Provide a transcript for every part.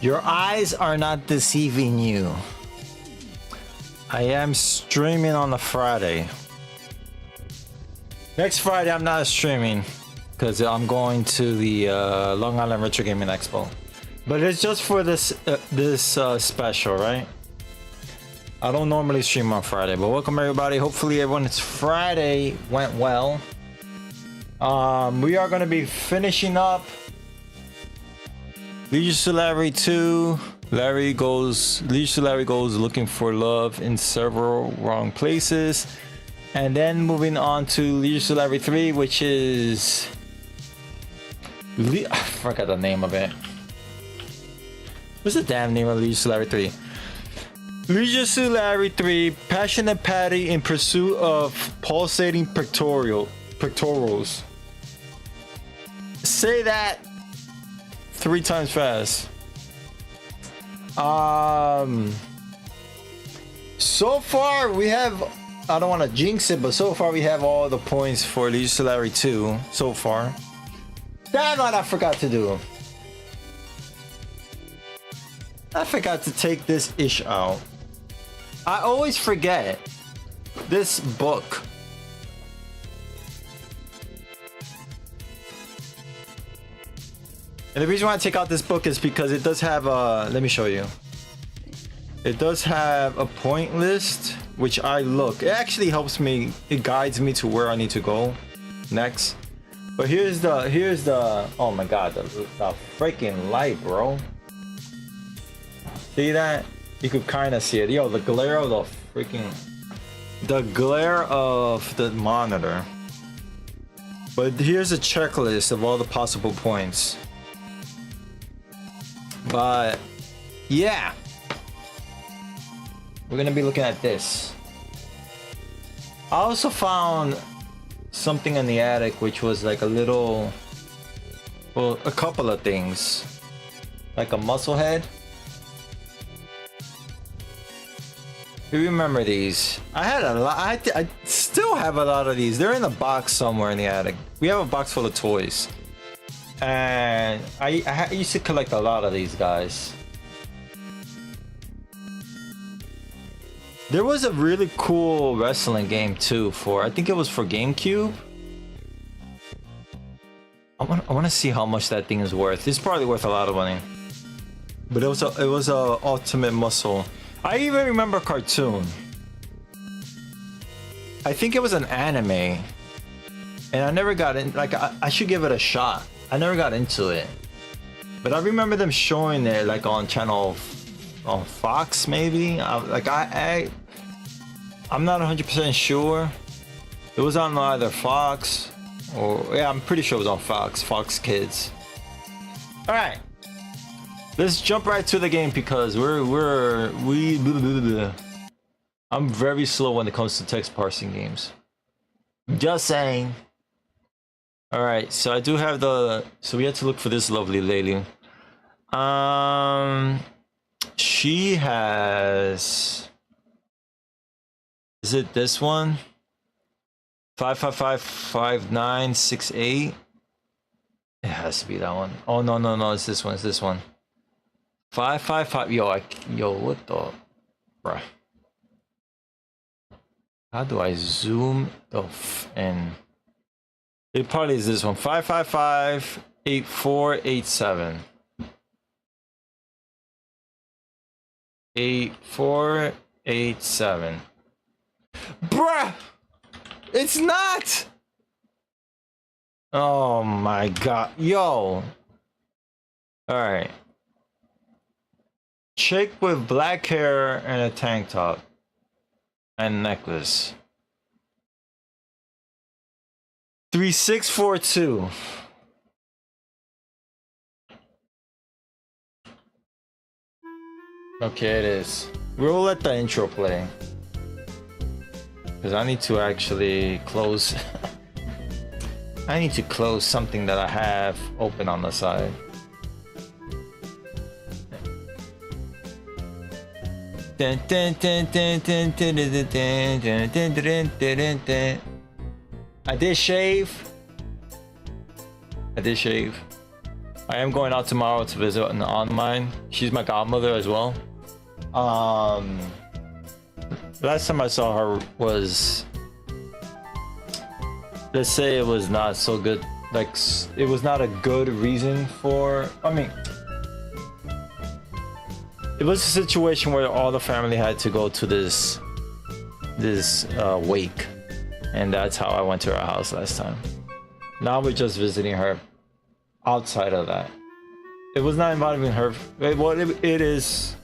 Your eyes are not deceiving you. I am streaming on a Friday. Next Friday I'm not streaming because I'm going to the Long Island Retro Gaming Expo. But it's just for this special, right? I don't normally stream on Friday, but welcome everybody. Hopefully everyone's Friday went well. We are going to be finishing up Leisure to Larry 2. Leisure to Larry goes looking for love in several wrong places. And then moving on to Leisure to Larry 3, which is... I forgot the name of it. What's the damn name of Leisure to Larry 3? Leisure to Larry 3, Passionate Patty in Pursuit of Pulsating Pectorals. Say that 3 times fast. So far we have, I don't want to jinx it, but so far we have all the points for Leisure to Larry 2 so far. Damn it, I forgot to do. I forgot to take this ish out. I always forget this book. And the reason why I take out this book is because it does have a, let me show you. It does have a point list, which I look. It actually helps me, it guides me to where I need to go next. But here's the, oh my god, the freaking light, bro. See that? You could kind of see it. Yo, the glare of the glare of the monitor. But here's a checklist of all the possible points. But yeah, we're gonna be looking at this. I also found something in the attic, which was like a little, well, a couple of things, like a muscle head. You remember these? I had a lot. I still have a lot of these. They're in a box somewhere in the attic. We have a box full of toys, and I used to collect a lot of these guys. There was a really cool wrestling game too for, I think it was for GameCube. I want to see how much that thing is worth. It's probably worth a lot of money. But it was a Ultimate Muscle. I even remember a cartoon. I think it was an anime, and I never got in. Like I should give it a shot. I never got into it, but I remember them showing it like on on Fox maybe. I'm not 100% sure. It was on either Fox or, yeah, I'm pretty sure it was on Fox Kids. All right. Let's jump right to the game because I'm very slow when it comes to text parsing games. Just saying. All right, so I do have so we had to look for this lovely lady. She has, is it this one? 5555968. It has to be that one. Oh no, it's this one. It's this one. 555. Yo, what the, bruh? How do I zoom the in? It probably is this one. 555-8487. 8487. Bruh! It's not! Oh my god. Yo. Alright. Chick with black hair and a tank top. And necklace. 3642. Okay, it is. We'll let the intro play. Because I need to actually close. I need to close something that I have open on the side. I did shave. I did shave. I am going out tomorrow to visit an aunt of mine. She's my godmother as well. Last time I saw her was, let's say it was not so good. Like, it was not a good reason for, I mean, it was a situation where all the family had to go to this wake, and that's how I went to her house last time. Now we're just visiting her outside of that. It was not involving her. Well, it is.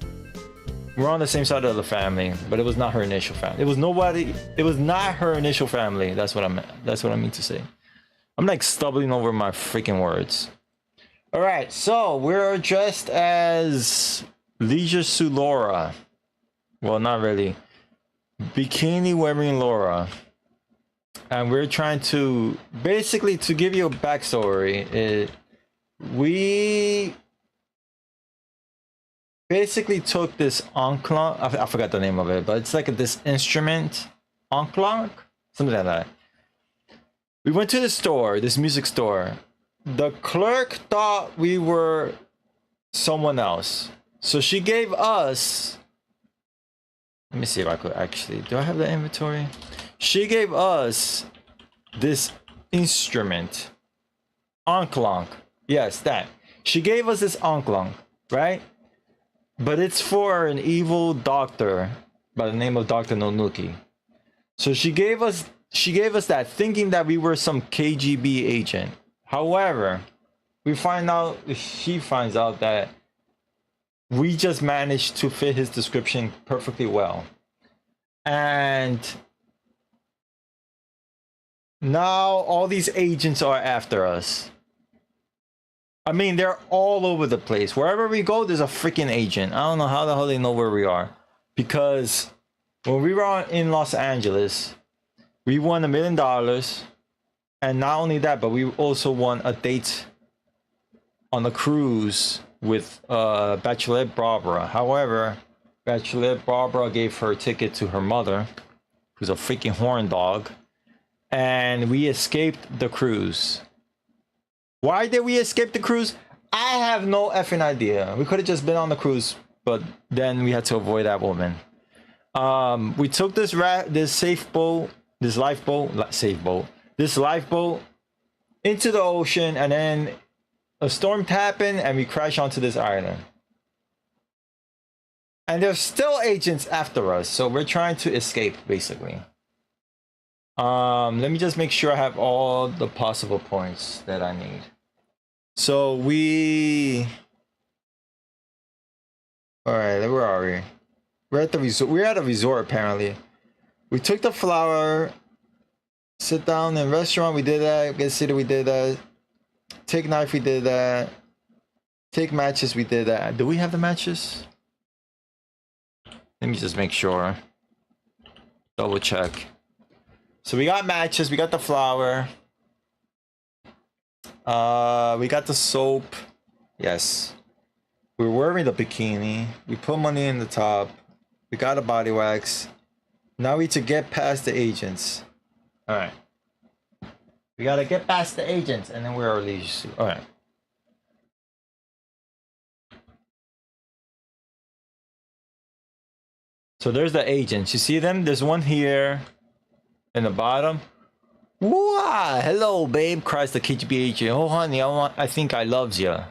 We're on the same side of the family, but it was not her initial family. It was nobody. It was not her initial family. That's what I meant. That's what I mean to say. I'm like stumbling over my freaking words. All right, so we're dressed as Leisure Suit Laura. Well, not really. Bikini wearing Laura. And we're trying to, basically, to give you a backstory, we basically took this enclunk, I forgot the name of it, but it's like this instrument, enclunk, something like that. We went to the store, this music store. The clerk thought we were someone else. So she gave us, let me see if I could actually, do I have the inventory? She gave us this instrument, enclunk. Yes, that. She gave us this enclunk, right? But it's for an evil doctor by the name of Dr. Nonuki. So she gave us that thinking that we were some KGB agent. However, she finds out that we just managed to fit his description perfectly well. And now all these agents are after us. I mean, they're all over the place. Wherever we go, there's a freaking agent. I don't know how the hell they know where we are. Because when we were in Los Angeles, we won $1 million. And not only that, but we also won a date on a cruise with Bachelorette Barbara. However, Bachelorette Barbara gave her ticket to her mother, who's a freaking horn dog. And we escaped the cruise. Why did we escape the cruise? I have no effing idea. We could have just been on the cruise, but then we had to avoid that woman. We took this lifeboat into the ocean, and then a storm happened, and we crashed onto this island. And there's still agents after us, so we're trying to escape, basically. Let me just make sure I have all the possible points that I need. So all right, where are we? We're at the resort. We're at a resort, apparently. We took the flower, sit down in a restaurant, we did that. Get seated, we did that. Take knife, we did that. Take matches, we did that. Do we have the matches? Let me just make sure. Double check. So we got matches, we got the flower. We got the soap. Yes. We're wearing the bikini. We put money in the top. We got a body wax. Now we need to get past the agents. Alright. We gotta get past the agents and then we're our leisure suit. Alright. So there's the agents. You see them? There's one here in the bottom. Wah! Hello, babe, cries the KGB agent. Oh, honey, I think I loves ya.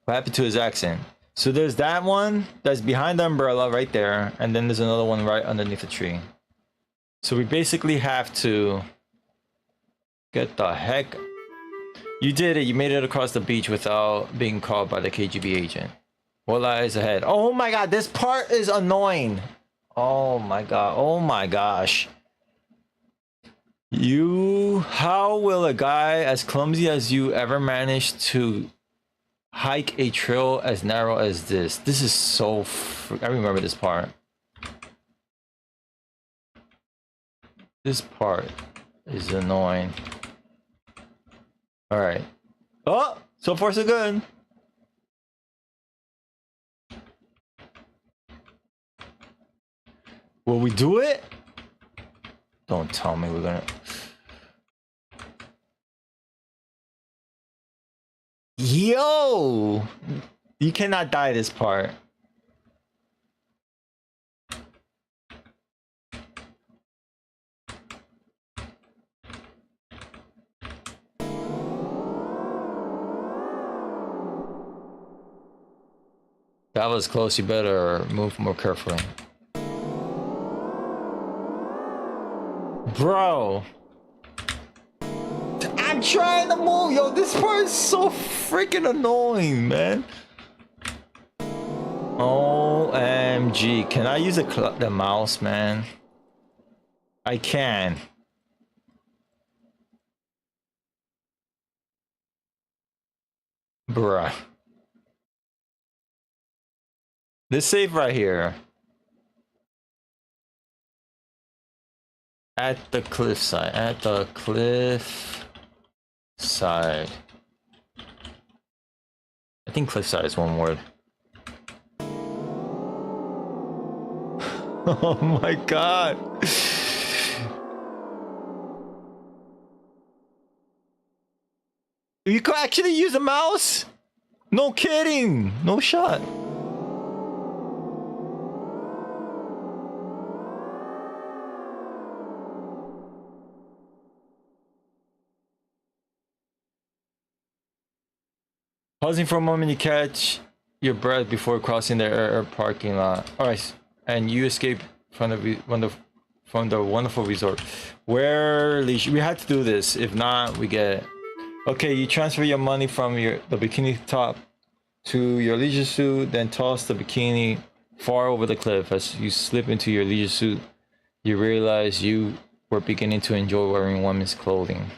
What happened to his accent? So there's that one that's behind the umbrella right there, and then there's another one right underneath the tree. So we basically have to get the heck. You did it. You made it across the beach without being caught by the KGB agent. What lies ahead? Oh my god, this part is annoying. Oh my god. Oh my gosh. How will a guy as clumsy as you ever manage to hike a trail as narrow as this? This is so I remember this part. This part is annoying. All right. Oh, so far so good. Will we do it? Don't tell me we're gonna. You cannot die this part. That was close. You better move more carefully. Bro. I'm trying to move. Yo, this part is so freaking annoying, man. OMG. Can I use the mouse, man? I can. Bruh. This save right here. At the cliff side. At the cliff side. I think cliff side is one word. Oh my god. You could actually use a mouse? No kidding. No shot. Pausing for a moment, you catch your breath before crossing the air parking lot. Alright, and you escape from the wonderful resort. Where we had to do this. If not, we get. Okay, you transfer your money from the bikini top to your leisure suit, then toss the bikini far over the cliff. As you slip into your leisure suit, you realize you were beginning to enjoy wearing women's clothing.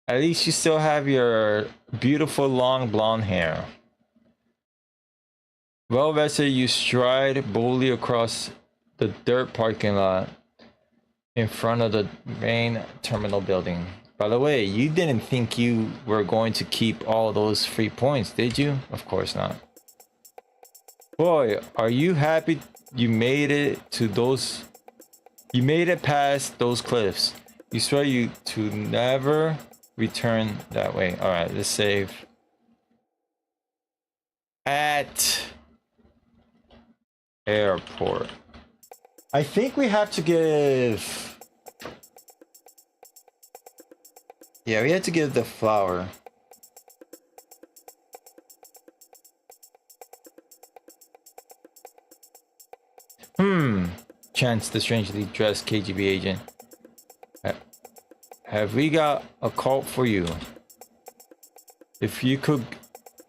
At least you still have your beautiful long blonde hair. Well rested, you stride boldly across the dirt parking lot in front of the main terminal building. By the way, you didn't think you were going to keep all those free points, did you? Of course not. Boy, are you happy you made it to those... You made it past those cliffs. You swear you to never return that way. Alright, let's save. At airport. I think we have to give... Yeah, we have to give the flower. Chance, the strangely dressed KGB agent. Have we got a cult for you? If you could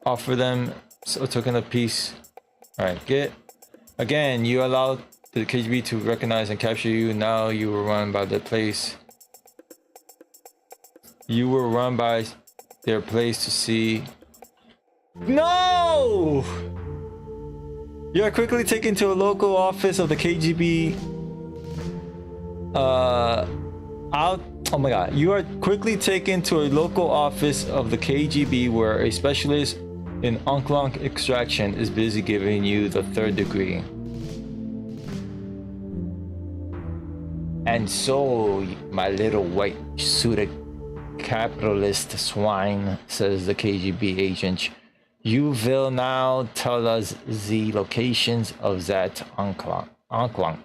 offer them a token of peace. Alright, get. Again, you allowed the KGB to recognize and capture you. Now you were run by the place. You were run by their place to see. No! You are quickly taken to a local office of the KGB. Oh my god. You are quickly taken to a local office of the KGB where a specialist in Onklonk extraction is busy giving you the 3rd degree. And so, my little white suited capitalist swine, says the KGB agent, you will now tell us the locations of that Onklonk,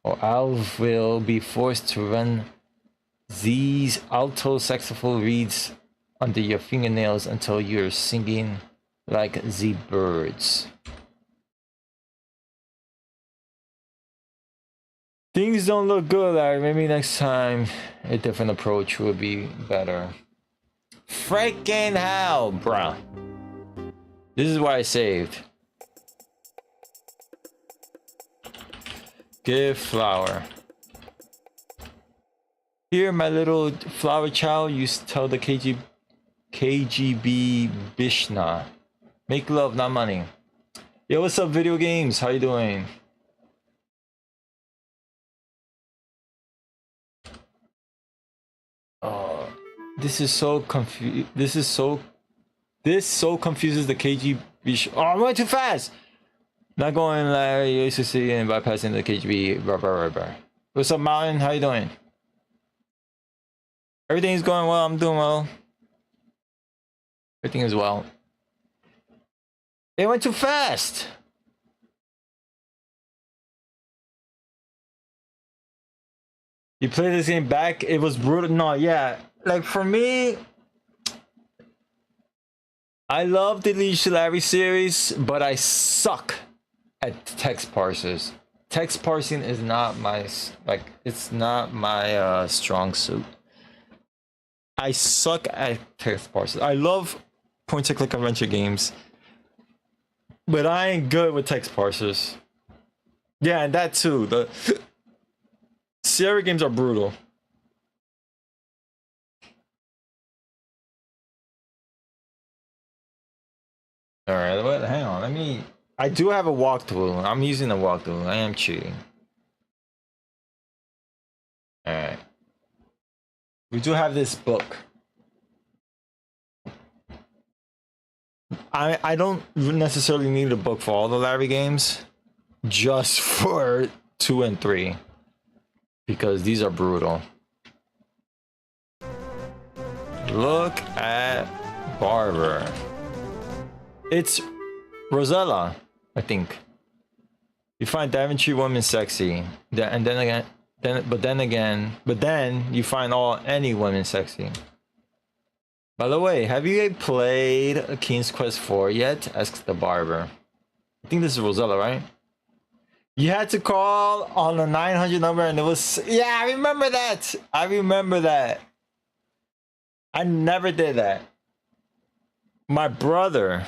or I will be forced to run these alto saxophone reeds under your fingernails until you're singing like the birds. Things don't look good, Larry. Maybe next time a different approach will be better. Freaking hell, bro. This is why I saved. Give flower. Here, my little flower child, you tell the KGB Bishna. Make love, not money. Yo, what's up, video games? How you doing? Oh, this is so confused. This so confuses the KGB. Oh, I'm going too fast. Not going like UCC and bypassing the KGB. What's up, Mountain? How you doing? Everything is going well. I'm doing well. Everything is well. It went too fast. You play this game back, it was brutal. No, yeah. Like for me, I love the Leash to Larry series, but I suck at text parsers. Text parsing is not my it's not my strong suit. I suck at text parsers. I love point and click adventure games, but I ain't good with text parsers. Yeah, and that too. The Sierra games are brutal. All right, wait, hang on. I do have a walkthrough. I'm using a walkthrough. I am cheating. All right. We do have this book. I don't necessarily need a book for all the Larry games, just for 2 and 3, because these are brutal. Look at Barber. It's Rosella, I think. You find Daventry women sexy, and then you find any women sexy. By the way, have you played King's Quest 4 yet? Asks the Barber. I think this is Rosella, right? You had to call on the 900 number, and it was, yeah, I remember that. I remember that. I never did that. My brother.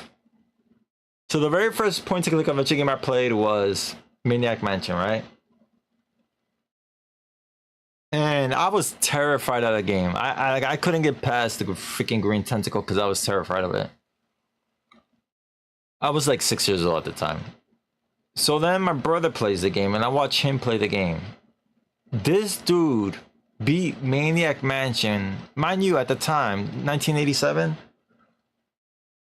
So the very first point and click adventure game I played was Maniac Mansion, right? And I was terrified of the game. I couldn't get past the freaking green tentacle because I was terrified of it. I was like 6 years old at the time. So then my brother plays the game and I watch him play the game. This dude beat Maniac Mansion. Mind you, at the time, 1987,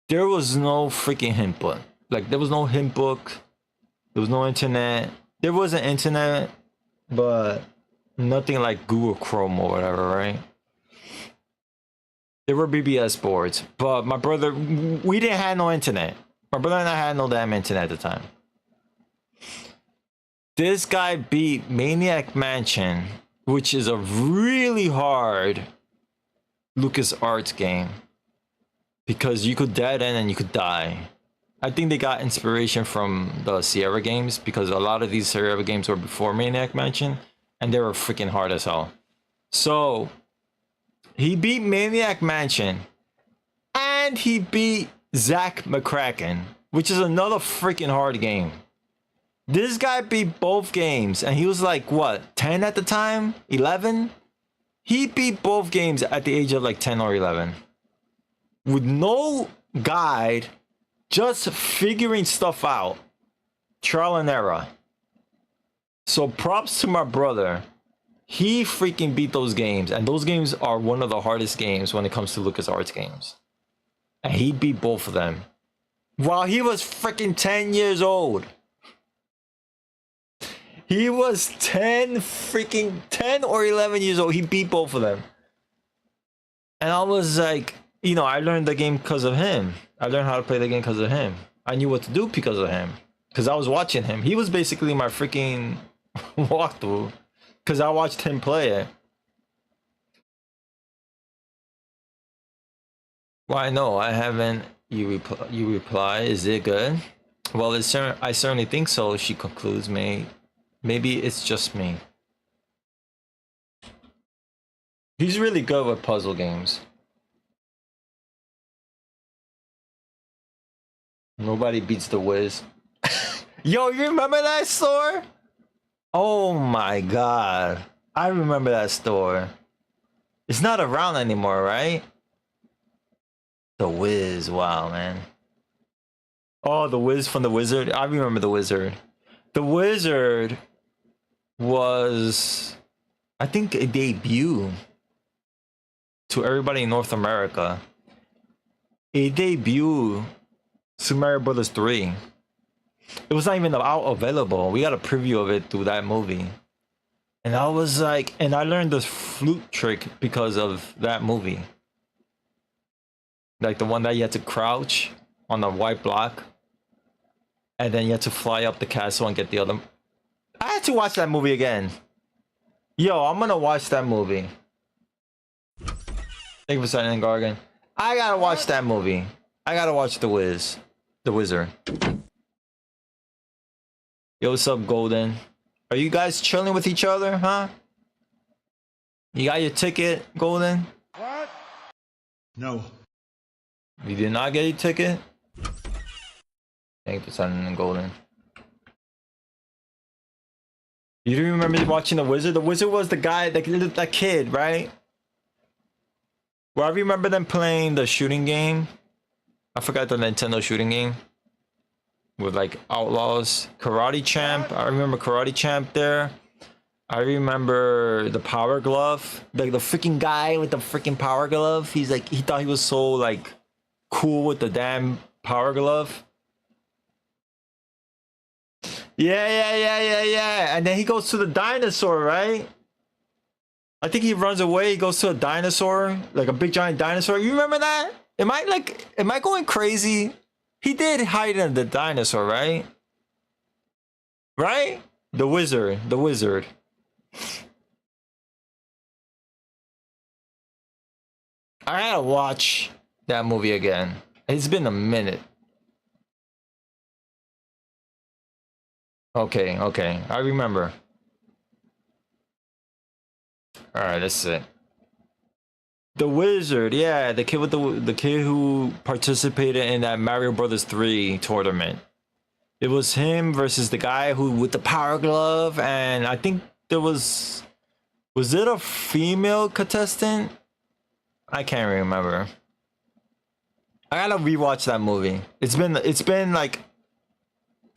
there was no freaking hint book. Like, there was no hint book. There was no internet. There was an internet, but nothing like Google Chrome or whatever, right? There were BBS boards, but my brother, we didn't have no internet. My brother and I had no damn internet at the time. This guy beat Maniac Mansion, which is a really hard LucasArts game, because you could dead end and you could die. I think they got inspiration from the Sierra games, because a lot of these Sierra games were before Maniac Mansion, and they were freaking hard as hell. So he beat Maniac Mansion, and he beat Zack McCracken, which is another freaking hard game. This guy beat both games, and he was like, what, 10 at the time? 11? He beat both games at the age of like 10 or 11. With no guide, just figuring stuff out. Trial and error. So props to my brother. He freaking beat those games, and those games are one of the hardest games when it comes to LucasArts games. And he beat both of them while he was freaking 10 years old. He was 10 or 11 years old. He beat both of them. And I was like, you know, I learned the game because of him. I learned how to play the game because of him. I knew what to do because of him. Because I was watching him. He was basically my freaking walkthrough. Because I watched him play it. Why no, I haven't. You reply, is it good? Well, I certainly think so, she concludes. Maybe it's just me. He's really good with puzzle games. Nobody beats the Wiz. Yo, you remember that store? Oh my god. I remember that store. It's not around anymore, right? The Wiz, wow, man. Oh, the Wiz from the Wizard. I remember the Wizard. The Wizard was, I think, a debut to everybody in North America. A debut Super Mario Brothers 3. It was not even out available. We got a preview of it through that movie. And I was like, and I learned this flute trick because of that movie. Like the one that you had to crouch on the white block. and then you had to fly up the castle and get the other. I had to watch that movie again. Yo, I'm gonna watch that movie. Thank you for signing in, Gargan. I gotta watch that movie. I gotta watch The Wizard. Yo, what's up, Golden? Are you guys chilling with each other, huh? You got your ticket, Golden? What? No. You did not get your ticket? Thank you for signing in, Golden. You do remember watching The Wizard? The Wizard was the guy, that kid, right? Well, I remember them playing the shooting game. I forgot the Nintendo shooting game. With like Outlaws. Karate Champ. I remember Karate Champ there. I remember the Power Glove. Like the freaking guy with the freaking Power Glove. He's like, he thought he was so like cool with the damn Power Glove. Yeah. And then he goes to the dinosaur, right? I think he runs away. He goes to a dinosaur, like a big giant dinosaur. You remember that? Am I going crazy? He did hide in the dinosaur, right? Right? The Wizard. I gotta watch that movie again. It's been a minute. Okay. I remember. All right, that's it. The Wizard, yeah, the kid with the kid who participated in that Mario Brothers 3 tournament. It was him versus the guy who with the Power Glove, and I think there was it a female contestant? I can't remember. I gotta rewatch that movie. It's been like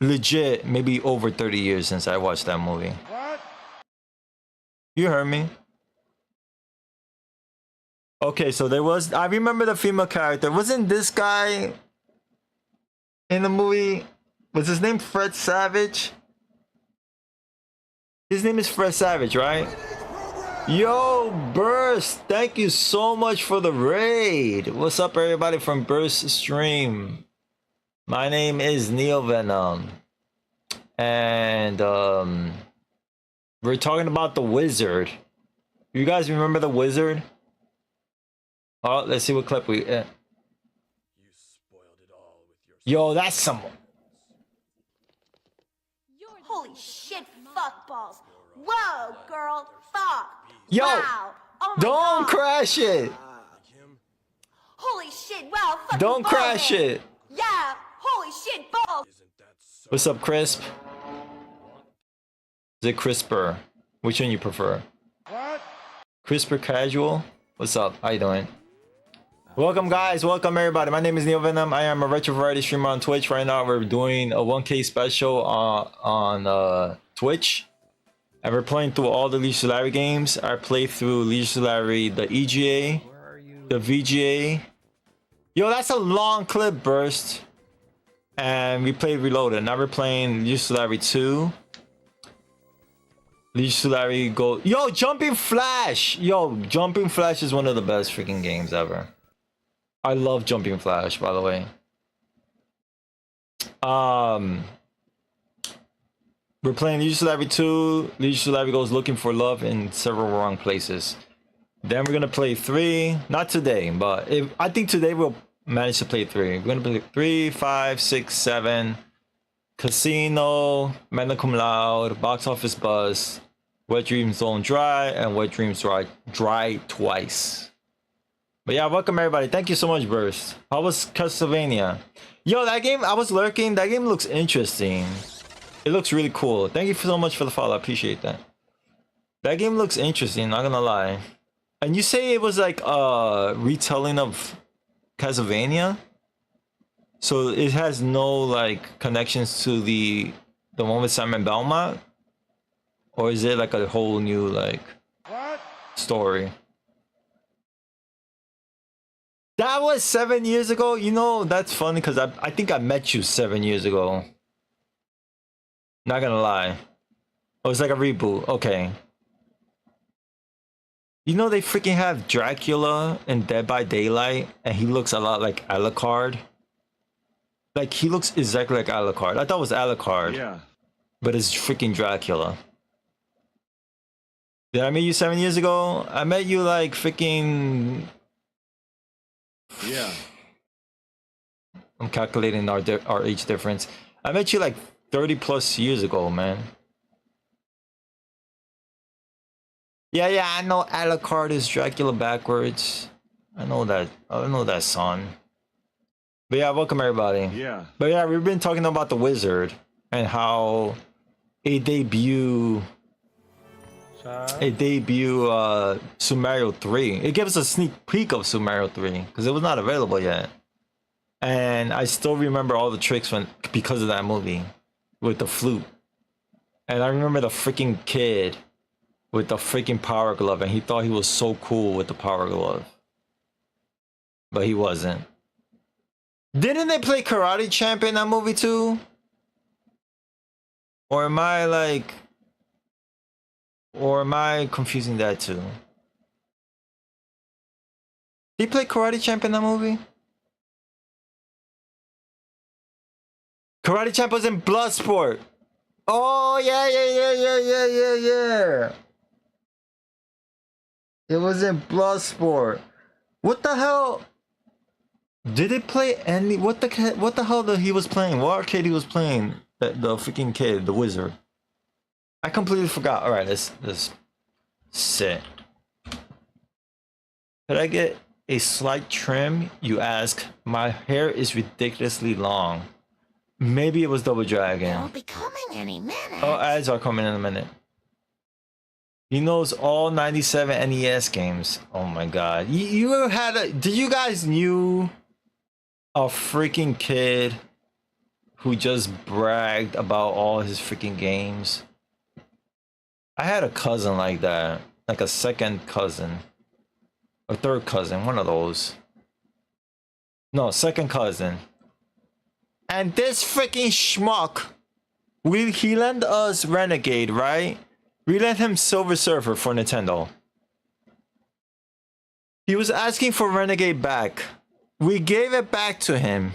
legit maybe over 30 years since I watched that movie. What? You heard me. Okay, so I remember the female character. Wasn't this guy in the movie? Was his name Fred Savage? His name is Fred Savage, right? Yo, Burst, thank you so much for the raid. What's up, everybody from Burst Stream? My name is Neovenom. And we're talking about The Wizard. You guys remember The Wizard? Oh, let's see what clip we. You spoiled it all with your. Yo, that's some. Holy shit, fuck balls! Whoa, girl, fuck! Yo, wow. Oh my don't God. Crash it. Holy shit! Wow, fucking Don't balls crash in. it. Yeah, holy shit, balls! What's up, Crisp? Is it Crisper? Which one you prefer? What? Crisper Casual? What's up? How you doing? Welcome, guys. Welcome, everybody. My name is Neovenom. I am a retro variety streamer on Twitch. Right now, we're doing a 1K special on Twitch. And we're playing through all the Leisure Larry games. I played through Leisure Larry, the EGA, the VGA. Yo, that's a long clip, Burst. And we played Reloaded. Now we're playing Leisure Larry 2. Leisure Larry Go. Yo, Jumping Flash. Yo, Jumping Flash is one of the best freaking games ever. I love Jumping Flash, by the way. We're playing Leisure Larry 2. Leisure Larry Goes Looking for Love in Several Wrong Places. Then we're gonna play 3. Not today, but I think today we'll manage to play 3. We're gonna play 3, 5, 6, 7. Casino, Magna Cum Laude, Box Office Buzz, Wet Dreams Don't Dry, and Wet Dreams Dry Twice. But yeah, welcome everybody. Thank you so much, Burst. How was Castlevania? Yo, that game, I was lurking. That game looks interesting. It looks really cool. Thank you so much for the follow. I appreciate that. That game looks interesting, not gonna lie. And you say it was like a retelling of Castlevania? So it has no like connections to the one with Simon Belmont? Or is it like a whole new like What? story? That was 7 years ago. You know, that's funny because I think I met you 7 years ago. Not gonna lie. Oh, it's like a reboot. Okay. You know they freaking have Dracula in Dead by Daylight, and he looks a lot like Alucard. Like, he looks exactly like Alucard. I thought it was Alucard, Yeah. but it's freaking Dracula. Did I meet you 7 years ago? I met you like freaking... Yeah. I'm calculating our age difference. I met you like 30 plus years ago, man. Yeah, I know Alucard is Dracula backwards. I know that song. But yeah, welcome everybody. Yeah. But yeah, we've been talking about the Wizard and how a debut Super Mario 3. It gives us a sneak peek of Super Mario 3 because it was not available yet. And I still remember all the tricks because of that movie with the flute. And I remember the freaking kid with the freaking power glove, and he thought he was so cool with the power glove. But he wasn't. Didn't they play Karate Champ in that movie too? Or am I confusing that too? Did he play Karate Champ in that movie? Karate Champ was in Bloodsport. Oh yeah. It was in Bloodsport. What the hell? Did it play any? What the hell he was playing? What arcade he was playing? The freaking kid, the wizard. I completely forgot. All right, let's sit. Could I get a slight trim? You ask. My hair is ridiculously long. Maybe it was Double Dragon. They'll be coming any minute. Oh, ads are coming in a minute. He knows all 97 NES games. Oh my god. You had a... Did you guys knew a freaking kid who just bragged about all his freaking games? I had a cousin like that. Like a second cousin. A third cousin. One of those. No, second cousin. And this freaking schmuck, he lent us Renegade, right? We lent him Silver Surfer for Nintendo. He was asking for Renegade back. We gave it back to him.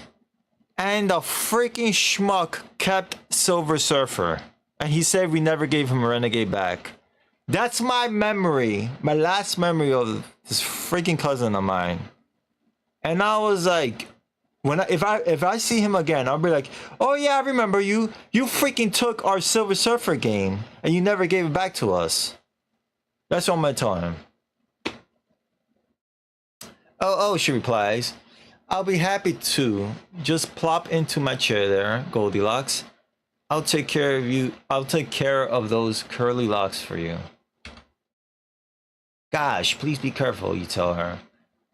And the freaking schmuck kept Silver Surfer. And he said we never gave him Renegade back. That's my memory. My last memory of this freaking cousin of mine. And I was like... If I see him again, I'll be like, oh yeah, I remember you. You freaking took our Silver Surfer game and you never gave it back to us. That's what I'm gonna tell him. Oh, she replies, I'll be happy to. Just plop into my chair there, Goldilocks. I'll take care of you. I'll take care of those curly locks for you. Gosh, please be careful, you tell her.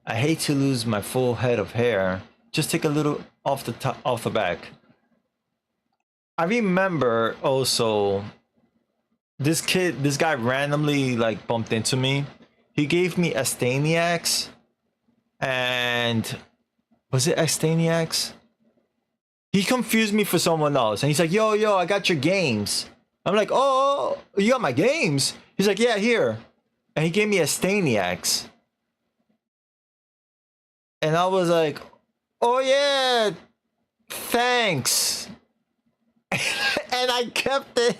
I hate to lose my full head of hair. Just take a little off the back. I remember also this guy randomly like bumped into me. He gave me Astaniacs, and was it Astaniacs? He confused me for someone else, and he's like, yo, I got your games. I'm like, oh, you got my games? He's like, yeah, here. And he gave me Astaniacs. And I was like, oh yeah, thanks. And I kept it.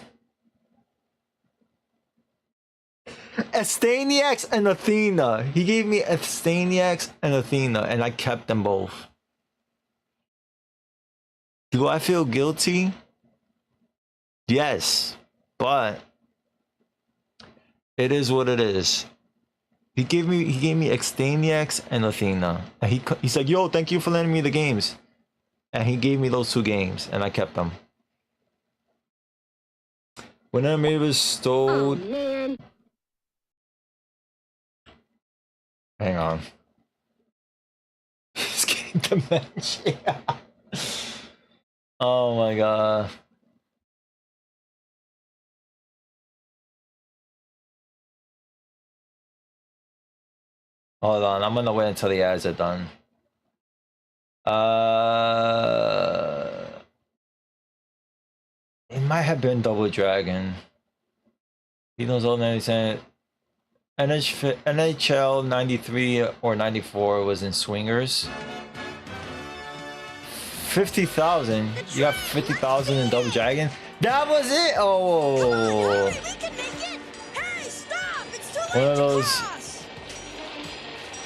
Astaniacs and Athena. He gave me Astaniacs and Athena, and I kept them both. Do I feel guilty? Yes, but it is what it is. He gave me Astaniacs and Athena, and he's like, yo, thank you for lending me the games, and he gave me those two games, and I kept them. When I made was stole. Oh, man. Hang on. Escape dementia. Oh my god. Hold on, I'm gonna wait until the ads are done. It might have been Double Dragon. He knows all 90%. NHL 93 or 94 was in Swingers. 50,000. You got 50,000 in Double Dragon. That was it. Oh, We can make it. Hey, stop! It's too late one of to those. cross.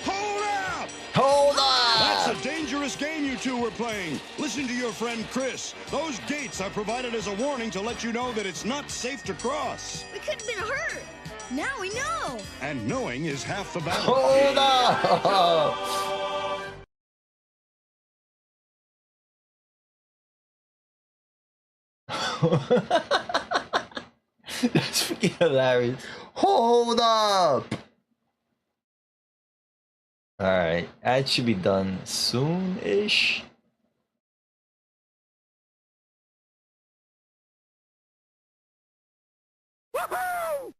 Hold up! Hold on. That's a dangerous game you two were playing. Listen to your friend Chris. Those gates are provided as a warning to let you know that it's not safe to cross. We could have been hurt. Now we know. And knowing is half the battle. Hold on. That's freaking hilarious. Hold up. All right, that should be done soon-ish.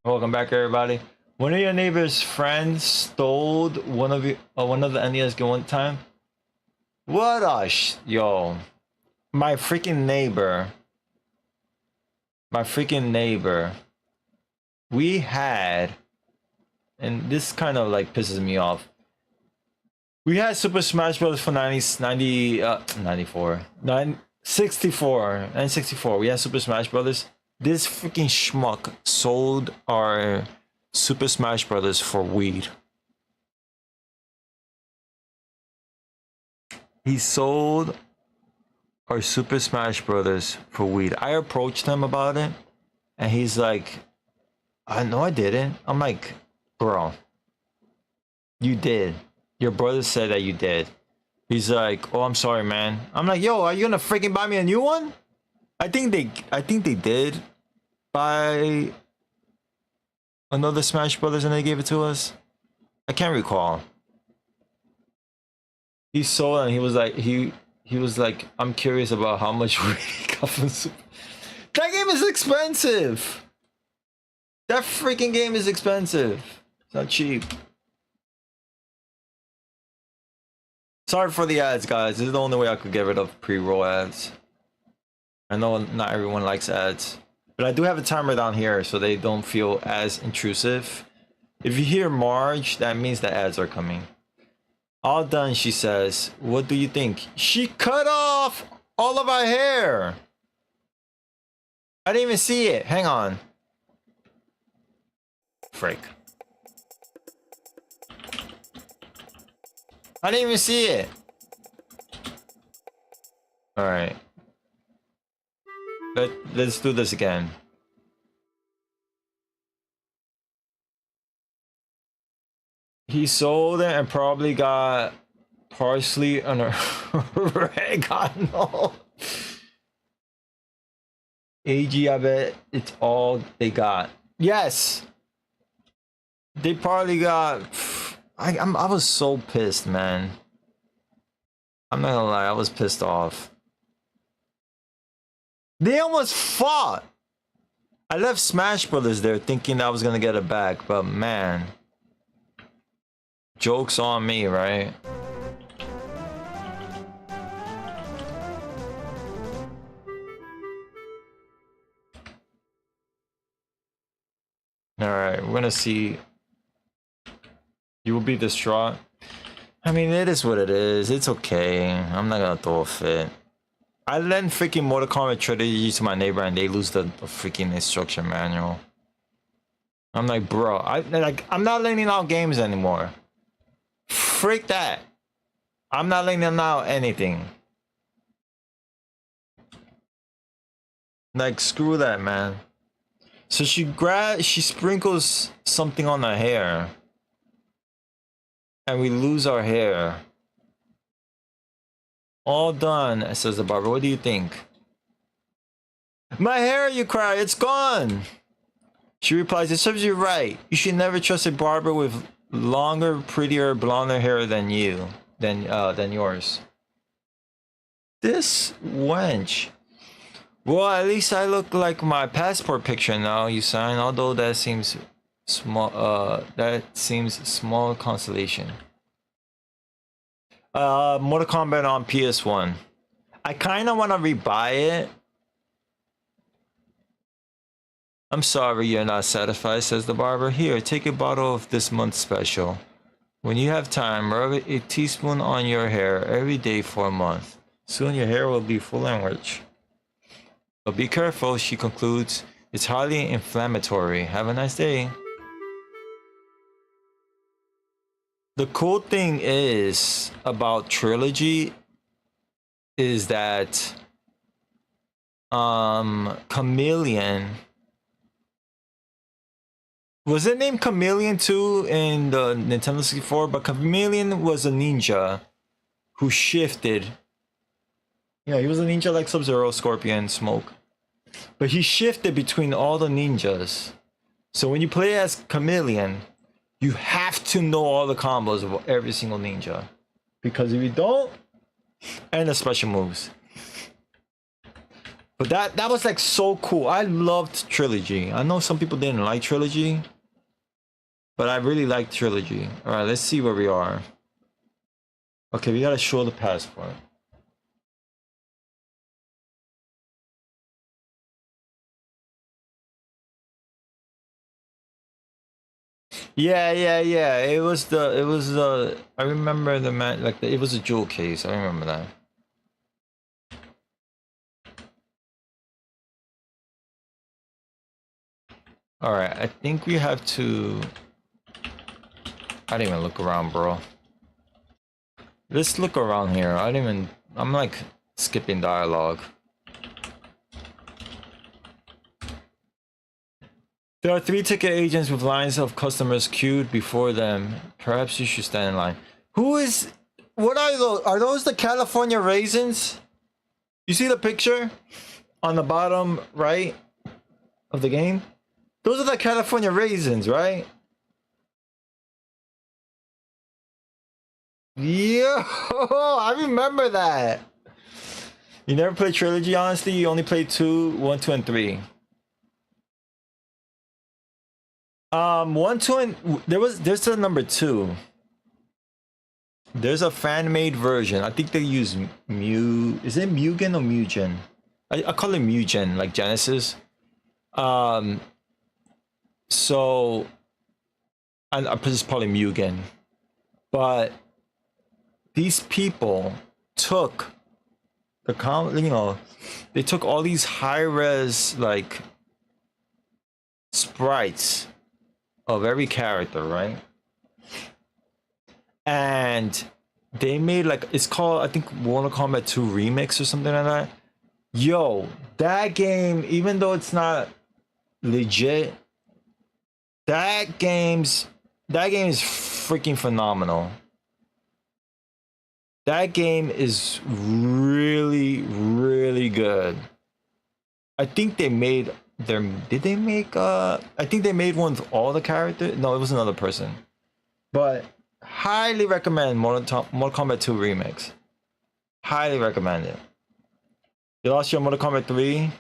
Welcome back, everybody. One of your neighbor's friends stole one of the NES game one time. What a yo! My freaking neighbor. We had, and this kind of like pisses me off. We had Super Smash Bros. For 64. We had Super Smash Bros. This freaking schmuck sold our Super Smash Bros. For weed. He sold our Super Smash Bros. For weed. I approached him about it, and he's like, "No, I didn't." I'm like, "Bro, you did. Your brother said that you did." He's like, "Oh, I'm sorry, man." I'm like, "Yo, are you gonna freaking buy me a new one?" I think they did buy another Smash Brothers and they gave it to us. I can't recall. He sold and he was like, "I'm curious about how much we got from Super." That game is expensive. That freaking game is expensive. It's not cheap. Sorry for the ads, guys. This is the only way I could get rid of pre-roll ads. I know not everyone likes ads, but I do have a timer down here so they don't feel as intrusive. If you hear Marge, that means the ads are coming. All done, she says. What do you think? She cut off all of our hair. I didn't even see it. Hang on. Frick. I didn't even see it. All right. Let's do this again. He sold it and probably got parsley and oregano. AG, I bet it's all they got. Yes. They probably got. I was so pissed, man. I'm not gonna lie, I was pissed off. They almost fought. I left Smash Brothers there thinking I was gonna get it back, but man, joke's on me, right? All right, we're gonna see. You will be distraught. I mean, it is what it is. It's okay. I'm not gonna throw a fit. I lend freaking Mortal Kombat Trilogy to my neighbor and they lose the freaking instruction manual. I'm like, bro, I'm not lending out games anymore. Freak that. I'm not lending out anything. Like, screw that, man. So she sprinkles something on her hair. And we lose our hair. All done, says the barber. What do you think? My hair, you cry, it's gone. She replies, it serves you right. You should never trust a barber with longer, prettier, blonder hair than yours. This wench. Well, at least I look like my passport picture now, you sign, although that seems small consolation. Mortal Kombat on PS1. I kind of want to rebuy it. I'm sorry you're not satisfied, says the barber. Here, take a bottle of this month's special. When you have time, rub a teaspoon on your hair every day for a month. Soon your hair will be full and rich. But be careful, she concludes. It's highly inflammatory. Have a nice day. The cool thing is about Trilogy is that Chameleon, was it named Chameleon too in the Nintendo 64? But Chameleon was a ninja who shifted. Yeah, he was a ninja like Sub-Zero, Scorpion, Smoke. But he shifted between all the ninjas. So when you play as Chameleon, you have to know all the combos of every single ninja. Because if you don't, and the special moves. But that was like so cool. I loved Trilogy. I know some people didn't like Trilogy, but I really liked Trilogy. Alright, let's see where we are. Okay, we gotta show the passport. Yeah. It was the I remember the man, like it was a jewel case. I remember that. All right, I think we have to. I didn't even look around, bro. Let's look around here. I didn't even. I'm like skipping dialogue. There are 3 ticket agents with lines of customers queued before them. Perhaps you should stand in line. Who is... What are those? Are those the California raisins? You see the picture? On the bottom right of the game? Those are the California raisins, right? Yo! I remember that! You never played Trilogy, honestly? You only played 1, 2, and 3. 1, 2, and there's a number 2. There's a fan-made version. I think they use is it Mugen or Mugen? I call it Mugen, like Genesis. So I just probably Mugen. But these people took they took all these high-res like sprites of every character, right? And they made like, it's called, I think, Mortal Kombat 2 Remix or something like that. Yo, that game, even though it's not legit, that game is freaking phenomenal. That game is really, really good. I think they made did they make I think they made one with all the characters. No, it was another person. But highly recommend Mortal Kombat 2 Remix. Highly recommend it. You lost your Mortal Kombat 3.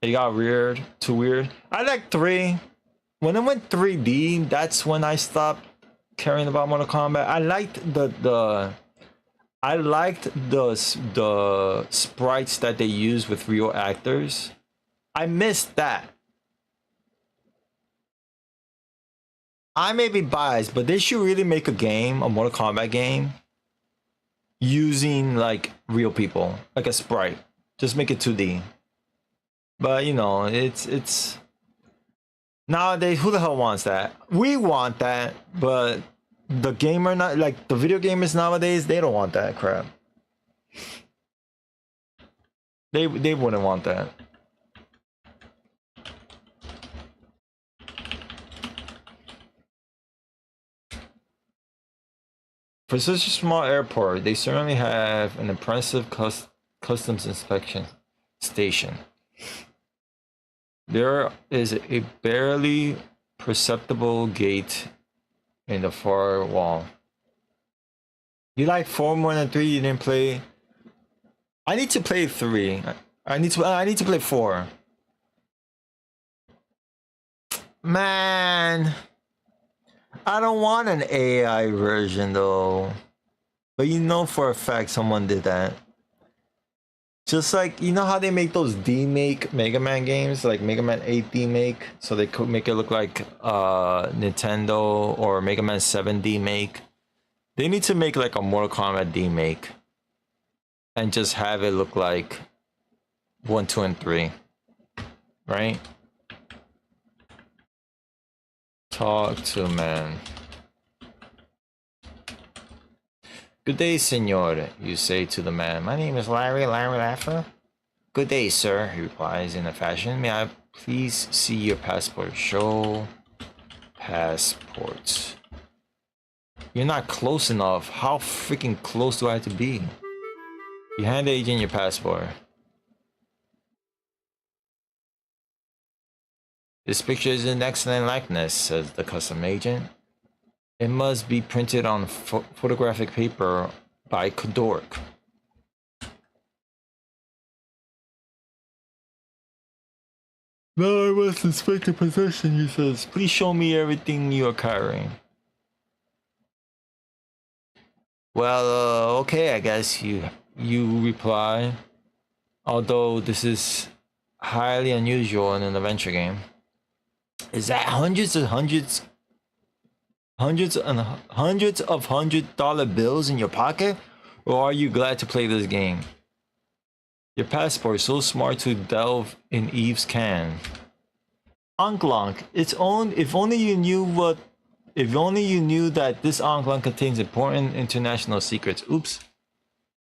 It got weird, too weird. I like 3. When it went 3D, that's when I stopped caring about Mortal Kombat. I liked the sprites that they used with real actors. I missed that. I may be biased, but they should really make a Mortal Kombat game, using like real people, like a sprite. Just make it 2D. But you know, it's nowadays, who the hell wants that? We want that, but the gamer, not like the video gamers nowadays, they don't want that crap. They wouldn't want that. For such a small airport, they certainly have an impressive customs inspection station. There is a barely perceptible gate in the far wall. You like 4 more than 3? You didn't play? I need to play 3. I need to play 4. Man, I don't want an AI version though. But you know for a fact someone did that. Just like, you know how they make those D-Make Mega Man games, like Mega Man 8 D-Make, so they could make it look like Nintendo, or Mega Man 7 D-Make. They need to make like a Mortal Kombat D-Make. and just have it look like 1, 2, and 3, right? Talk to man. Good day, senor, you say to the man. My name is Larry Laffer. Good day, sir, he replies in a fashion. May I please see your passport? Show passport. You're not close enough. How freaking close do I have to be? You hand the agent your passport. This picture is in excellent likeness, says the custom agent. It must be printed on photographic paper by Kodork. No, I must inspect the possession, he says. Please show me everything you are carrying. Well, okay, I guess you reply. Although this is highly unusual in an adventure game. Is that hundreds of $100 bills in your pocket? Or are you glad to play this game? Your passport is so smart to delve in Eve's can. Onklonk, its own. If only you knew that this Onklonk contains important international secrets. Oops.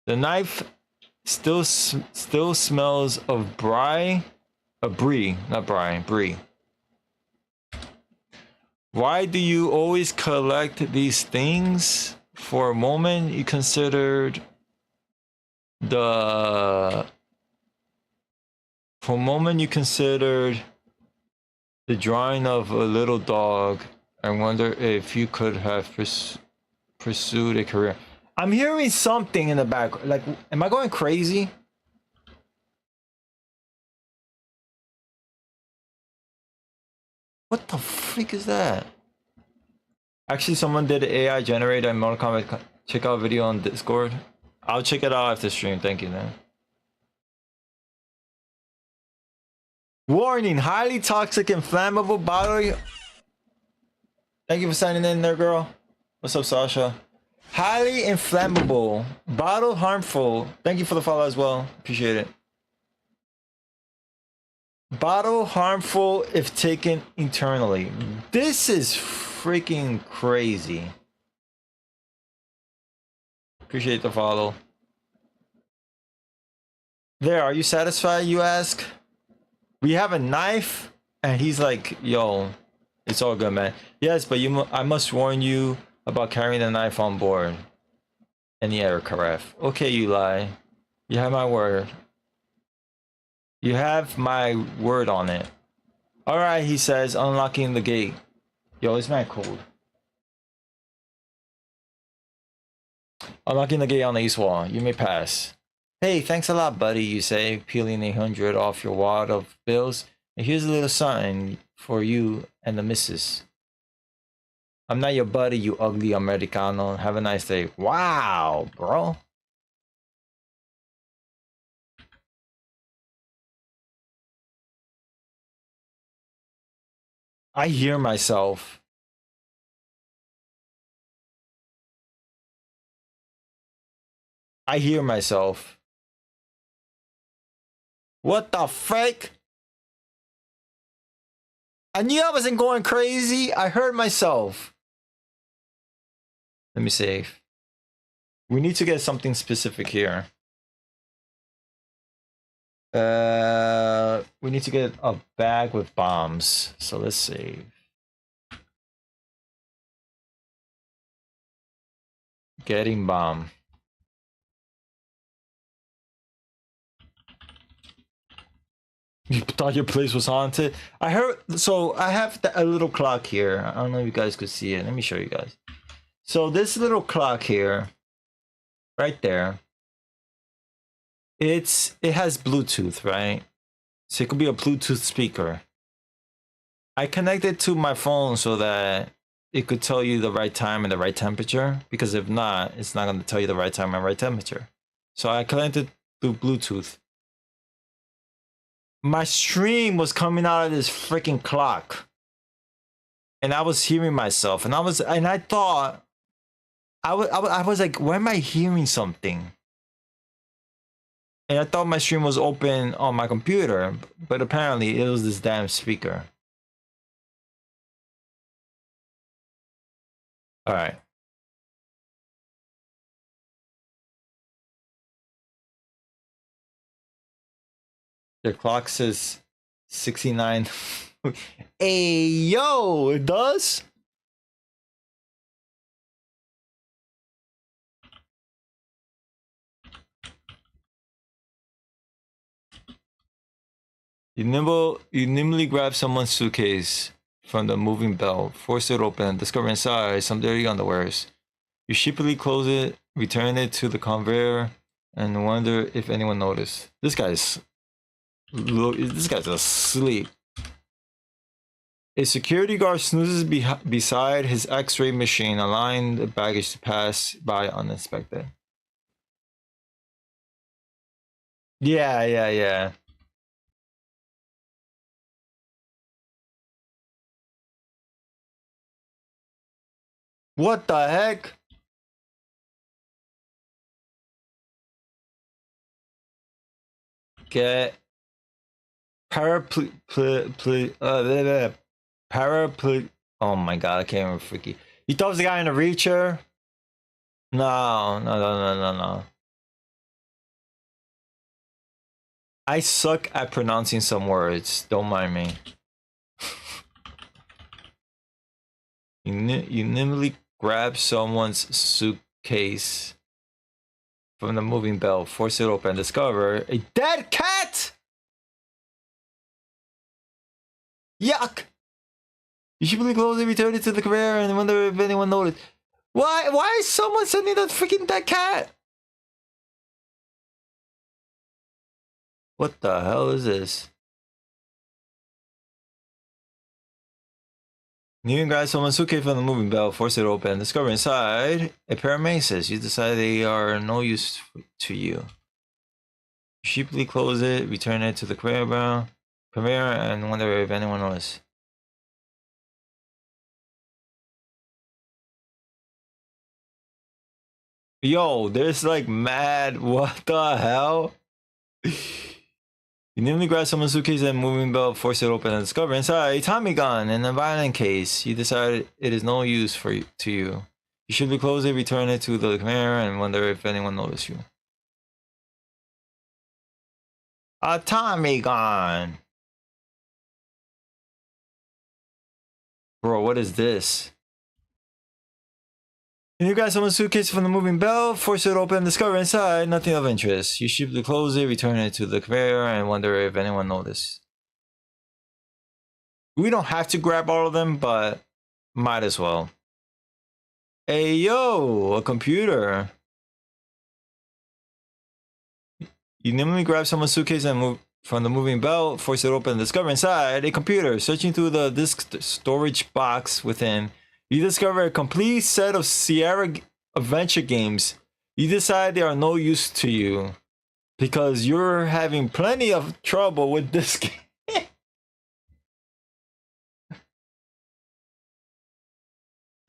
The knife still smells of brie. Brie. Why do you always collect these things? For a moment, you considered the drawing of a little dog. I wonder if you could have pursued a career. I'm hearing something in the back. Like, am I going crazy? What the freak is that? Actually, someone did AI generated a Mortal Kombat checkout video on Discord. I'll check it out after stream. Thank you, man. Warning, highly toxic and flammable bottle. Thank you for signing in there, girl. What's up, Sasha? Highly inflammable, bottle harmful. Thank you for the follow as well. Appreciate it. Bottle harmful if taken internally. This is freaking crazy. Appreciate the follow. There, are you satisfied, you ask? We have a knife, and he's like, yo, it's all good, man. Yes, but I must warn you about carrying the knife on board. Any aircraft. Okay, you lie. You have my word. You have my word on it. Alright, he says, unlocking the gate. Yo, it's mad cold. Unlocking the gate on the east wall. You may pass. Hey, thanks a lot, buddy, you say, peeling 100 off your wad of bills. And here's a little something for you and the missus. I'm not your buddy, you ugly Americano. Have a nice day. Wow, bro. I hear myself. I hear myself. What the frick? I knew I wasn't going crazy. I heard myself. Let me save. We need to get something specific here. We need to get a bag with bombs. So let's save. Getting bomb. You thought your place was haunted? I heard. So I have a little clock here. I don't know if you guys could see it. Let me show you guys. So this little clock here, right there. It has Bluetooth, right? So it could be a Bluetooth speaker. I connected to my phone so that it could tell you the right time and the right temperature. Because if not, it's not going to tell you the right time and right temperature. So I connected through Bluetooth. My stream was coming out of this freaking clock. And I was hearing myself. And I thought, I was like, why am I hearing something? And I thought my stream was open on my computer, but apparently it was this damn speaker. All right. The clock says 69. Hey, yo, it does? You nimbly grab someone's suitcase from the moving belt, force it open, and discover inside some dirty underwears. You sheepishly close it, return it to the conveyor, and wonder if anyone noticed. This guy's asleep. A security guard snoozes beside his X-ray machine, allowing the baggage to pass by uninspected. Yeah. What the heck? Get paraplu. Oh my god, I can't remember freaky. You thought it was the guy in the reacher? No. I suck at pronouncing some words. Don't mind me. You nimbly grab someone's suitcase from the moving belt, force it open, and discover a dead cat! Yuck! You should close it, return it to the conveyor, and wonder if anyone noticed. Why is someone sending that freaking dead cat? What the hell is this? You grab someone's suitcase from the moving belt, force it open, and discover inside a pair of maces. You decide they are no use to you. You sheepishly close it, return it to the conveyor, and wonder if anyone noticed. Yo, there's like mad. What the hell? You nimbly grab someone's suitcase and moving belt, force it open, and discover inside a Tommy gun and a violin case. You decide it is no use to you. You should close it, return it to the conveyor, and wonder if anyone noticed you. A Tommy gun! Bro, what is this? You grab someone's suitcase from the moving belt, force it open, discover inside nothing of interest. You sheepishly close it, return it to the conveyor, and wonder if anyone noticed. We don't have to grab all of them, but might as well. Hey yo, a computer. You nimbly grab someone's suitcase and move from the moving belt, force it open, discover inside a computer. Searching through the disk storage box within, you discover a complete set of Sierra adventure games. You decide they are no use to you because you're having plenty of trouble with this game.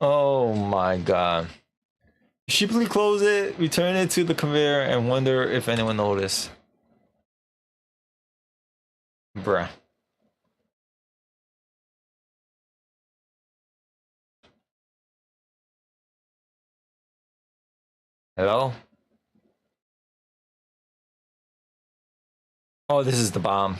Oh my god. You sheepishly close it, return it to the conveyor, and wonder if anyone noticed. Bruh. Hello? Oh, this is the bomb.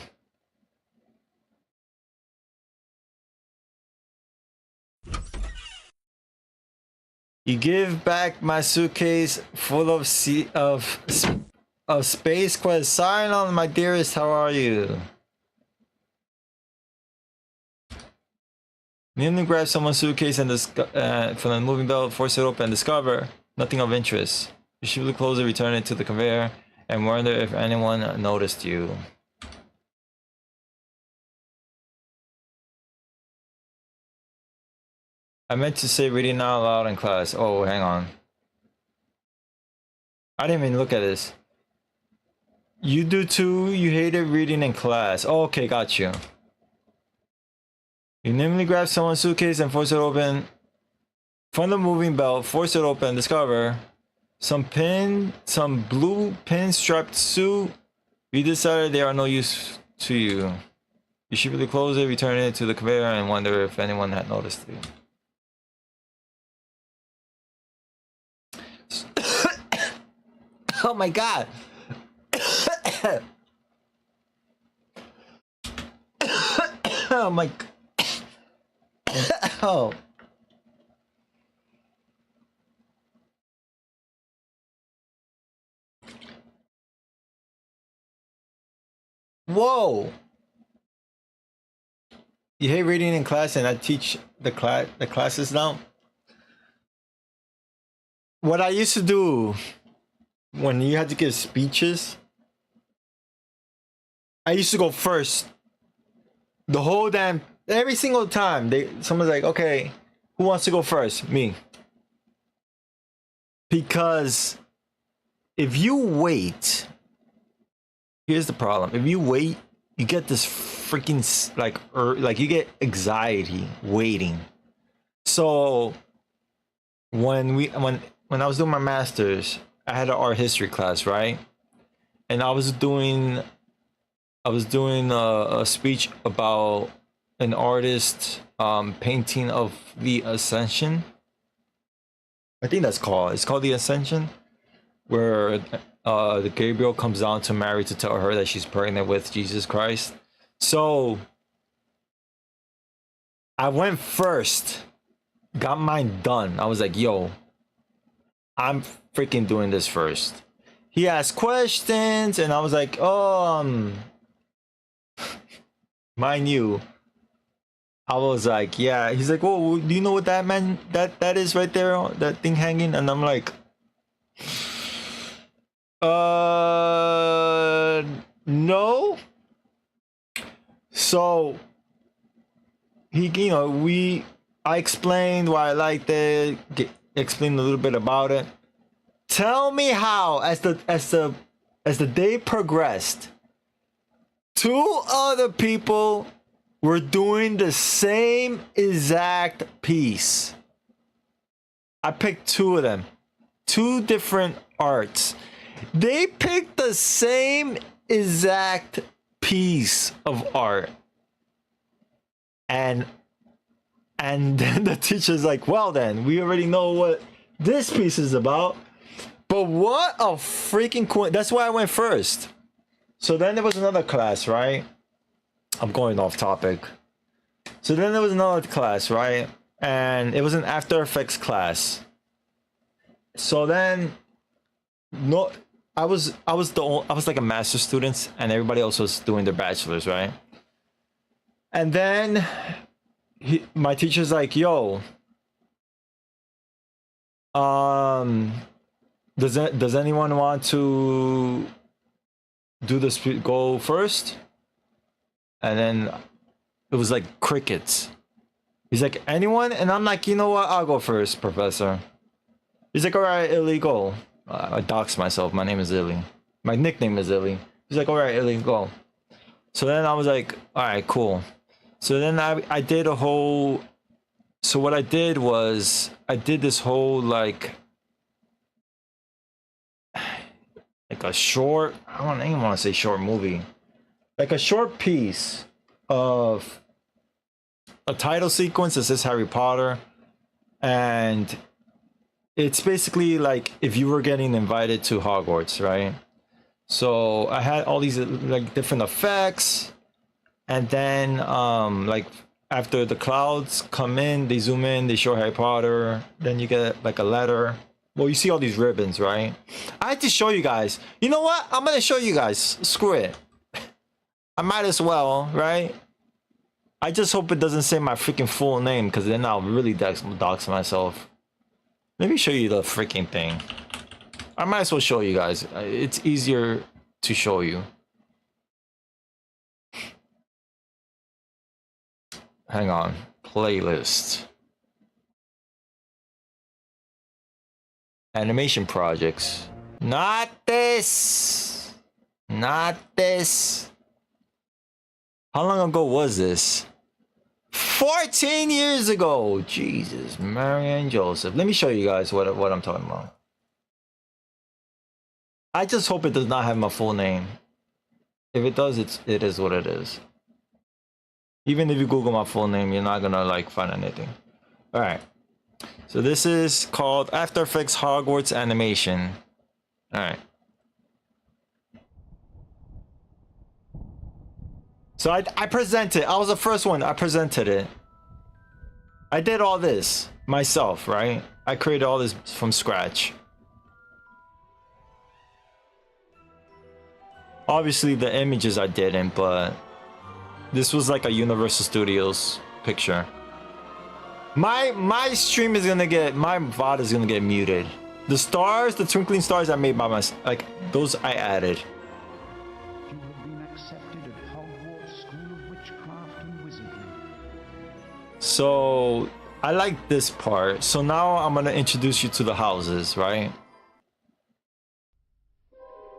You give back my suitcase full of Space Quest. Silent, my dearest, how are you? Nimbly grab someone's suitcase and from the moving belt, force it open, and discover nothing of interest. You sheepishly close it, return it to the conveyor, and wonder if anyone noticed you. I meant to say reading out loud in class. Oh, hang on. I didn't even look at this. You do too. You hated reading in class. Oh, okay, got you. You nimbly grab someone's suitcase and force it open. From the moving belt, force it open, discover some blue pin-striped suit You decided they are no use to you. You should really close it, return it to the conveyor, and wonder if anyone had noticed it. Oh my god! Oh my... Oh. Whoa! You hate reading in class, and I teach the classes now. What I used to do when you had to give speeches, I used to go first. The whole damn, every single time someone's like, okay, who wants to go first? Me. Because if you wait, here's the problem. If you wait, you get this freaking like you get anxiety waiting. So when I was doing my master's, I had an art history class, right? And I was doing a speech about an artist painting of the Ascension. I think it's called the Ascension, where the Gabriel comes down to Mary to tell her that she's pregnant with Jesus Christ. So I went first, got mine done. I was like, yo, I'm freaking doing this first. He asked questions and I was like, oh, mind you, I was like, yeah. He's like, oh, do you know what that is right there, that thing hanging? And I'm like, no. So I explained why I liked it, explained a little bit about it. Tell me how, as the day progressed, two other people were doing the same exact piece. I picked two of them, two different arts. They picked the same exact piece of art. And then the teacher's like, well then, we already know what this piece is about. But what a freaking cool... That's why I went first. So then there was another class, right? I'm going off topic. So then there was another class, right? And it was an After Effects class. So then, no, I was like a master's student, and everybody else was doing their bachelor's, right? And then my teacher's like, yo, does anyone want to do this, go first? And then it was like crickets. He's like, anyone? And I'm like, you know what? I'll go first, professor. He's like, all right, Illy, go. I doxed myself. My name is Illy. My nickname is Illy. He's like, all right, Illy, go. So then I was like, all right, cool. So then I did a whole... So what I did was, I did this whole like a short... I don't even want to say short movie. Like a short piece of a title sequence that says Harry Potter. And it's basically like if you were getting invited to Hogwarts, right? So I had all these like different effects, and then like after the clouds come in, they zoom in, they show Harry Potter, then you get like a letter. Well, you see all these ribbons, right? I had to show you guys. You know what? I'm gonna show you guys. Screw it. I might as well, right? I just hope it doesn't say my freaking full name, because then I'll really dox myself. Let me show you the freaking thing. I might as well show you guys. It's easier to show you. Hang on. Playlist. Animation projects. Not this. Not this. How long ago was this? 14 years ago. Jesus, Mary and Joseph. Let me show you guys what I'm talking about. I just hope it does not have my full name. If it does, it is what it is. Even if you Google my full name, you're not gonna like find anything. All right. So this is called After Effects Hogwarts Animation. All right. So I presented. I was the first one. I presented it. I did all this myself, right? I created all this from scratch. Obviously, the images I didn't, but this was like a Universal Studios picture. My stream is gonna get, my VOD is gonna get muted. The stars, the twinkling stars I made by myself, like those I added. You have been accepted at Hogwarts School of Witchcraft and Wizardry. So I like this part. So now I'm gonna introduce you to the houses, right?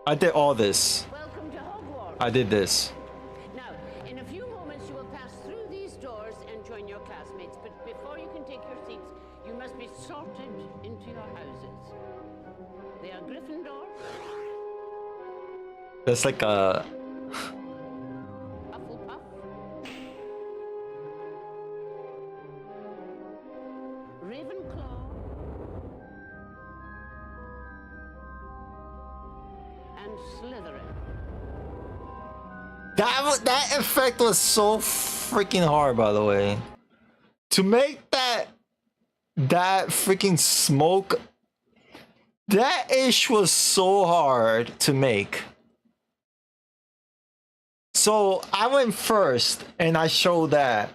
I did all this. Welcome to Hogwarts. I did this. Now, in a few moments, you will pass through these doors and join your classmates. But before you can take your seats, you must be sorted into your houses. They are Gryffindor, That's like a Hufflepuff, Ravenclaw, and Slytherin. that effect was so freaking hard, by the way. To make that freaking smoke, that ish was so hard to make. So I went first and I showed that.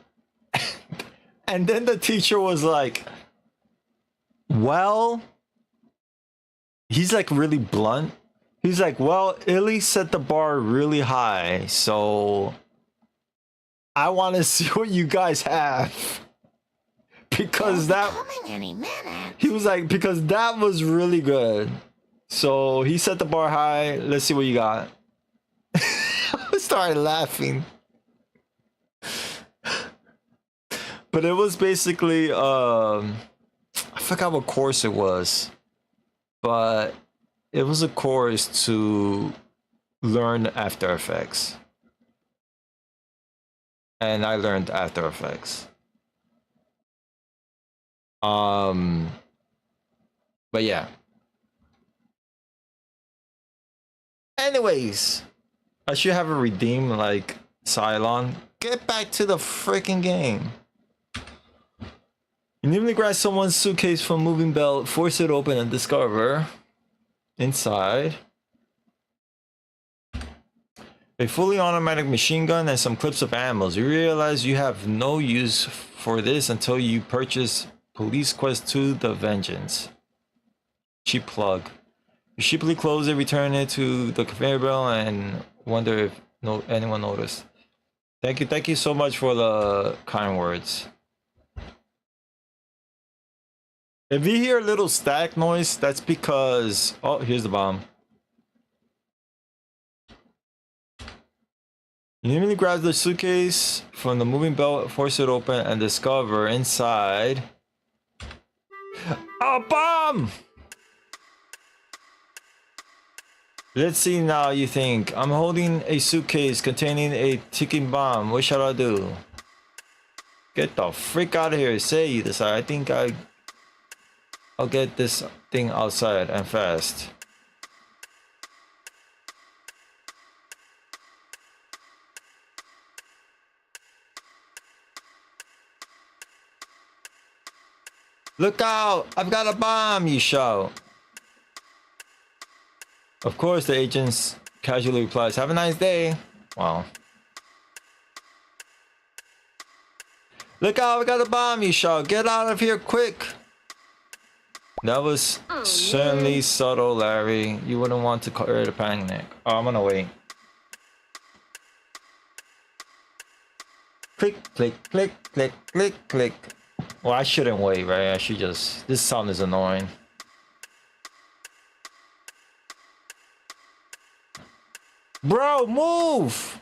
And then the teacher was like, well, he's like really blunt. He's like, well, Illy set the bar really high, so I want to see what you guys have. Because that, he was like, because that was really good. So he set the bar high. Let's see what you got. I started laughing. But it was basically, I forgot what course it was, but it was a course to learn After Effects. And I learned After Effects. But yeah. Anyways, I should have a redeem like Cylon. Get back to the freaking game. You nearly grab someone's suitcase from moving belt, force it open, and discover inside a fully automatic machine gun and some clips of ammo. You realize you have no use for this until you purchase Police Quest 2: The Vengeance. Cheap plug. You sheepily close it, return it to the conveyor belt, and wonder if anyone noticed. Thank you so much for the kind words. If you hear a little static noise, that's because... Oh, here's the bomb. You immediately grab the suitcase from the moving belt, force it open, and discover inside... a bomb! Let's see now, you think. I'm holding a suitcase containing a ticking bomb. What shall I do? Get the freak out of here. Say you decide. I think I'll get this thing outside and fast. Look out! I've got a bomb, you shout. Of course, the agent casually replies, have a nice day. Wow. Look out, we got a bomb, you shout. Get out of here quick. That was certainly subtle, Larry. You wouldn't want to create a panic. Oh, I'm gonna wait. Click, click, click, click, click, click. Well, I shouldn't wait, right? I should just... This sound is annoying. Bro, move!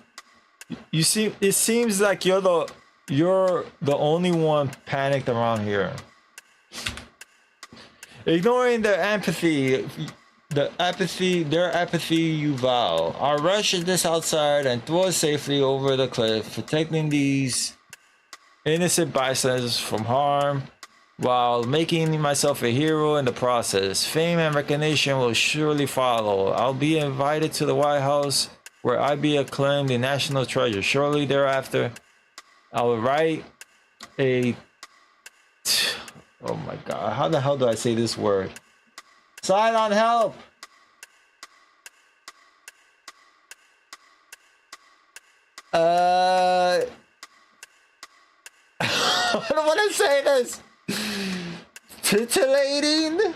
You see, it seems like you're the only one panicked around here. Ignoring their empathy, their apathy you vow. I'll rush this outside and throw it safely over the cliff, protecting these innocent bystanders from harm while making myself a hero in the process. Fame and recognition will surely follow. I'll be invited to the White House where I be acclaimed a national treasure. Shortly thereafter, I will write a... Oh my god, how the hell do I say this word? Cylon, help! I don't want to say this. Titillating,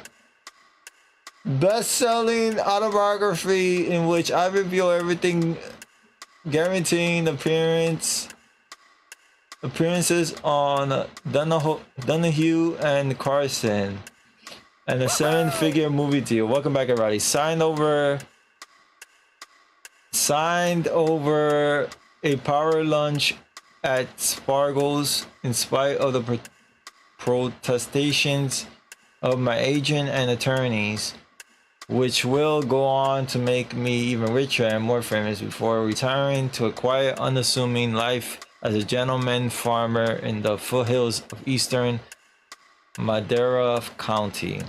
best-selling autobiography in which I reveal everything, guaranteeing appearances on Donahue and Carson, and a 7-figure movie deal. Welcome back, everybody. Signed over a power lunch at Spargle's in spite of the protestations of my agent and attorneys, which will go on to make me even richer and more famous before retiring to a quiet, unassuming life as a gentleman farmer in the foothills of eastern Madera County.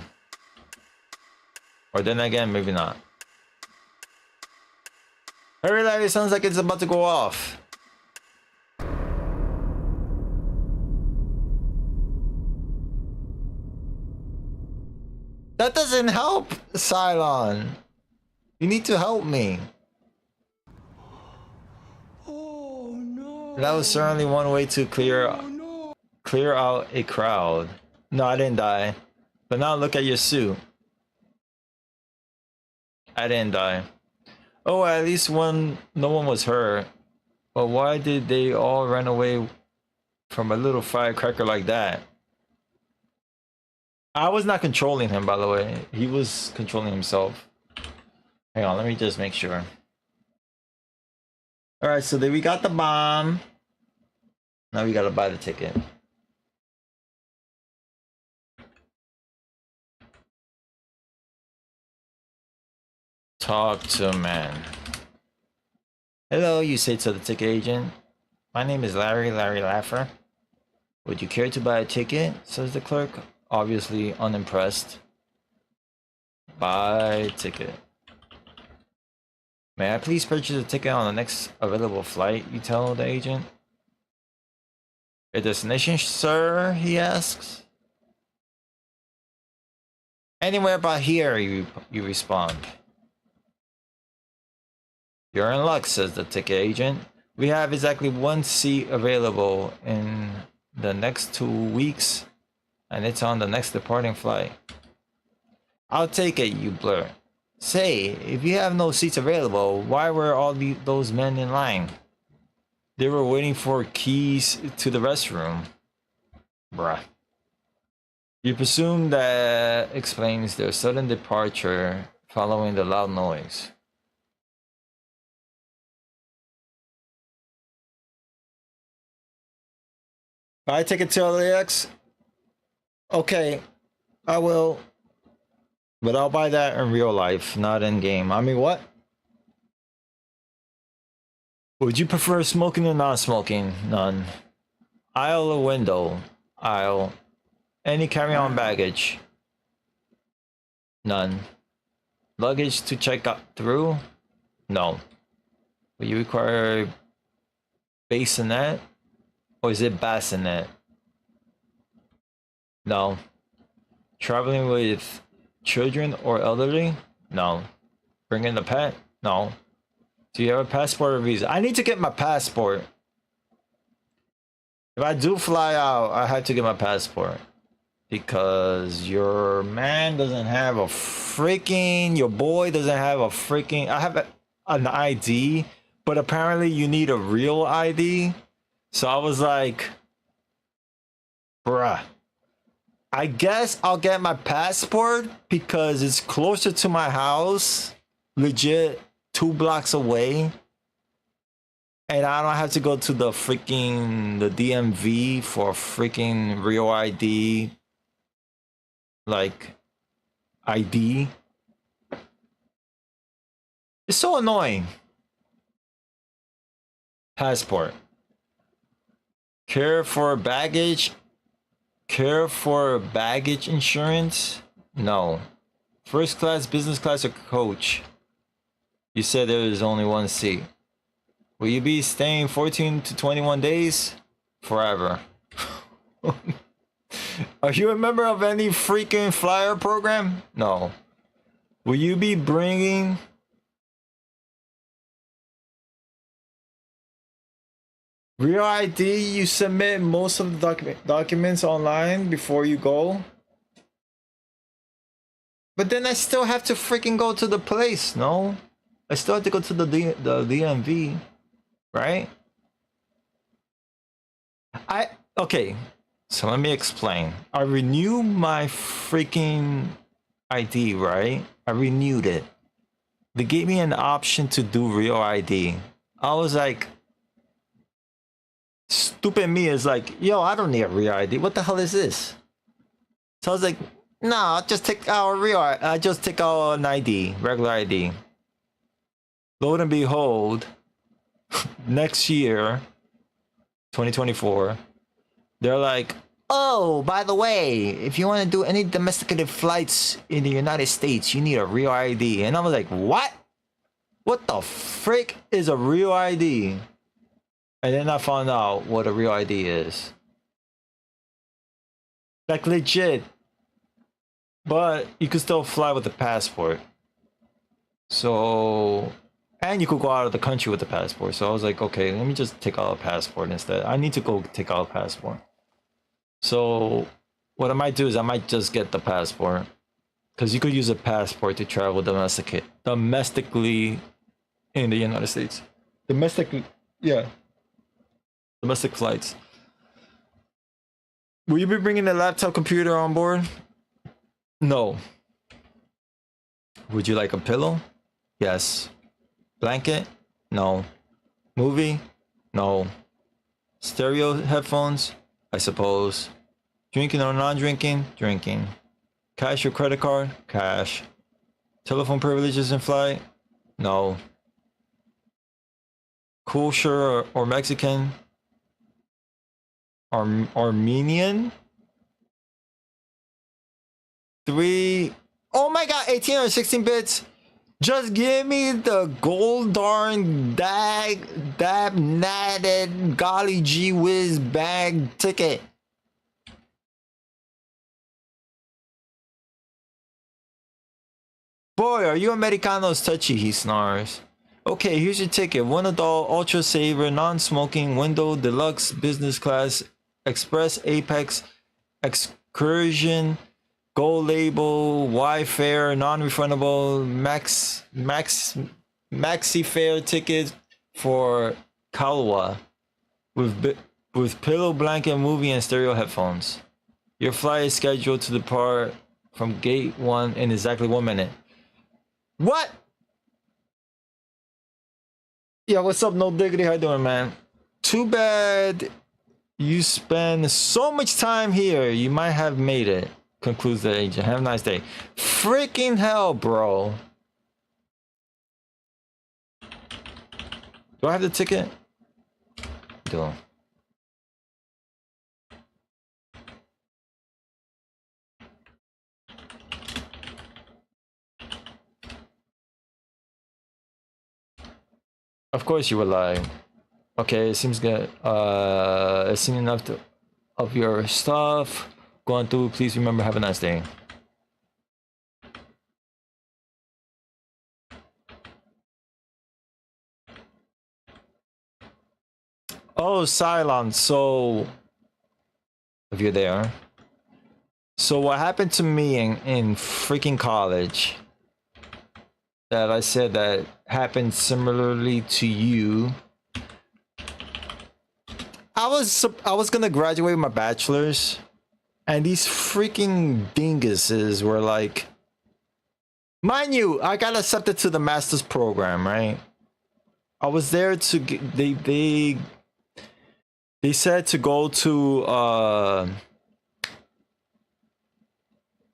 Or then again, maybe not. Hurry, Larry, sounds like it's about to go off. That doesn't help, Cylon. You need to help me. Oh no. That was certainly one way to clear out a crowd. No, I didn't die. But now look at your suit. I didn't die. Oh, at least no one was hurt. But why did they all run away from a little firecracker like that? I was not controlling him, by the way. He was controlling himself. Hang on, let me just make sure. Alright, so then we got the bomb. Now we gotta buy the ticket. Talk to man. Hello, you say to the ticket agent. My name is Larry Laffer. Would you care to buy a ticket? Says the clerk, obviously unimpressed. Buy ticket. May I please purchase a ticket on the next available flight? You tell the agent. A destination, sir? He asks. Anywhere but here, you respond. You're in luck, says the ticket agent. We have exactly one seat available in the next 2 weeks, and it's on the next departing flight. I'll take it, you blurt. Say, if you have no seats available, why were all those men in line? They were waiting for keys to the restroom. Bruh. You presume that explains their sudden departure following the loud noise. Buy a ticket to LAX? Okay, I will. But I'll buy that in real life, not in game. I mean, what? Would you prefer smoking or non-smoking? None. Aisle or window? Aisle. Any carry-on baggage? None. Luggage to check out through? No. Will you require bassinet? Or is it bassinet? No. Traveling with children or elderly? No. Bringing a pet? No. Do you have a passport or visa? I need to get my passport. If I do fly out, I have to get my passport. Because your man doesn't have a freaking... Your boy doesn't have a freaking... I have an ID, but apparently you need a real ID. So I was like, bruh, I guess I'll get my passport because it's closer to my house, legit 2 blocks away. And I don't have to go to the DMV for freaking real ID, like ID. It's so annoying. Passport. Care for baggage. Care for baggage insurance? No. First class, business class, or coach? You said there is only one seat. Will you be staying 14 to 21 days? Forever. Are you a member of any freaking flyer program? No. Will you be bringing... Real ID, you submit most of the documents online before you go. But then I still have to freaking go to the place, no? I still have to go to the DMV, right? Okay, so let me explain. I renewed my freaking ID, right? I renewed it. They gave me an option to do real ID. I was like, stupid me is like, yo, I don't need a real ID. What the hell is this? So I was like, no, I'll just take our I just take out an ID, regular ID. Lo and behold, next year, 2024, they're like, oh, by the way, if you want to do any domesticated flights in the United States, you need a real ID. And I was like, what? What the frick is a real ID? And then I found out what a real ID is. Like legit. But you could still fly with a passport. So, and you could go out of the country with the passport. So I was like, okay, let me just take out a passport instead. I need to go take out a passport. So what I might do is I might just get the passport. Because you could use a passport to travel domestically in the United States. Domestic flights. Will you be bringing a laptop computer on board? No. Would you like a pillow? Yes. Blanket? No. Movie? No. Stereo headphones? I suppose. Drinking or non-drinking? Drinking. Cash or credit card? Cash. Telephone privileges in flight? No. Kosher or Mexican? Armenian? 3. Oh my god, 18 or 16 bits. Just give me the gold darn dab natted golly gee whiz bag ticket. Boy, are you Americanos touchy, he snarls. Okay, here's your ticket. One adult, ultra saver, non-smoking, window, deluxe, business class, express, apex, excursion, gold label, Y fare, non-refundable, maxi fare ticket for Kalwa with pillow, blanket, movie, and stereo headphones. Your flight is scheduled to depart from gate 1 in exactly 1 minute. What? Yeah, what's up, No Diggity? How you doing, man? Too bad you spend so much time here. You might have made it. Concludes the agent. Have a nice day. Freaking hell, bro. Do I have the ticket? Do. Of course you would lie. Okay, it seems good. I've seen enough of your stuff. Going through, please remember, have a nice day. Oh, Cylon, so if you're there. So what happened to me in freaking college that I said that happened similarly to you. I was gonna graduate with my bachelor's, and these freaking dinguses were like, mind you, I got accepted to the master's program, right? I was there to get, they said to go to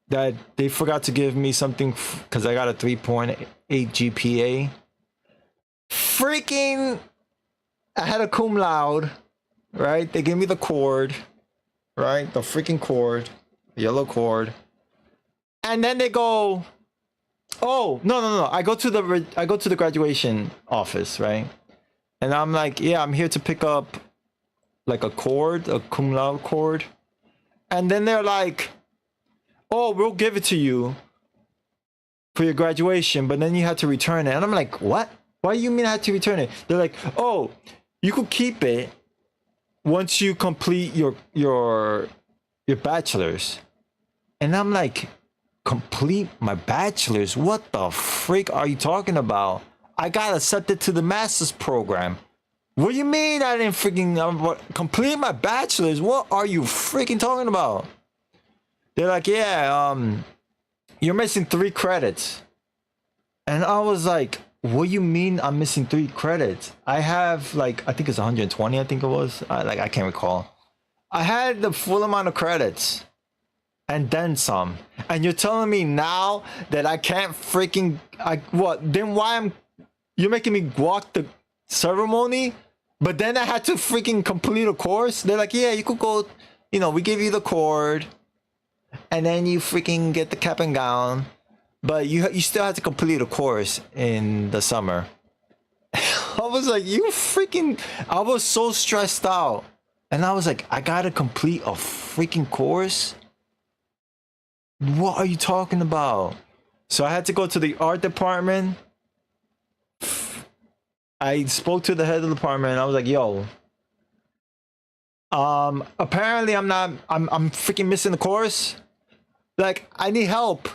that they forgot to give me something because I got a 3.8 GPA, freaking, I had a cum laude, right? They gave me the cord, right? The freaking cord, yellow cord. And then they go, oh, no. I go to the graduation office, right? And I'm like, yeah, I'm here to pick up like a cord, a cum laude cord. And then they're like, oh, we'll give it to you for your graduation, but then you have to return it. And I'm like, what? Why do you mean I have to return it? They're like, oh, you could keep it once you complete your bachelor's. And I'm like, complete my bachelor's? What the freak are you talking about? I got accepted to the master's program. What do you mean I didn't freaking complete my bachelor's? What are you freaking talking about? They're like, yeah, you're missing 3 credits. And I was like, what do you mean I'm missing 3 credits? I have like, I think it's 120, I think it was. I can't recall. I had the full amount of credits and then some. And you're telling me now that I can't freaking, what? Then why you're making me walk the ceremony? But then I had to freaking complete a course. They're like, yeah, you could go, we give you the cord. And then you freaking get the cap and gown, but you still have to complete a course in the summer. I was like, I was so stressed out. And I was like, I gotta complete a freaking course? What are you talking about? So I had to go to the art department. I spoke to the head of the department and I was like, yo, apparently I'm freaking missing the course. Like, I need help.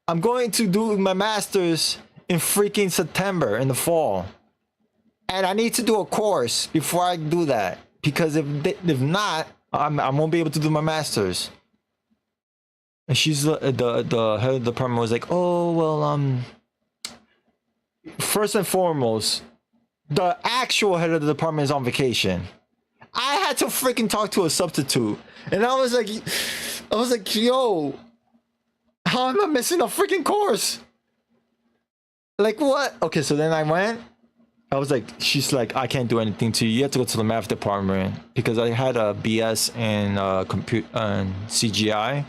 I'm going to do my master's in freaking September in the fall. And I need to do a course before I do that. Because if not, I won't be able to do my master's. And she's the head of the department was like, oh, well, first and foremost, the actual head of the department is on vacation. I had to freaking talk to a substitute. And I was like, yo, how am I missing a freaking course? Like, what? Okay, so then I went. I was like, she's like, I can't do anything to you. You have to go to the math department because I had a BS in CGI.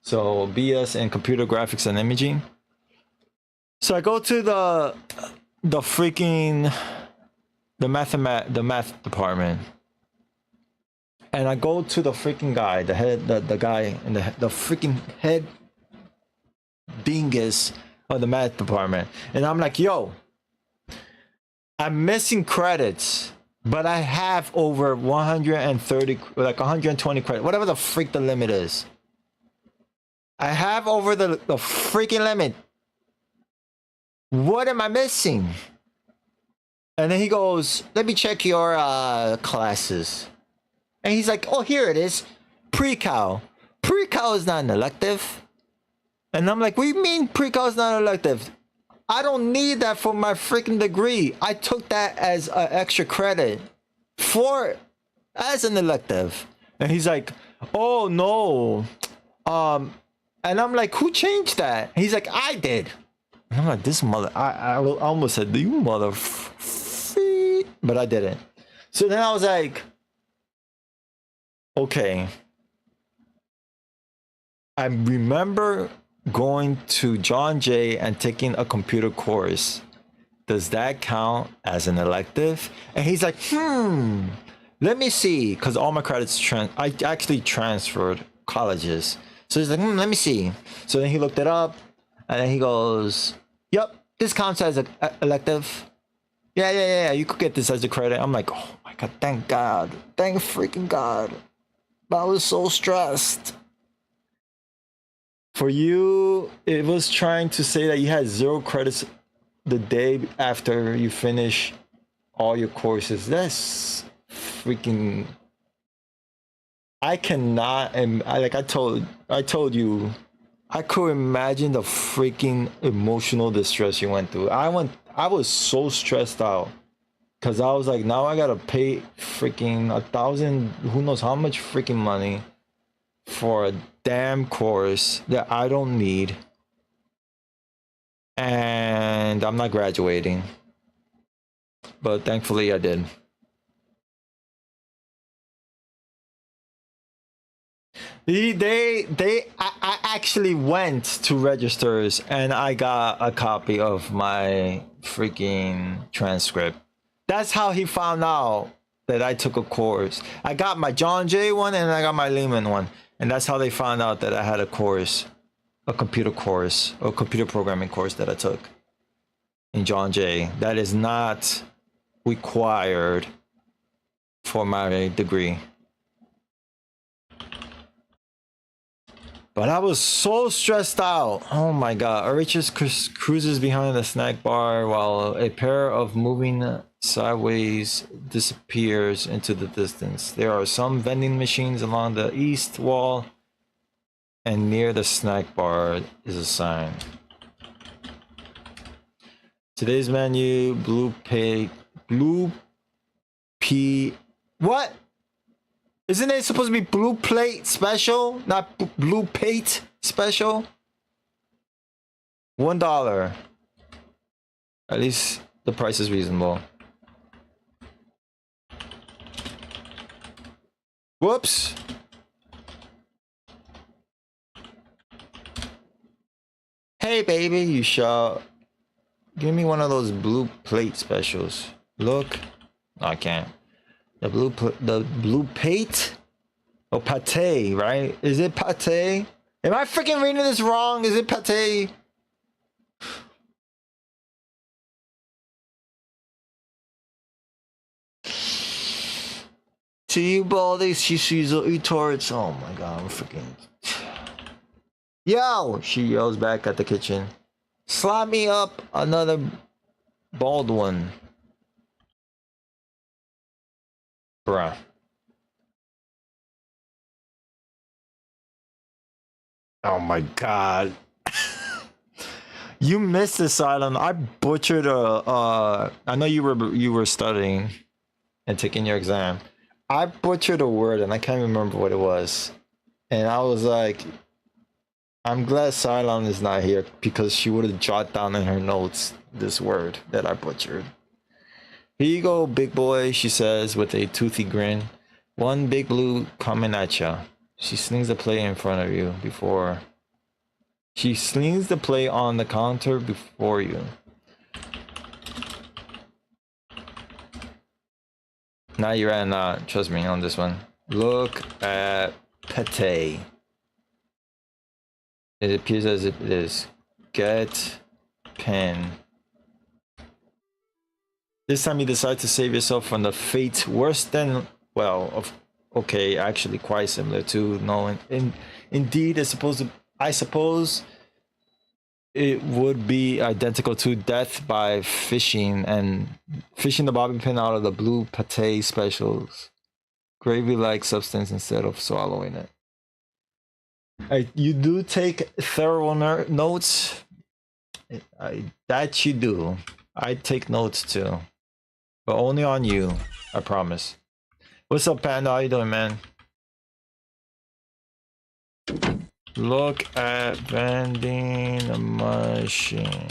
So BS in computer graphics and imaging. So I go to the math department. And I go to the freaking guy, the guy in the freaking head dingus of the math department. And I'm like, yo, I'm missing credits, but I have over 130, like 120 credits, whatever the freak the limit is. I have over the freaking limit. What am I missing? And then he goes, let me check your classes. And he's like, oh, here it is. Pre-cal. Pre-cal is not an elective. And I'm like, what do you mean pre-cal is not an elective? I don't need that for my freaking degree. I took that as an extra credit as an elective. And he's like, oh, no. And I'm like, who changed that? And he's like, I did. And I'm like, this mother, I almost said, you mother, but I didn't. So then I was like, okay. I remember going to John Jay and taking a computer course. Does that count as an elective? And he's like, let me see. Because all my credits, I actually transferred colleges. So he's like, let me see. So then he looked it up. And then he goes, yep, this counts as an elective. Yeah, you could get this as a credit. I'm like, oh my God, thank God. Thank freaking God. But I was so stressed. For you, it was trying to say that you had 0 credits the day after you finish all your courses. That's freaking... I cannot, and I told you, I could imagine the freaking emotional distress you went through. I was so stressed out because I was like, now I gotta pay freaking 1,000, who knows how much freaking money for a damn course that I don't need, and I'm not graduating. but thankfully I did. I actually went to registers and I got a copy of my freaking transcript. That's how he found out that I took a course. I got my John Jay one and I got my Lehman one. And that's how they found out that I had a course, a computer course, or computer programming course that I took in John Jay. That is not required for my degree. But I was so stressed out. Oh my god. Arichis cruises behind the snack bar while a pair of moving sideways disappears into the distance. There are some vending machines along the east wall, and near the snack bar is a sign. Today's menu, what? Isn't it supposed to be blue plate special, not blue plate special? $1. At least the price is reasonable. Whoops. Hey baby, you shall give me one of those blue plate specials. Look, no, I can't. The blue plate? Oh, pate, right? Is it pate? Am I freaking reading this wrong? Is it pate? To you, baldy, she sees the retorts. Oh my god, I'm freaking. Yo! She yells back at the kitchen. Slap me up another bald one. Bruh. Oh my god. You missed this island. I butchered I know you were studying and taking your exam. I butchered a word and I can't remember what it was. And I was like, I'm glad Cylon is not here because she would have jotted down in her notes this word that I butchered. Here you go, big boy, she says with a toothy grin. One big blue coming at ya. She slings the plate in front of you before. She slings the plate on the counter before you. Now you're at not. Trust me on this one. Look at pate. It appears as if it is. Get pen. This time you decide to save yourself from the fate worse than, well, okay, actually quite similar to no. Indeed, I suppose it would be identical to death by fishing the bobby pin out of the blue pate specials. Gravy-like substance instead of swallowing it. You do take thorough notes. That you do. I take notes too. But only on you, I promise. What's up, Panda? How you doing, man? Look at vending machine.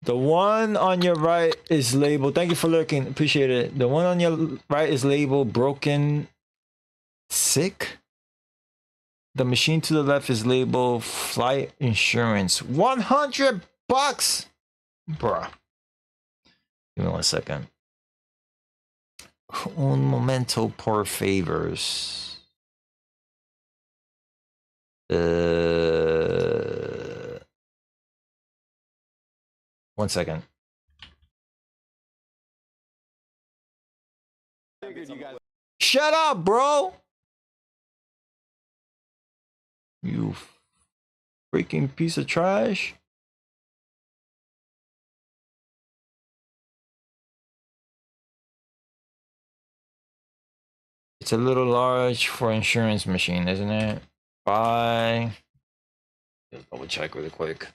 The one on your right is labeled. Thank you for lurking. Appreciate it. The one on your right is labeled broken sick. The machine to the left is labeled flight insurance. $100. Bruh. Give me 1 second. Un momento, por favors. 1 second. Shut up, bro! You freaking piece of trash. It's a little large for insurance machine, isn't it? Bye. Just double check really quick.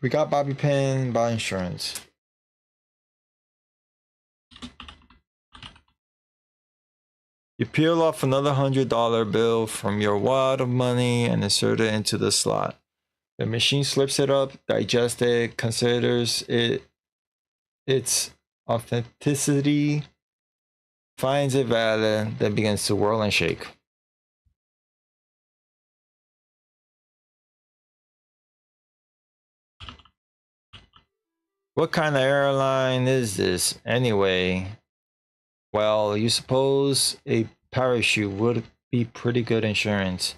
We got bobby pin, buy insurance. You peel off another $100 bill from your wad of money and insert it into the slot. The machine slips it up, digests it, considers its authenticity, finds it valid, then begins to whirl and shake. What kind of airline is this anyway? Well, you suppose a parachute would be pretty good insurance.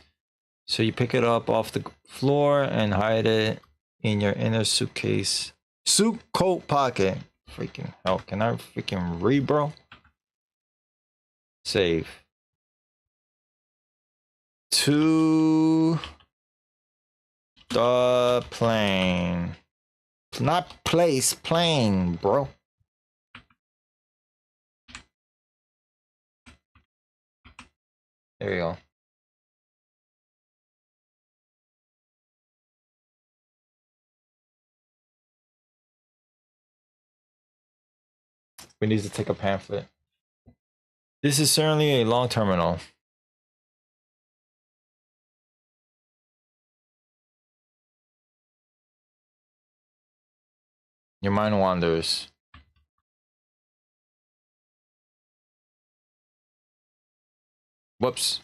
So you pick it up off the floor and hide it in your inner suitcase. Suit coat pocket. Freaking hell, can I freaking read, bro? Save. To the plane. Not place, plane, bro. There you go. We need to take a pamphlet. This is certainly a long terminal. Your mind wanders. Whoops.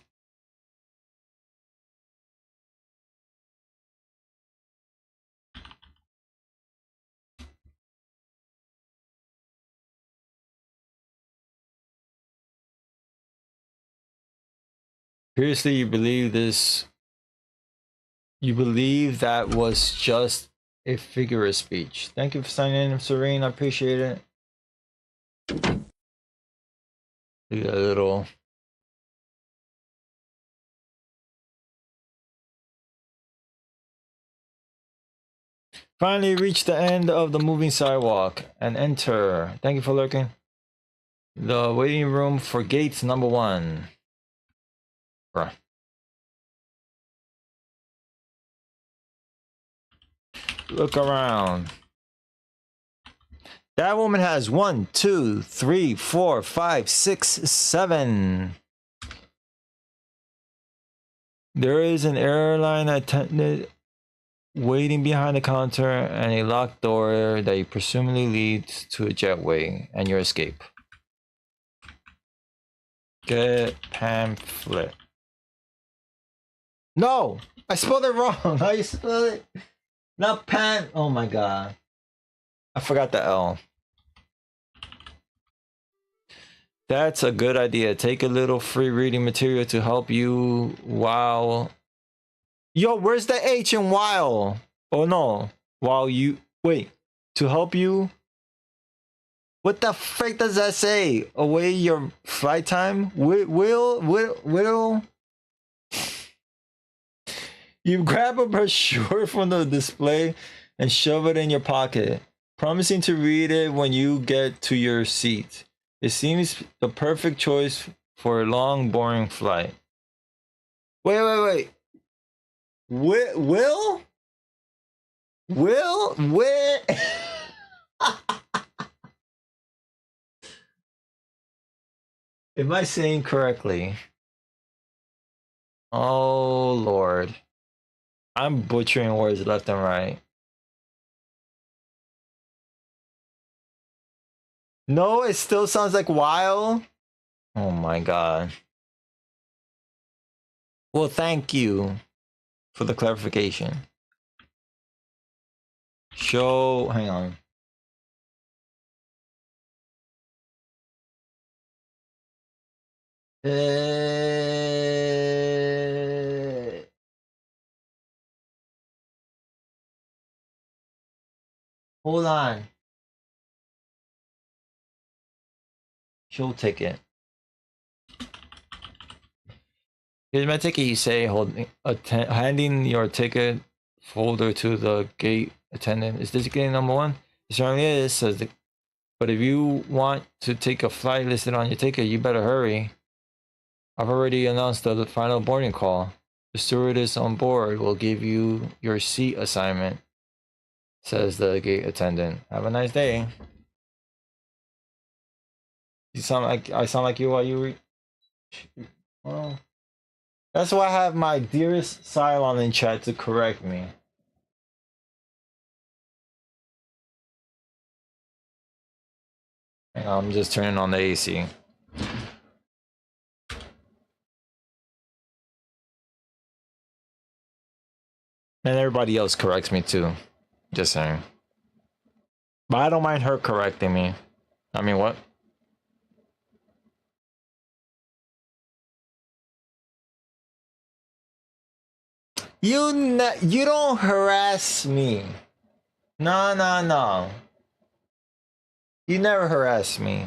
Seriously, you believe this? You believe that was just a figure of speech? Thank you for signing in, Serene. I appreciate it. Look at that little. Finally reached the end of the moving sidewalk and enter. Thank you for lurking. The waiting room for gates number 1. Bruh. Look around. That woman has 1, 2, 3, 4, 5, 6, 7. There is an airline attendant waiting behind the counter and a locked door that presumably leads to a jetway and your escape. Get pamphlet. No! I spelled it wrong. How you spell it? Not pan. Oh my god. I forgot the L. That's a good idea. Take a little free reading material to help you while... Yo, where's the H in while? Oh no. While you... Wait. To help you... What the frick does that say? Away your flight time? Will... You grab a brochure from the display and shove it in your pocket, promising to read it when you get to your seat. It seems the perfect choice for a long, boring flight. Wait. Will? Where? Am I saying correctly? Oh, Lord. I'm butchering words left and right. No, it still sounds like while. Oh my god. Well, thank you for the clarification. Show, hang on. Hold on. Show ticket. Here's my ticket, you say, handing your ticket folder to the gate attendant. Is this gate number 1? It certainly is, says the... But if you want to take a flight listed on your ticket, you better hurry. I've already announced the final boarding call. The stewardess on board will give you your seat assignment, says the gate attendant. Have a nice day. You sound like I sound like you while you Well, that's why I have my dearest Cylon in chat to correct me. Hang on, I'm just turning on the AC. And everybody else corrects me too. Just saying. But I don't mind her correcting me. I mean, what? You don't harass me. No, no, no. You never harass me.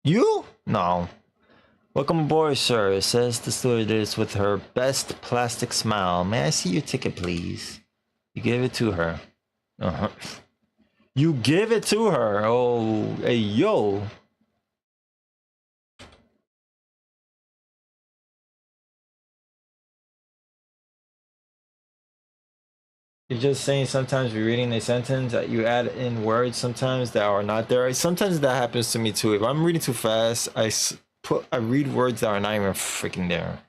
You? No. Welcome aboard, sir, says the stewardess with her best plastic smile. May I see your ticket, please? You give it to her. Uh-huh. You give it to her. Oh, hey, yo. You're just saying sometimes you're reading a sentence that you add in words sometimes that are not there. Sometimes that happens to me too. If I'm reading too fast, I read words that are not even freaking there.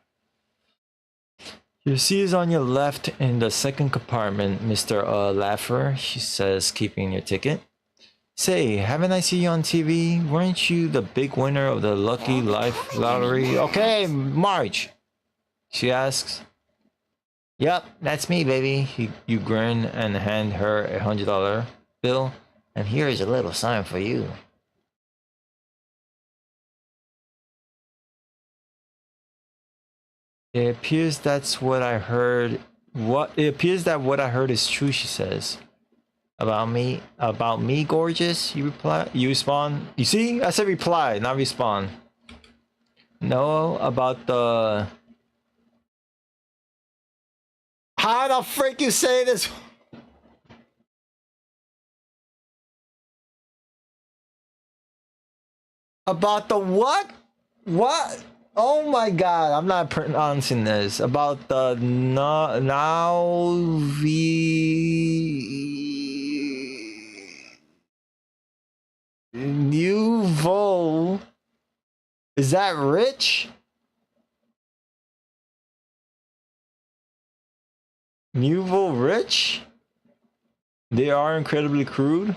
Your seat is on your left in the second compartment, Mr. Laffer, she says, keeping your ticket. Say, haven't I seen you on TV? Weren't you the big winner of the Lucky Life lottery? Okay, Marge, she asks. Yep, that's me, baby. You grin and hand her a $100 bill. And here's a little sign for you. It appears that's what I heard. It appears that what I heard is true, she says. About me, gorgeous? You respond. You see? I said reply, not respond. No, about the... How the frick you say this? About the what? What? Oh my god, I'm not pronouncing this. About the Nouveau. Is that rich? Nouveau rich? They are incredibly crude.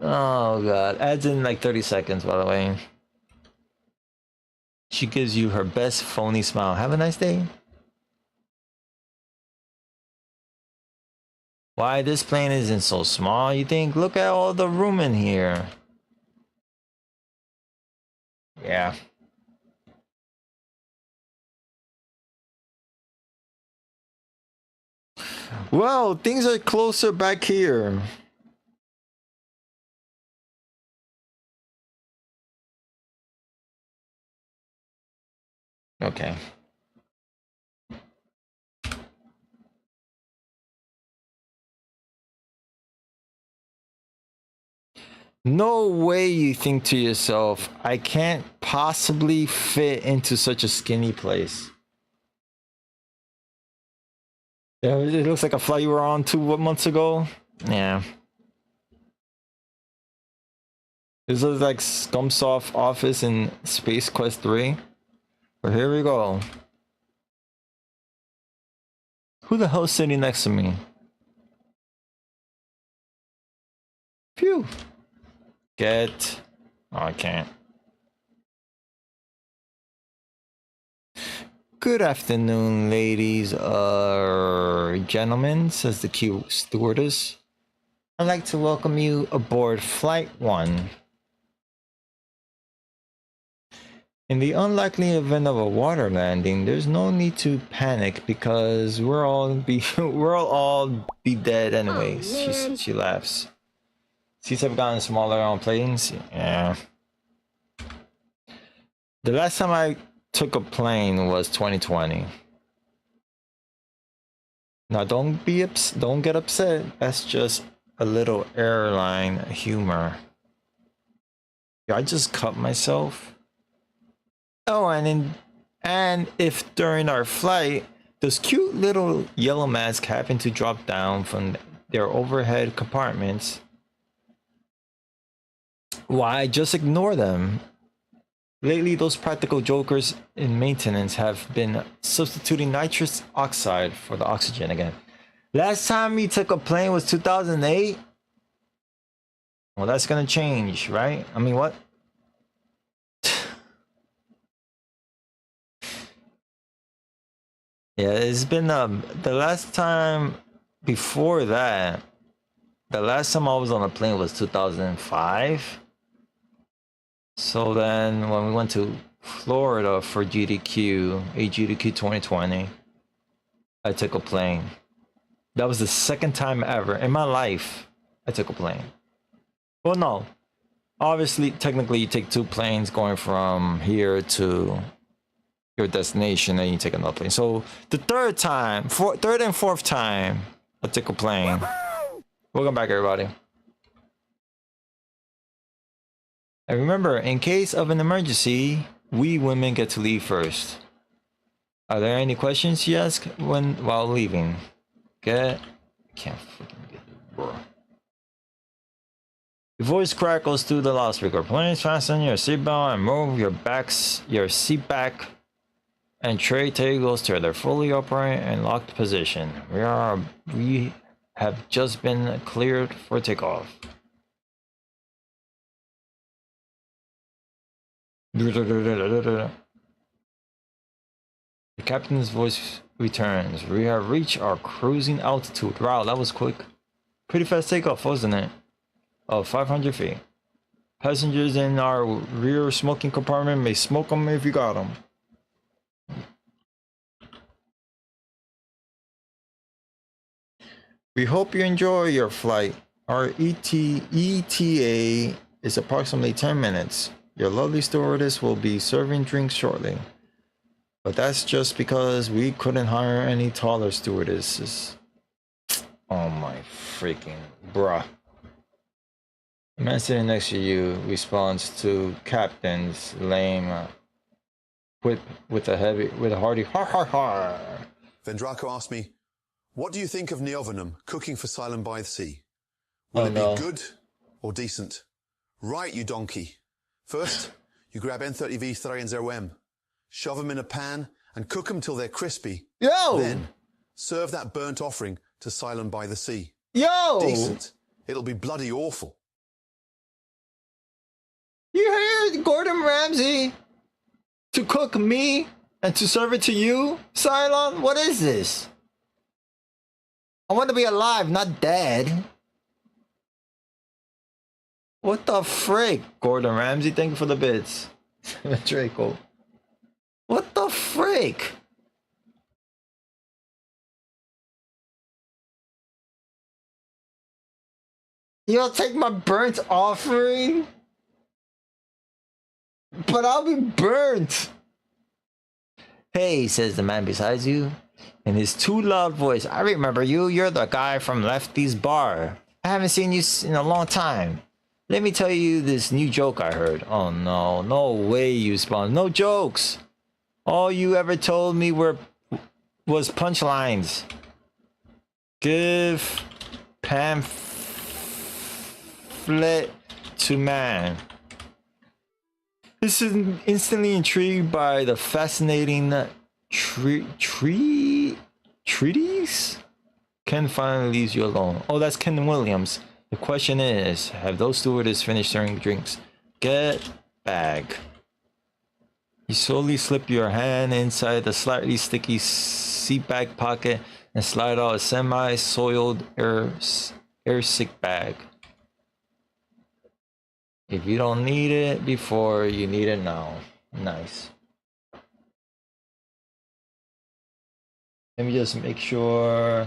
Oh god, adds in like 30 seconds by the way. She gives you her best phony smile. Have a nice day. Why this plane isn't so small, you think? Look at all the room in here. Yeah. Well, things are closer back here. Okay. No way you think to yourself, I can't possibly fit into such a skinny place. Yeah, it looks like a flight you were on 2 months ago. Yeah. This is like Scumsoft Office in Space Quest 3. But here we go. Who the hell's sitting next to me? Phew. Get. Oh, I can't. Good afternoon, ladies, gentlemen, says the cute stewardess. I'd like to welcome you aboard Flight 1. In the unlikely event of a water landing, there's no need to panic because we'll all be dead anyways. She laughs. Seats have gotten smaller on planes. Yeah. The last time I took a plane was 2020. Now don't get upset. That's just a little airline humor. Yeah, I just cut myself. Oh, and if during our flight Those cute little yellow masks happen to drop down from their overhead compartments. Why just ignore them? Lately, those practical jokers in maintenance have been substituting nitrous oxide for the oxygen again. Last time we took a plane was 2008. Well, that's gonna change, right? I mean, what? Yeah, it's been the last time before that. The last time I was on a plane was 2005. So then when we went to Florida for GDQ, GDQ 2020, I took a plane. That was the second time ever in my life I took a plane. Well, no. Obviously, technically, you take 2 planes going from here to your destination, and you take another plane. So the third and fourth time I took a plane. Welcome back, everybody. And remember, in case of an emergency, we women get to leave first. Are there any questions you ask while leaving? Can't freaking get it, bro. Your voice crackles through the loudspeaker. Please fasten your seatbelt and move your seat back and tray tables to their fully upright and locked position. We have just been cleared for takeoff. The captain's voice returns. We have reached our cruising altitude. Wow, that was quick. Pretty fast takeoff, wasn't it? Of 500 feet. Passengers in our rear smoking compartment may smoke them if you got them. We hope you enjoy your flight. Our ETA is approximately 10 minutes. Your lovely stewardess will be serving drinks shortly. But that's just because we couldn't hire any taller stewardesses. Oh my freaking bruh. The man sitting next to you responds to Captain's lame whip with a hearty ha ha ha. Vendraco asked me, what do you think of Neovenum cooking for Silent by the Sea? Will it be good or decent? Right, you donkey. First, you grab N30Vs Thrain Zerwem, shove them in a pan and cook them till they're crispy. Yo! Then, serve that burnt offering to Silent by the Sea. Yo! Decent. It'll be bloody awful. You hired Gordon Ramsay to cook me and to serve it to you? Cylon, what is this? I want to be alive, not dead. What the frick, Gordon Ramsay? Thank you for the bits. Draco. What the frick? You'll take my burnt offering? But I'll be burnt. Hey, says the man beside you in his too loud voice. I remember you. You're the guy from Lefty's bar. I haven't seen you in a long time. Let me tell you this new joke I heard. Oh no, no way you spawned. No jokes. All you ever told me was punchlines. Give pamphlet to man. This is instantly intrigued by the fascinating treatise. Ken finally leaves you alone. Oh, that's Ken Williams. The question is, have those stewardess finished serving drinks? Get back. You slowly slip your hand inside the slightly sticky seat back pocket and slide out a semi-soiled air-sick bag. If you don't need it before, you need it now. Nice. Let me just make sure.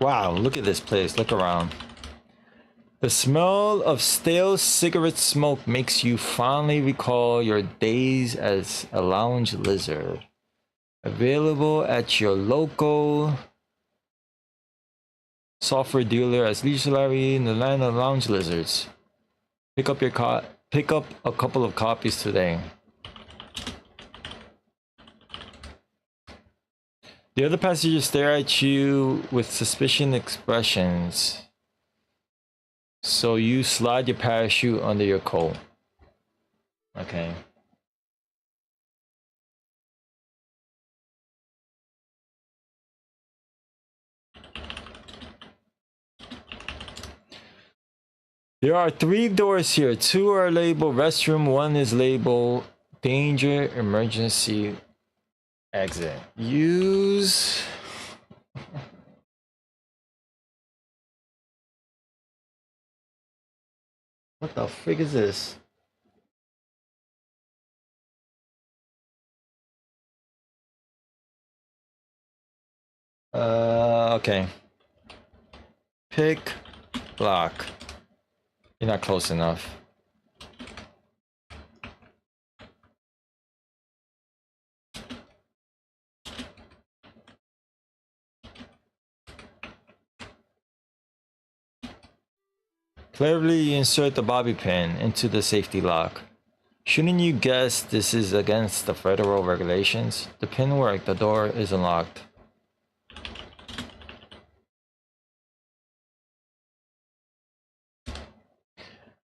Wow, look at this place. Look around. The smell of stale cigarette smoke makes you fondly recall your days as a lounge lizard. Available at your local software dealer as Leisure Larry in the land of lounge lizards. Pick up a couple of copies today. The other passengers stare at you with suspicious expressions. So you slide your parachute under your coat. Okay. There are 3 doors here. 2 are labeled restroom. 1 is labeled danger emergency exit. Use... What the frig is this? Okay. Pick lock. You're not close enough. Cleverly insert the bobby pin into the safety lock. Shouldn't you guess this is against the federal regulations? The pin worked, the door is unlocked.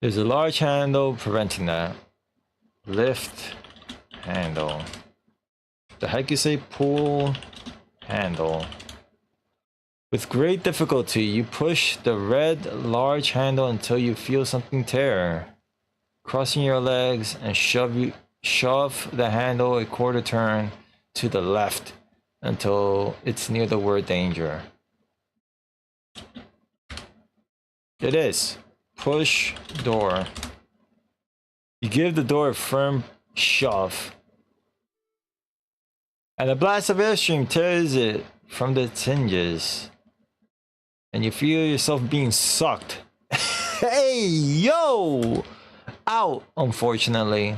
There's a large handle preventing that. Lift handle. The heck you say? Pull handle. With great difficulty, you push the red large handle until you feel something tear. Crossing your legs and shove the handle a quarter turn to the left until it's near the word danger. It is. Push door. You give the door a firm shove. And a blast of airstream tears it from the hinges. And you feel yourself being sucked. Hey, yo! Out, unfortunately.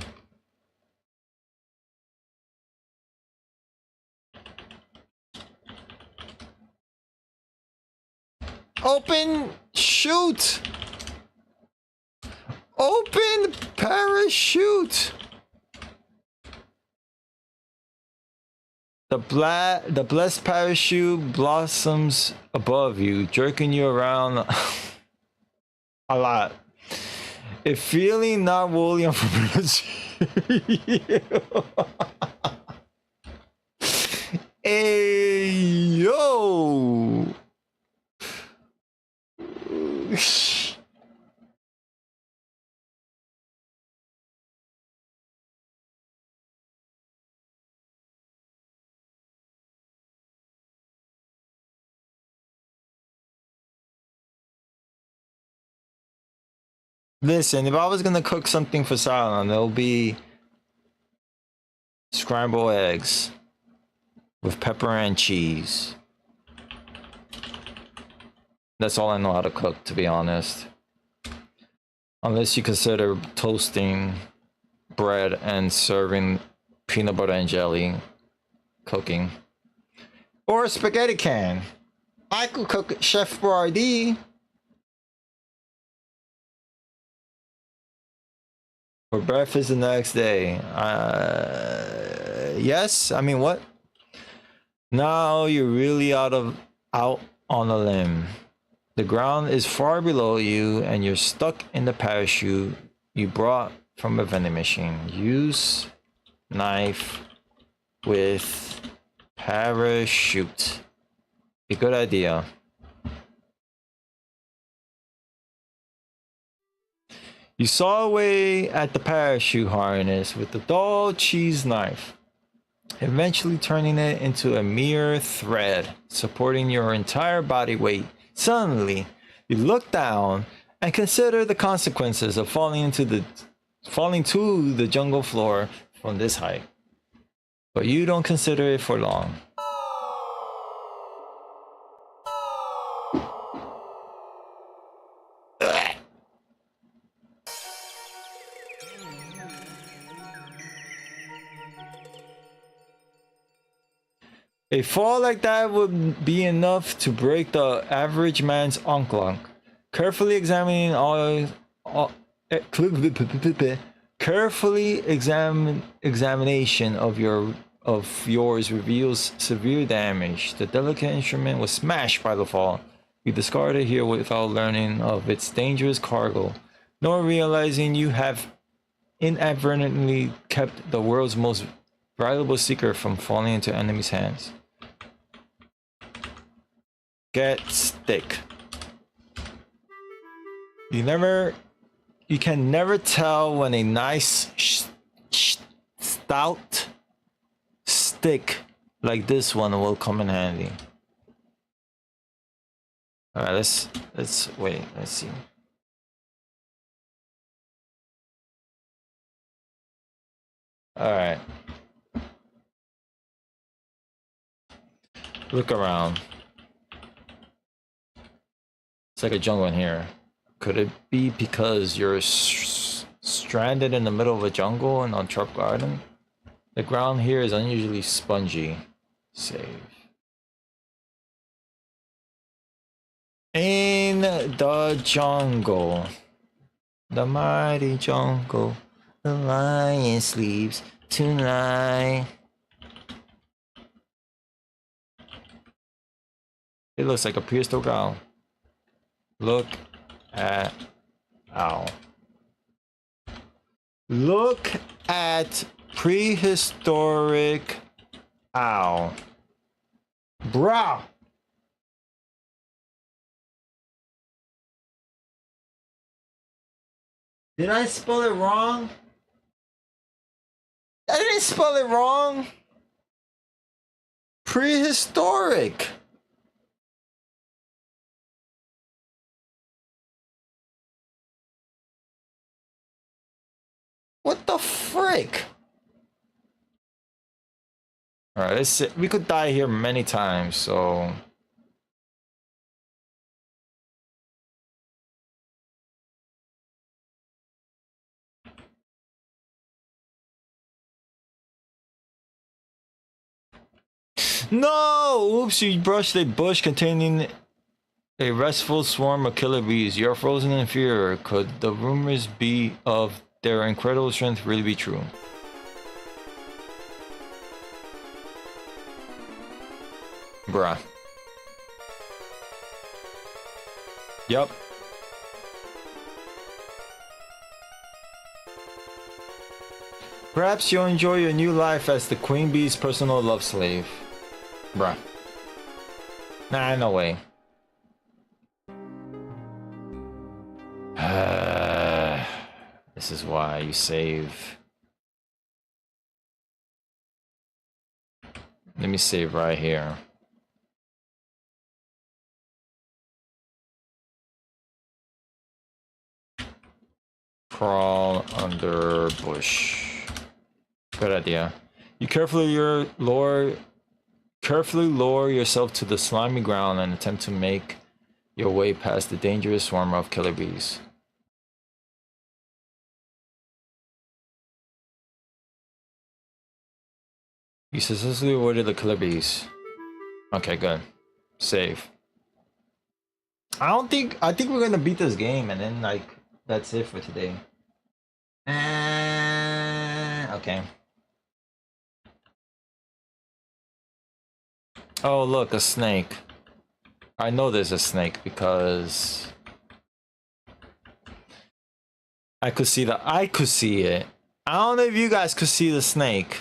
Open chute! Open parachute! The blessed parachute blossoms above you, jerking you around a lot. If feeling not William from Hey, yo! Listen, if I was gonna cook something for Silent, it'll be scrambled eggs with pepper and cheese. That's all I know how to cook, to be honest. Unless you consider toasting bread and serving peanut butter and jelly cooking. Or a spaghetti can. I could cook Chef Boyardee. For breakfast the next day. Yes, I mean, what? Now you're really out on a limb. The ground is far below you and you're stuck in the parachute you brought from a vending machine. Use knife with parachute. A good idea. You saw away at the parachute harness with the dull cheese knife, eventually turning it into a mere thread, supporting your entire body weight. Suddenly, you look down and consider the consequences of falling to the jungle floor from this height. But you don't consider it for long. A fall like that would be enough to break the average man's onklunk. Carefully examining examination of yours reveals severe damage. The delicate instrument was smashed by the fall. You discarded it here without learning of its dangerous cargo, nor realizing you have inadvertently kept the world's most valuable secret from falling into enemies' hands. Get stick. You can never tell when a nice stout stick like this one will come in handy. All right, let's wait. Let's see. All right. Look around. It's like a jungle in here. Could it be because you're stranded in the middle of a jungle in a sharp garden? The ground here is unusually spongy. Save. In the jungle. The mighty jungle. The lion sleeps tonight. It looks like a prehistoric owl. Look at owl. Look at prehistoric owl. Bruh. Did I spell it wrong? I didn't spell it wrong. Prehistoric. What the frick? Alright, let's see. We could die here many times, so... No! Oops, you brushed a bush containing a restful swarm of killer bees. You're frozen in fear. Could the rumors be of their incredible strength really be true? Bruh. Yup. Perhaps you'll enjoy your new life as the Queen Bee's personal love slave. Bruh. Nah, no way. This is why you save. Let me save right here. Crawl under bush. Good idea. You carefully lower yourself to the slimy ground and attempt to make your way past the dangerous swarm of killer bees. You successfully avoided the killer bees. Okay, good. Save. I think we're gonna beat this game and then like that's it for today. Okay. Oh look, a snake. I know there's a snake because I could see it. I don't know if you guys could see the snake.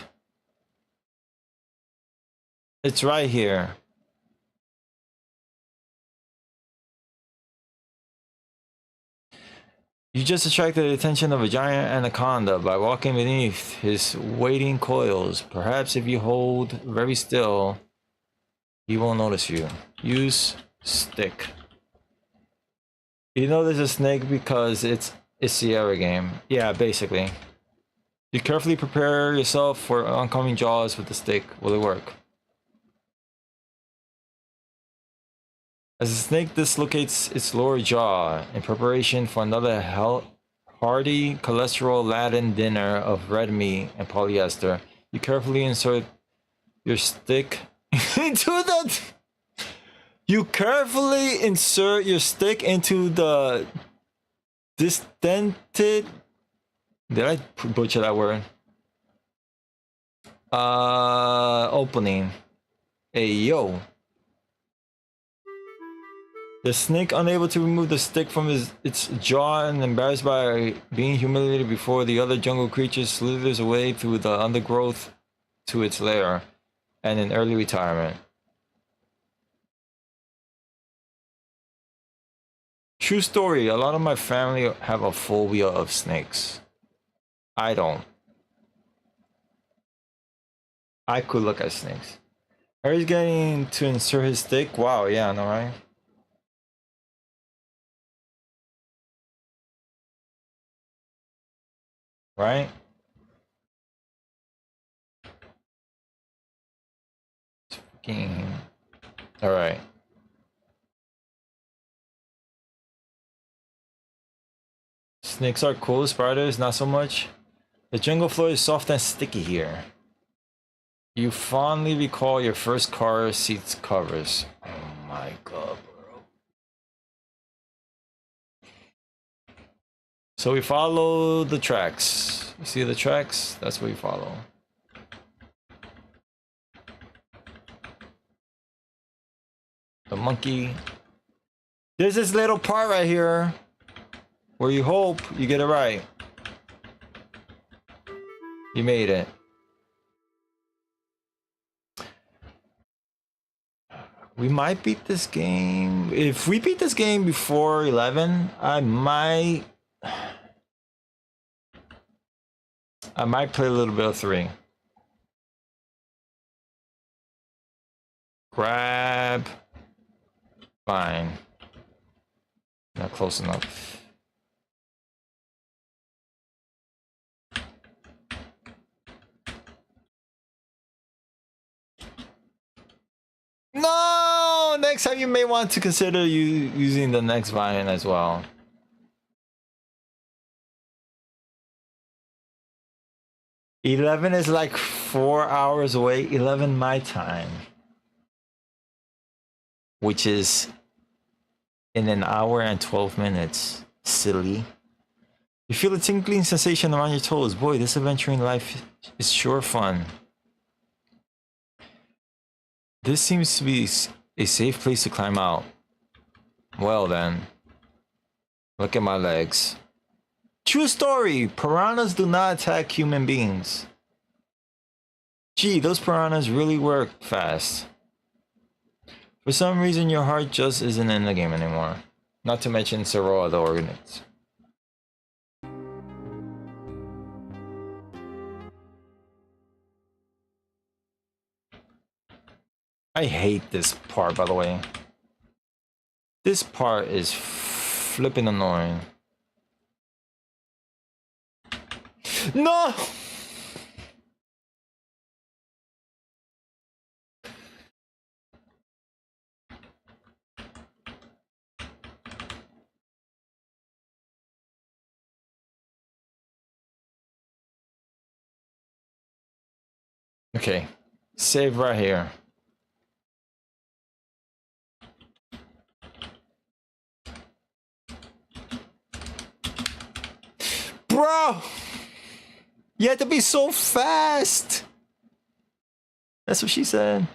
It's right here. You just attracted the attention of a giant anaconda by walking beneath his waiting coils. Perhaps if you hold very still, he won't notice you. Use stick. You know there's a snake because it's a Sierra game. Yeah, basically. You carefully prepare yourself for oncoming jaws with the stick. Will it work? As the snake dislocates its lower jaw in preparation for another hearty cholesterol-laden dinner of red meat and polyester, you carefully insert your stick into the. You carefully insert your stick into the distended. Did I butcher that word? Opening. Hey yo. The snake, unable to remove the stick from its jaw and embarrassed by being humiliated before the other jungle creatures, slithers away through the undergrowth to its lair and in early retirement. True story, a lot of my family have a phobia of snakes. I don't. I could look at snakes. Harry's getting to insert his stick. Wow, yeah, I know, right? Right? Alright. Snakes are cool, spiders not so much. The jungle floor is soft and sticky here. You fondly recall your first car seat's covers. Oh my god, bro. So we follow the tracks. You see the tracks? That's what we follow. The monkey. There's this little part right here where you hope you get it right. You made it. We might beat this game. If we beat this game before 11, I might play a little bit of 3. Grab. Fine. Not close enough. No! Next time you may want to consider using the next vine as well. $11 is like 4 hours away. 11 my time. Which is in an hour and 12 minutes. Silly. You feel a tingling sensation around your toes. Boy, this adventuring life is sure fun. This seems to be a safe place to climb out. Well then. Look at my legs. True story! Piranhas do not attack human beings. Gee, those piranhas really work fast. For some reason, your heart just isn't in the game anymore. Not to mention several other organs. I hate this part, by the way. This part is flipping annoying. No! Okay, save right here. Bro! You had to be so fast! That's what she said.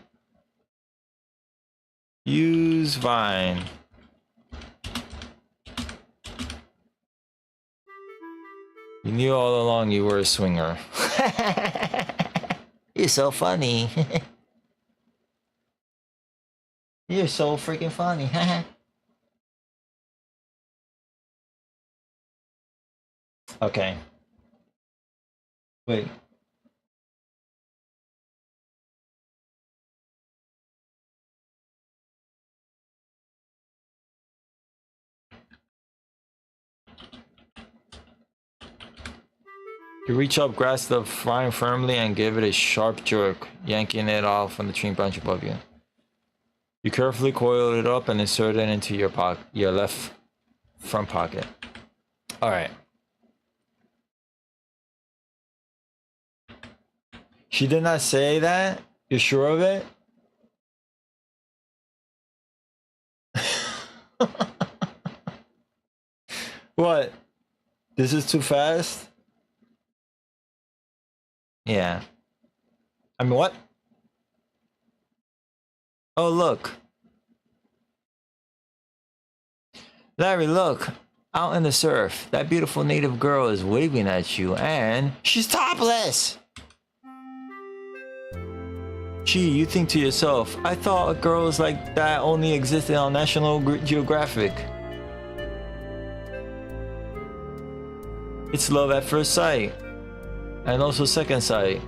Use Vine. You knew all along you were a swinger. You're so funny. You're so freaking funny. Okay. Wait. You reach up, grasp the vine firmly, and give it a sharp jerk, yanking it off from the tree branch above you. You carefully coil it up and insert it into your left front pocket. All right. She did not say that? You're sure of it? What? This is too fast? Yeah. I mean, what? Oh, look. Larry, look. Out in the surf, that beautiful native girl is waving at you and she's topless. Gee, you think to yourself, I thought girls like that only existed on National Geographic. It's love at first sight. And also second sight.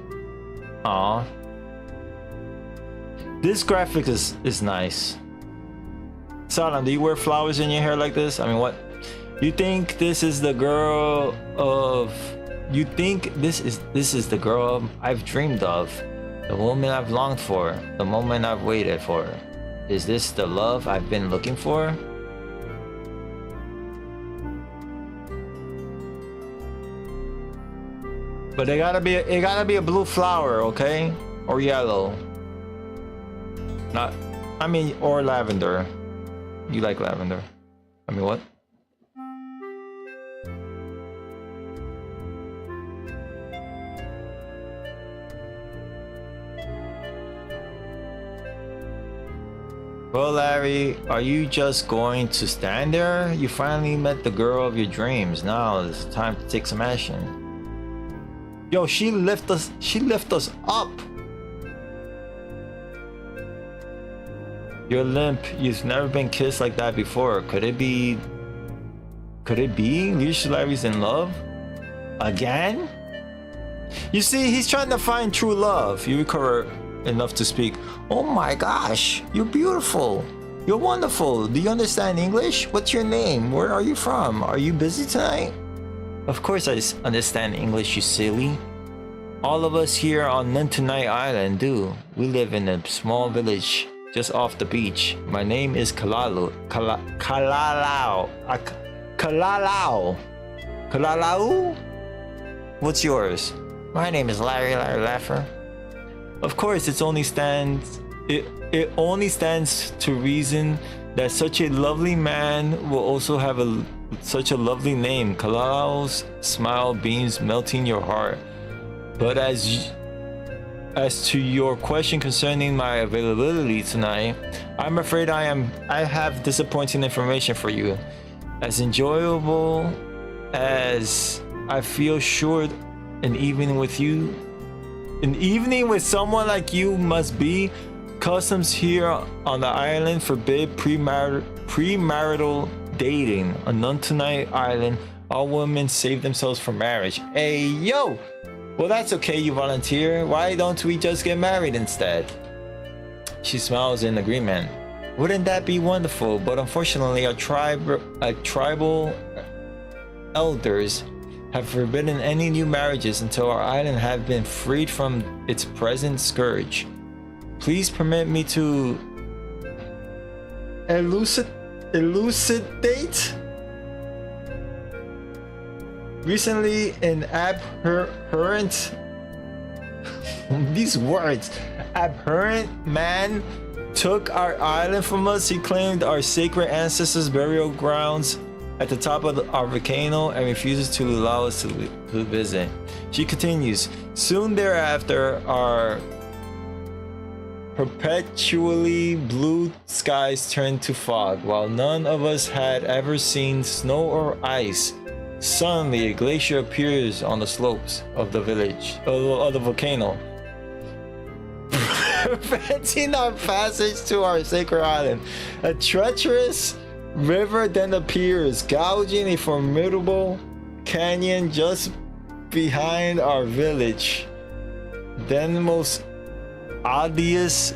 Aw. This graphic is nice. Salam, do you wear flowers in your hair like this? I mean, what? You think this is the girl of... You think this is the girl I've dreamed of. The woman I've longed for. The moment I've waited for. Is this the love I've been looking for? But it gotta be a blue flower, okay? Or yellow. Not, I mean, or lavender. You like lavender. I mean, what? Well, Larry, are you just going to stand there? You finally met the girl of your dreams. Now it's time to take some action. Yo, she lift us up. You're limp. You've never been kissed like that before. Could it be? Leisha Larry's in love? Again? You see, he's trying to find true love. You recover enough to speak. Oh my gosh, you're beautiful. You're wonderful. Do you understand English? What's your name? Where are you from? Are you busy tonight? Of course I understand English, you silly. All of us here on Nantunai Island do. We live in a small village just off the beach. My name is Kalalau. Kalalau? What's yours? My name is Larry Laffer. Of course, it only stands to reason that such a lovely man will also have such a lovely name. Kalalau's smile beams melting your heart. But as to your question concerning my availability tonight, I'm afraid I have disappointing information for you. As enjoyable as I feel sure an evening with someone like you must be, customs here on the island forbid premarital dating. On Nantunai Island, all women save themselves for marriage. Hey, yo! Well, that's okay, you volunteer. Why don't we just get married instead? She smiles in agreement. Wouldn't that be wonderful? But unfortunately, our tribal elders have forbidden any new marriages until our island have been freed from its present scourge. Please permit me to elucidate. Recently, an abhorrent man took our island from us. He claimed our sacred ancestors' burial grounds at the top of our volcano and refuses to allow us to visit. She continues, soon thereafter, our perpetually blue skies turned to fog. While none of us had ever seen snow or ice, suddenly a glacier appears on the slopes of the volcano, preventing our passage to our sacred island. A treacherous river then appears, gouging a formidable canyon just behind our village. Then most odious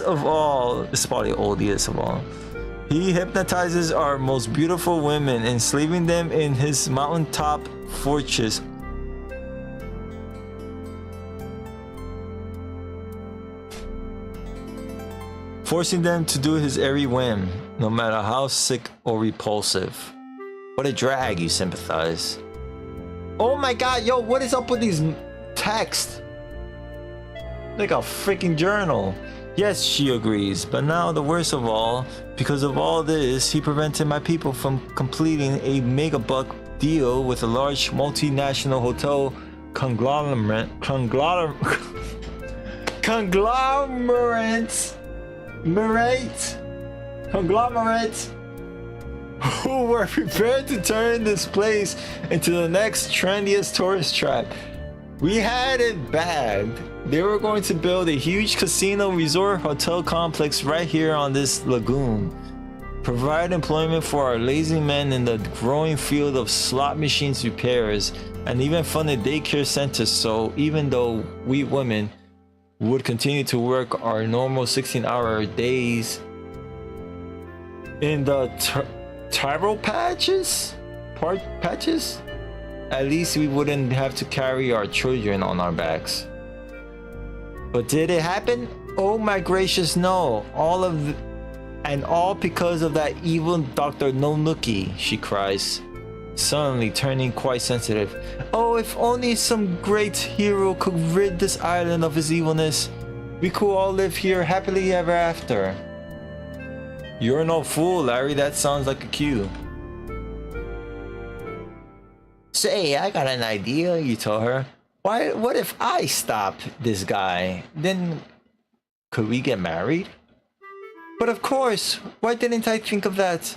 of all, it's probably odious of all. He hypnotizes our most beautiful women, enslaving them in his mountaintop fortress. Forcing them to do his every whim, no matter how sick or repulsive. What a drag, you sympathize. Oh my god, yo, what is up with these texts? Like a freaking journal. Yes, she agrees, but now the worst of all, because of all this, he prevented my people from completing a megabuck deal with a large multinational hotel conglomerate who were prepared to turn this place into the next trendiest tourist trap. We had it bagged. They were going to build a huge casino resort hotel complex right here on this lagoon, provide employment for our lazy men in the growing field of slot machines repairs, and even fund a daycare center. So even though we women would continue to work our normal 16-hour days in the taro patches, at least we wouldn't have to carry our children on our backs. But did it happen? Oh my gracious, no. All because of that evil Dr. Nonuki, she cries, suddenly turning quite sensitive. Oh, if only some great hero could rid this island of his evilness. We could all live here happily ever after. You're no fool, Larry. That sounds like a cue. Say, I got an idea, you tell her. What if I stop this guy? Then could we get married? But of course, why didn't I think of that?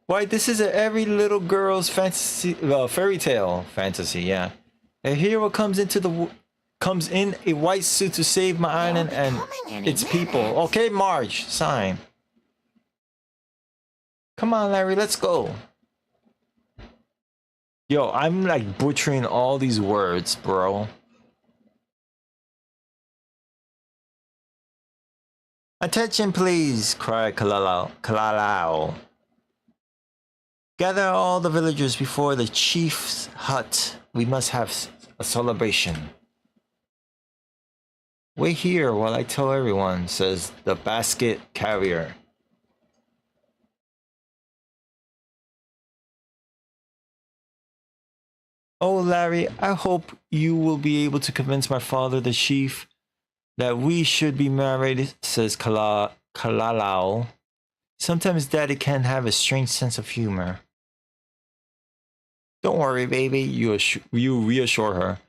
Why, this is every little girl's fantasy, fairy tale fantasy, yeah. A hero comes in a white suit to save my island and its people. Okay, Marge, sign. Come on, Larry, let's go. Yo, I'm like butchering all these words, bro. Attention, please, cried Kalalao. Gather all the villagers before the chief's hut. We must have a celebration. Wait here while I tell everyone, says the basket carrier. Oh, Larry, I hope you will be able to convince my father, the chief, that we should be married, says Kalalao. Sometimes Daddy can have a strange sense of humor. Don't worry, baby, you reassure her.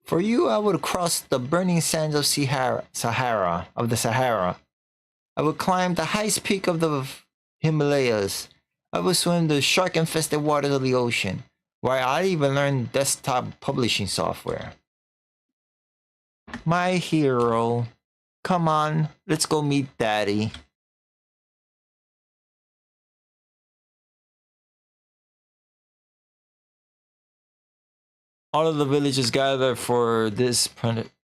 For you, I would cross the burning sands of Sahara. I would climb the highest peak of the Himalayas. I would swim the shark-infested waters of the ocean. Why, I even learned desktop publishing software. My hero. Come on, let's go meet Daddy. All of the villagers gather for this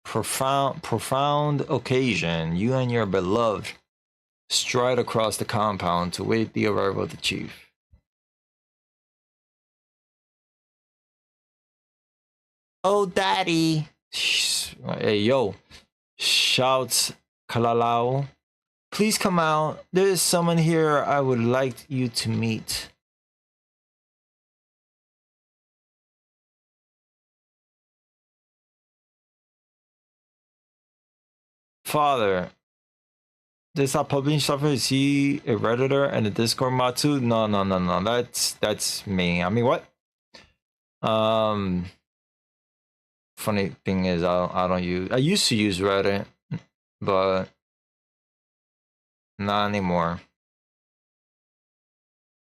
profound occasion. You and your beloved stride across the compound to wait the arrival of the chief. Oh, Daddy! Hey, yo! Shouts Kalalao. Please come out. There is someone here I would like you to meet. Father, this not publishing software. Is he a Redditor and a Discord mod too? No. That's me. I mean, what? Funny thing is, I used to use Reddit, but not anymore.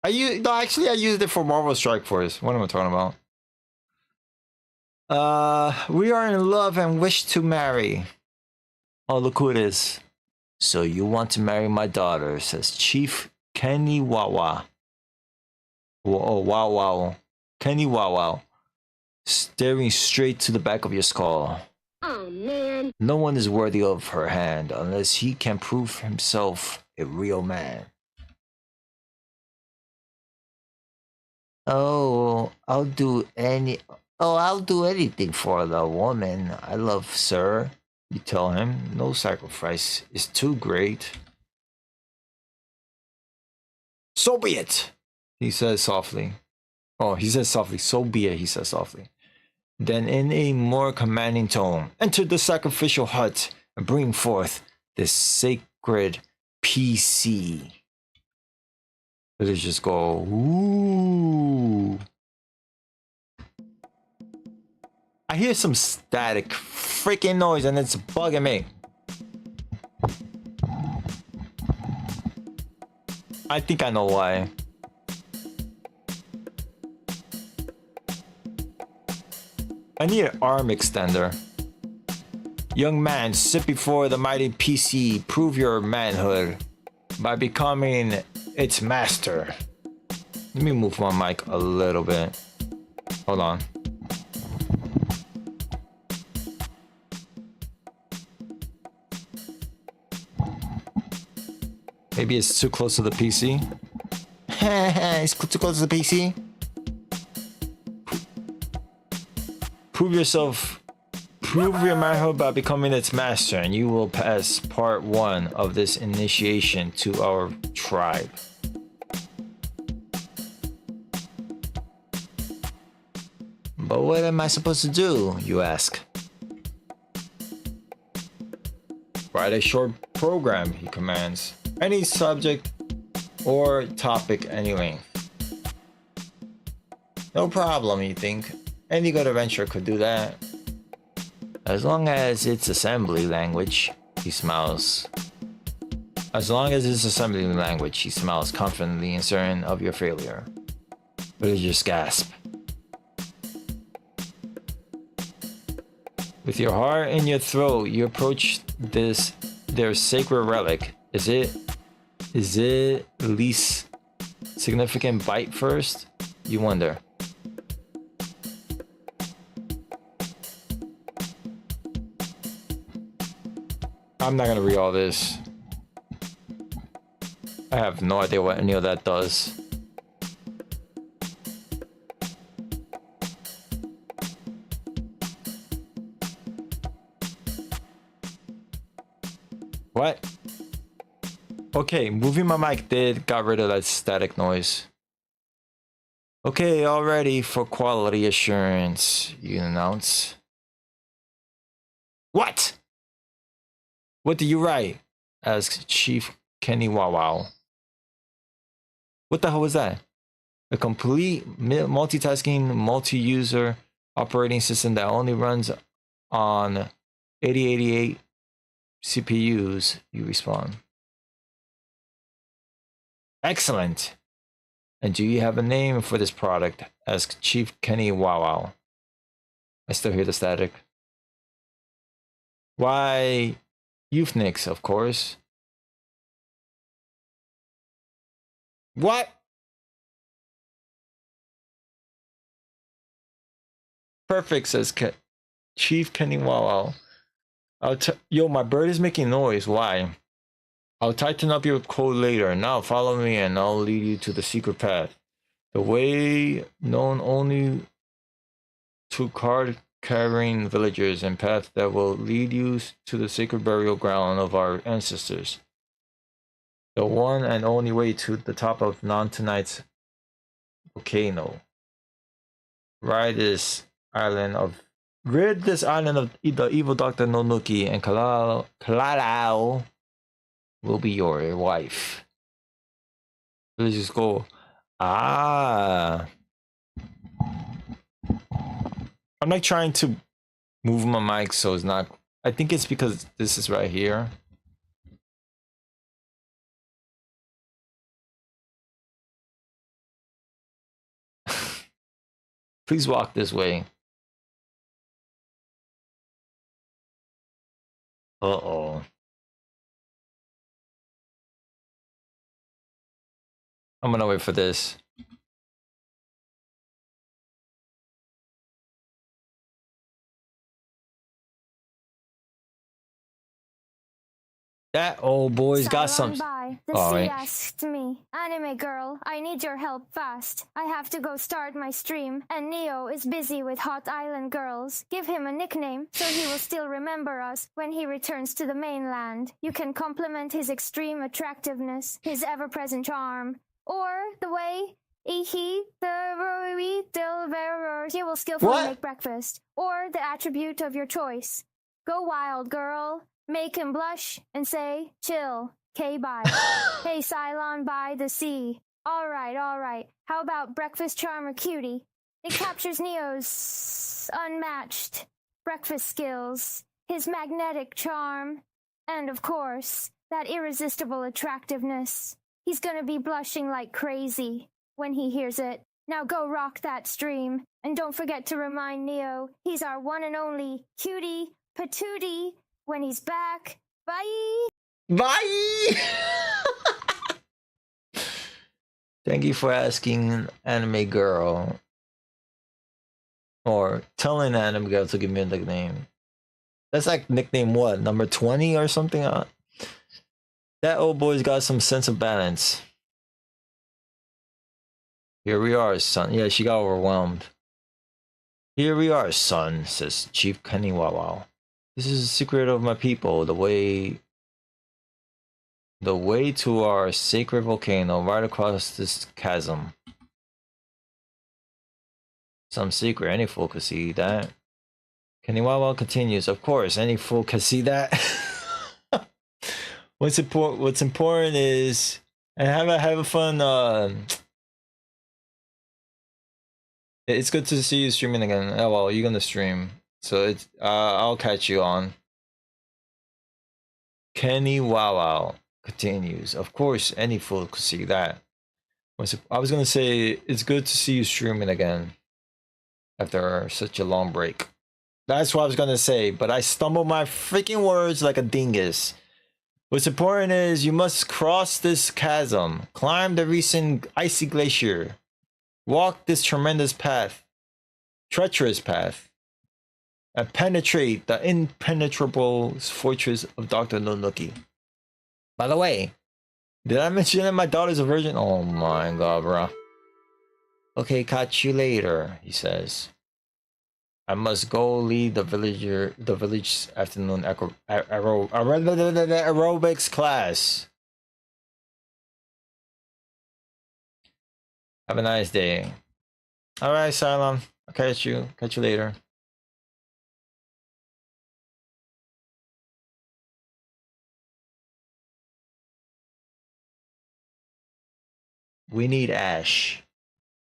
I used it for Marvel Strike Force. What am I talking about? We are in love and wish to marry. Oh, look who it is. So you want to marry my daughter, says Chief Kenny Wawa. Oh, wow. Kenny Wawa. Staring straight to the back of your skull. Oh, man. No one is worthy of her hand unless he can prove himself a real man. I'll do anything for the woman I love, sir. You tell him no sacrifice is too great. So be it, he says softly. Oh, he says softly. So be it, he says softly. Then in a more commanding tone, enter the sacrificial hut and bring forth this sacred PC. Let's just go, ooh. I hear some static freaking noise and it's bugging me. I think I know why. I need an arm extender. Young man, sit before the mighty PC. Prove your manhood by becoming its master. Let me move my mic a little bit. Hold on. Maybe it's too close to the PC. It's too close to the PC. Prove yourself. Prove your manhood by becoming its master, and you will pass part 1 of this initiation to our tribe. But what am I supposed to do, you ask? Write a short program, he commands. Any subject or topic, any length. No problem, you think. Any good adventurer could do that. As long as it's assembly language, he smiles. As long as it's assembly language, he smiles confidently and certain of your failure. Villagers gasp. With your heart in your throat, you approach their sacred relic. Is it least significant bite first? You wonder. I'm not gonna read all this. I have no idea what any of that does. What? Okay, moving my mic got rid of that static noise. Okay, all ready for quality assurance, you announce. What? What do you write? Asks Chief Kenny Wow. What the hell was that? A complete multitasking, multi-user operating system that only runs on 8088 CPUs, you respond. Excellent. And do you have a name for this product? Asks Chief Kenny Wow. I still hear the static. Why, Youthnix, of course. What? Perfect, says Chief Kenny Wow. Yo, my bird is making noise. Why? I'll tighten up your code later. Now follow me and I'll lead you to the secret path. The way known only to card-carrying villagers, and path that will lead you to the sacred burial ground of our ancestors. The one and only way to the top of Nantonite's volcano. Rid this island of the evil Dr. Nonuki, and Kalalao will be your wife. Let's just go. Ah. I'm like trying to move my mic so it's not. I think it's because this is right here. Please walk this way. Uh-oh. I'm gonna wait for this. That old boy's got some. The sea asked me, "Anime girl, I need your help fast. I have to go start my stream, and Neo is busy with Hot Island girls. Give him a nickname so he will still remember us when he returns to the mainland. You can compliment his extreme attractiveness, his ever-present charm, or the way he will skillfully make breakfast, or the attribute of your choice. Go wild, girl. Make him blush and say, chill. K bye. Hey, Cylon by the sea. Alright, alright. How about breakfast charmer cutie? It captures Neo's unmatched breakfast skills, his magnetic charm, and of course, that irresistible attractiveness. He's gonna be blushing like crazy when he hears it. Now go rock that stream, and don't forget to remind Neo he's our one and only cutie patootie when he's back. Bye! Bye! Thank you for asking Anime Girl. Or telling Anime Girl to give me a nickname. That's like nickname what? Number 20 or something? That old boy's got some sense of balance. Here we are, son. Yeah, she got overwhelmed. Here we are, son, says Chief Kenny Wow. This is the secret of my people. The way to our sacred volcano right across this chasm. Some secret, any fool could see that. Kenny Wow continues, of course, any fool can see that. What's important is, and have a fun, it's good to see you streaming again. Oh well, you're gonna stream. So it's I'll catch you on. Kenny Wow continues. Of course, any fool could see that. I was gonna say it's good to see you streaming again after such a long break. That's what I was gonna say, but I stumbled my freaking words like a dingus. What's important is you must cross this chasm, climb the recent icy glacier, walk this tremendous path, treacherous path, and penetrate the impenetrable fortress of Dr. Nonuki. By the way, did I mention that my daughter's a virgin? Oh my god, bro. Okay, catch you later, he says. I must go lead the village's afternoon aerobics class. Have a nice day. Alright, Cylon. I'll catch you later. We need Ash.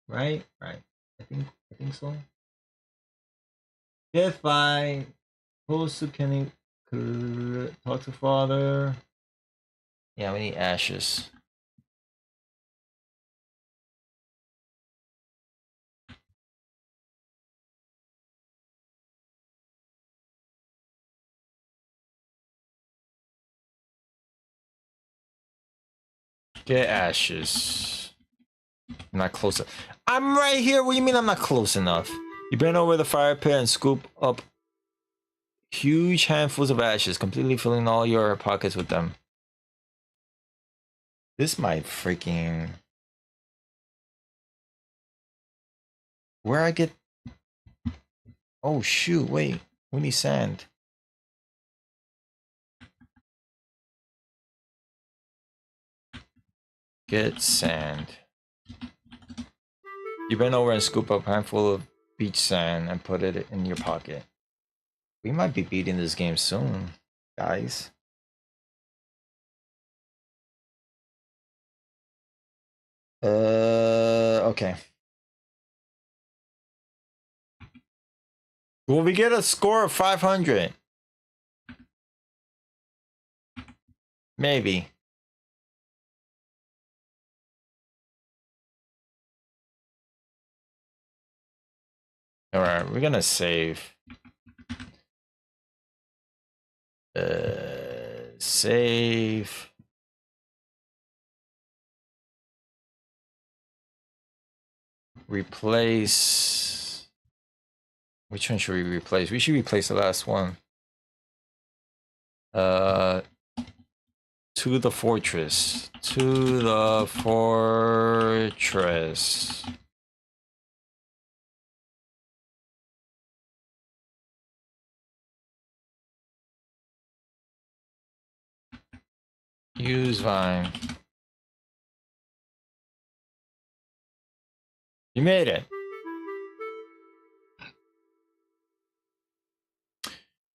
Right? Right. I think so. Yeah, fine. Close to Kenny. Talk to father. Yeah, we need ashes. Get ashes. I'm not close enough. I'm right here. What do you mean I'm not close enough? You bend over the fire pit and scoop up huge handfuls of ashes, completely filling all your pockets with them. This might freaking... Where I get... Oh shoot, wait. We need sand. Get sand. You bend over and scoop up a handful of beach sand and put it in your pocket. We might be beating this game soon, guys. Okay. Will we get a score of 500? Maybe. Alright, we're gonna save. Save. Replace. Which one should we replace? We should replace the last one. To the fortress. To the fortress. Use Vine. You made it.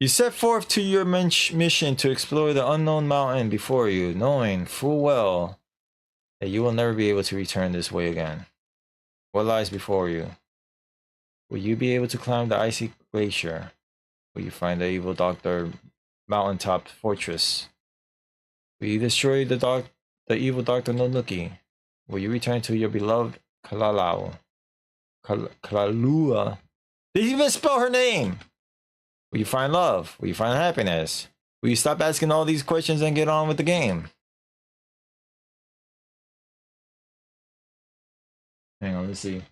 You set forth to your mission to explore the unknown mountain before you, knowing full well that you will never be able to return this way again. What lies before you? Will you be able to climb the icy glacier? Will you find the evil Doctor mountaintop fortress? Will you destroy the evil Dr. Nonuki? Will you return to your beloved Kalalua? Did you even spell her name? Will you find love? Will you find happiness? Will you stop asking all these questions and get on with the game? Hang on, let's see.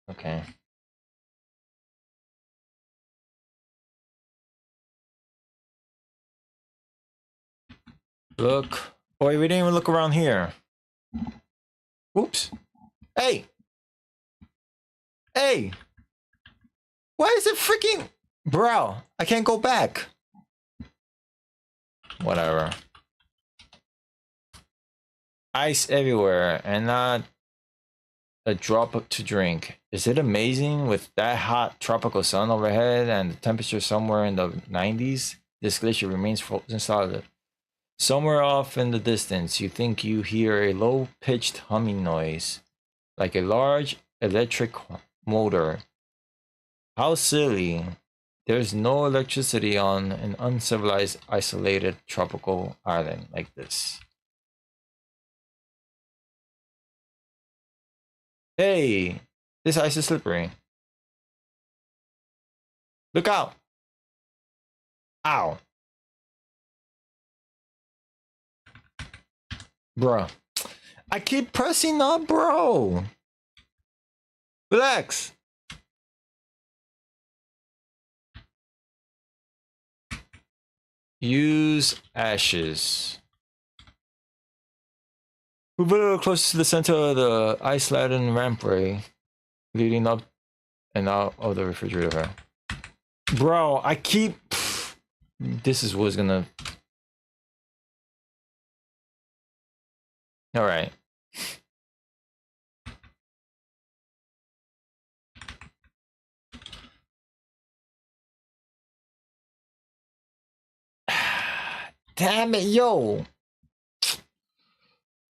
Okay. Look. Boy, we didn't even look around here. Oops. Hey! Hey! Why is it freaking... Bro, I can't go back. Whatever. Ice everywhere and not a drop to drink. Is it amazing with that hot tropical sun overhead and the temperature somewhere in the 90s? This glacier remains frozen solid. Somewhere off in the distance, you think you hear a low-pitched humming noise, like a large electric motor. How silly. There's no electricity on an uncivilized, isolated tropical island like this. Hey, this ice is slippery. Look out! Ow! Bruh. I keep pressing up, bro. Relax. Use ashes. Move a little closer to the center of the ice-laden rampway leading up and out of the refrigerator. Bro, I keep... This is what's gonna... Alright. Damn it, yo!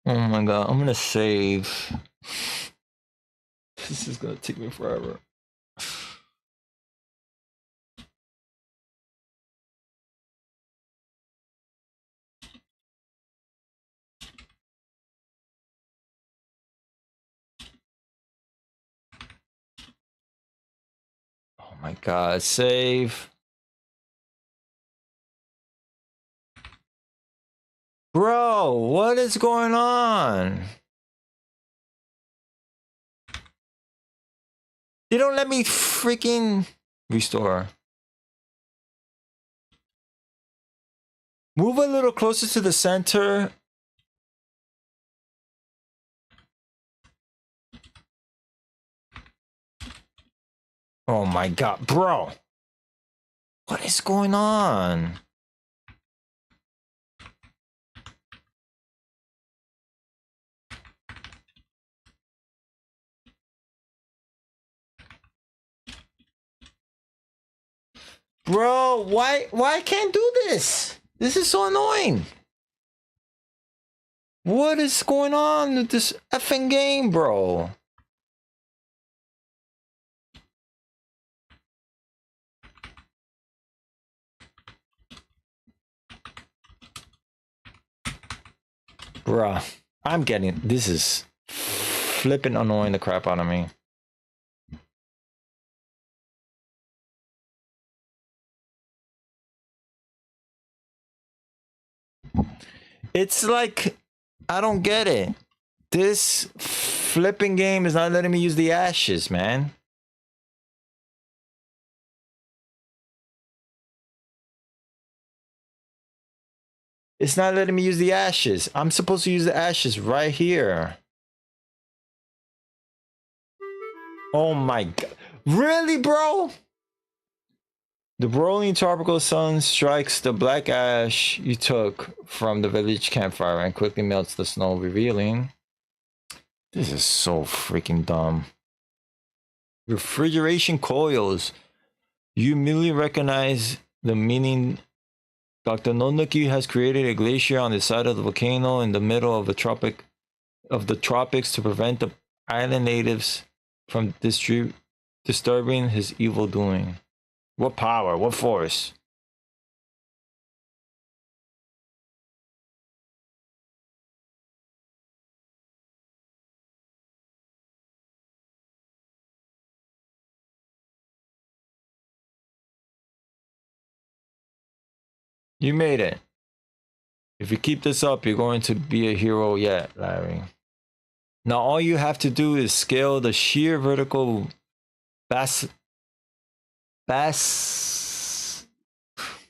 Oh my god, I'm gonna save. This is gonna take me forever. Oh my god, save. Bro, what is going on? They don't let me freaking restore. Move a little closer to the center. Oh my god, bro. What is going on? Bro, why I can't do this? This is so annoying. What is going on with this effing game, bro? Bruh, I'm getting... This is flipping annoying the crap out of me. It's like, I don't get it. This flipping game is not letting me use the ashes, man. It's not letting me use the ashes. I'm supposed to use the ashes right here. Oh my god. Really, bro? The rolling tropical sun strikes the black ash you took from the village campfire and quickly melts the snow, revealing This is so freaking dumb. Refrigeration coils. You immediately recognize the meaning. Dr. Nonuki has created a glacier on the side of the volcano in the middle of the tropics to prevent the island natives from disturbing his evil doing. What power? What force? You made it. If you keep this up, you're going to be a hero yet, Larry. Now all you have to do is scale the sheer vertical oh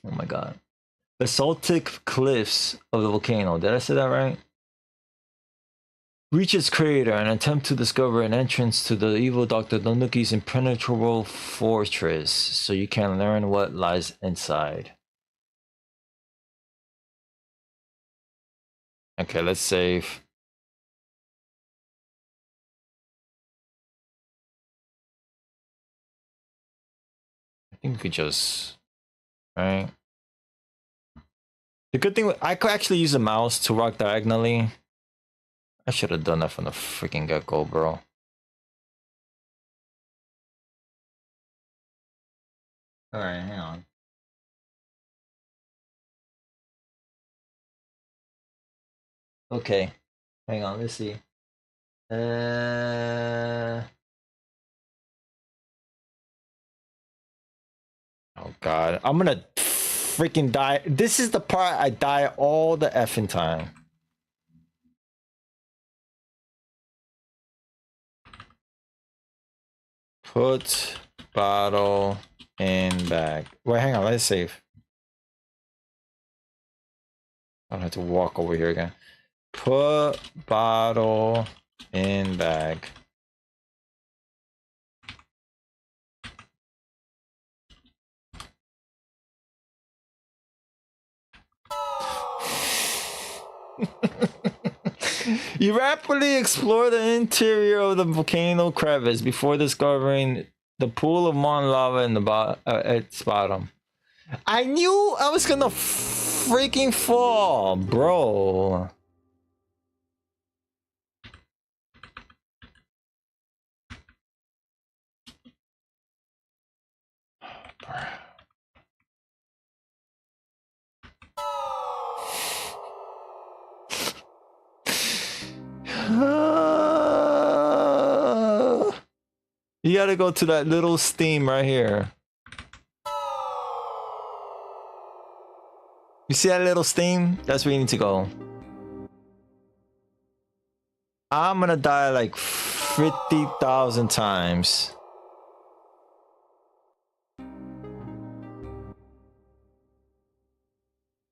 my god. Basaltic cliffs of the volcano. Did I say that right? Reach its crater and attempt to discover an entrance to the evil Dr. Nonuki's impenetrable fortress so you can learn what lies inside. Okay, let's save. I think we could just... Right? The good thing, I could actually use a mouse to rock diagonally. I should have done that from the freaking get-go, bro. Alright, hang on. Okay. Hang on, let's see. Oh god, I'm gonna freaking die. This is the part I die all the effing time. Put bottle in bag. Wait, hang on, let's save. I don't have to walk over here again. Put bottle in bag. You rapidly explore the interior of the volcano crevice before discovering the pool of molten lava in the its bottom. I knew I was gonna freaking fall, bro. You gotta go to that little steam right here. You see that little steam? That's where you need to go. I'm gonna die like 50,000 times.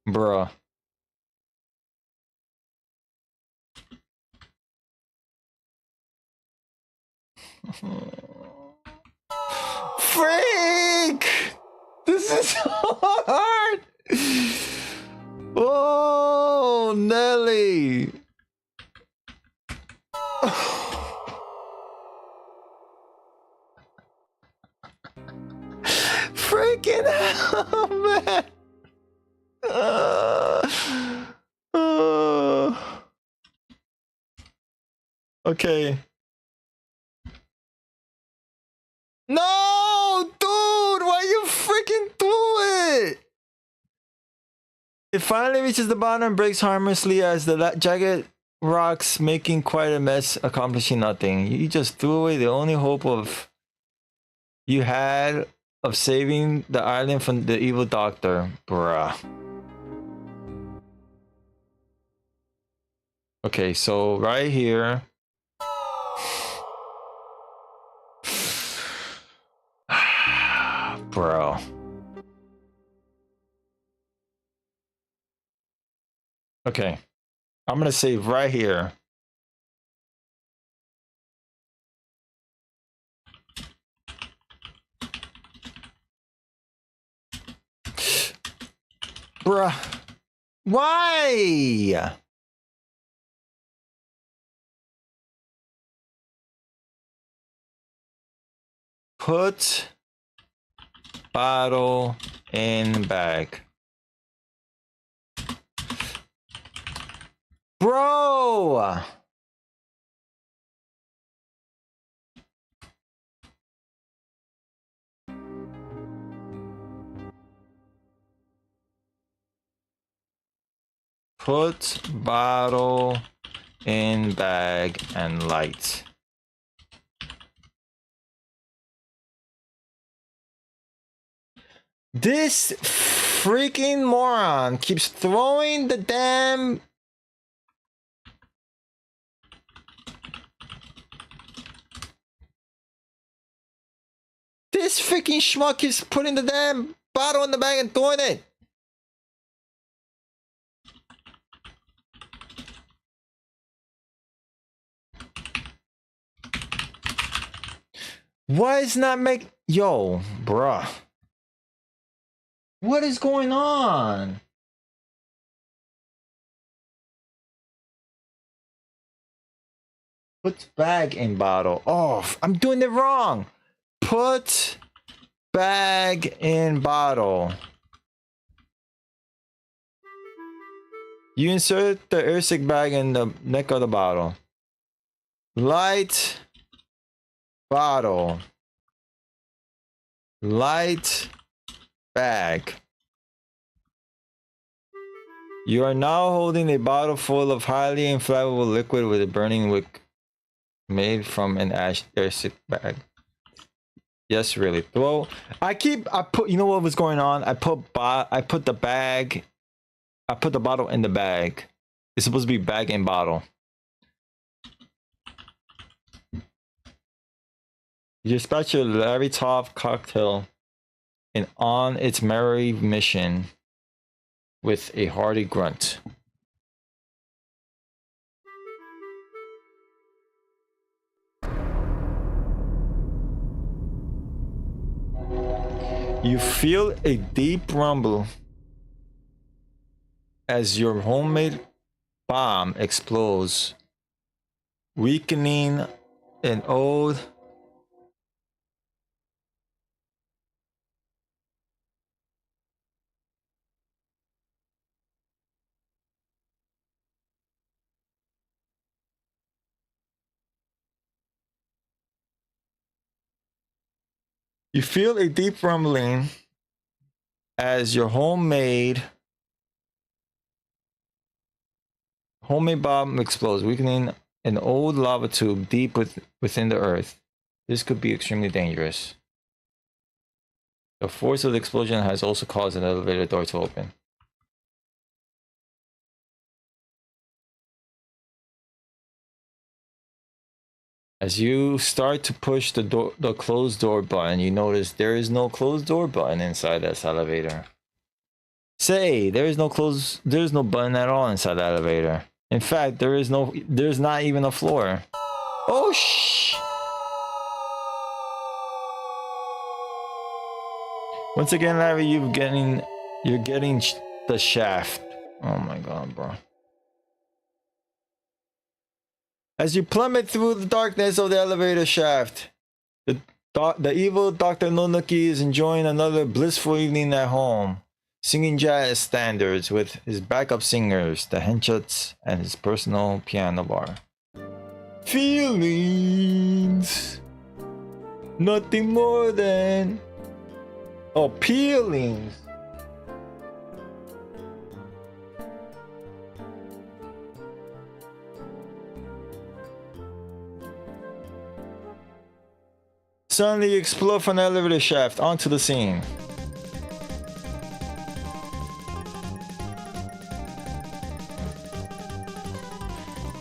Bruh. Freak! This is so hard! Oh, Nelly! Freaking hell, man! Okay. No, dude, why you freaking do it? It finally reaches the bottom and breaks harmlessly as the jagged rocks, making quite a mess, accomplishing nothing. You just threw away the only hope of you had of saving the island from the evil doctor, bruh. Okay, so right here. Bro. Okay. I'm gonna save right here. Bruh. Why? Put bottle in bag. Bro! Put bottle in bag and light. This freaking moron keeps throwing the damn... This freaking schmuck keeps putting the damn bottle in the bag and throwing it. Why is not make... Yo, bruh. What is going on? Put bag in bottle. Oh, I'm doing it wrong. Put bag in bottle. You insert the airstick bag in the neck of the bottle. Light bottle. Light bag. You are now holding a bottle full of highly inflammable liquid with a burning wick made from an airstick bag. Yes, really. Well, I put, you know what was going on? I put the bottle in the bag. It's supposed to be bag and bottle. You dispatch your Larry Top cocktail and on its merry mission with a hearty grunt. You feel a deep rumble as your homemade bomb explodes, weakening an old You feel a deep rumbling as your homemade bomb explodes, weakening an old lava tube deep within the earth. This could be extremely dangerous. The force of the explosion has also caused an elevator door to open. As you start to push the closed door button, you notice there is no closed door button inside this elevator. Say, there's no button at all inside the elevator. In fact, there's not even a floor. Oh shh! Once again, Larry, you're getting the shaft. Oh my god, bro. As you plummet through the darkness of the elevator shaft, the evil Dr. Nonuki is enjoying another blissful evening at home, singing jazz standards with his backup singers, the Henchuts, and his personal piano bar. Feelings, nothing more than... Oh, peelings. Suddenly you explode from the elevator shaft onto the scene.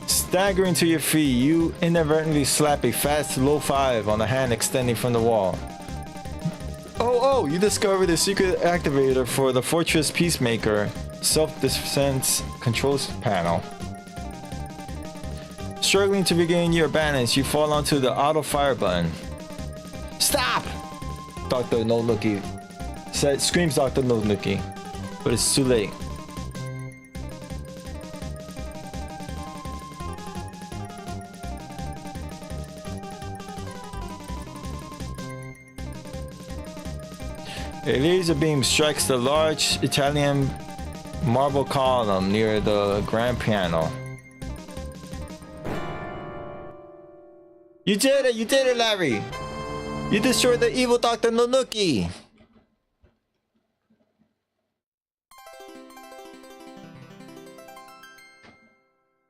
Staggering to your feet, you inadvertently slap a fast low five on the hand extending from the wall. Oh, you discover the secret activator for the Fortress Peacemaker self-defense controls panel. Struggling to regain your balance, you fall onto the auto fire button. Stop! Dr. Nonuki screams Dr. Nonuki, but it's too late. A laser beam strikes the large Italian marble column near the grand piano. You did it, Larry! You destroyed the evil Dr. Nonuki!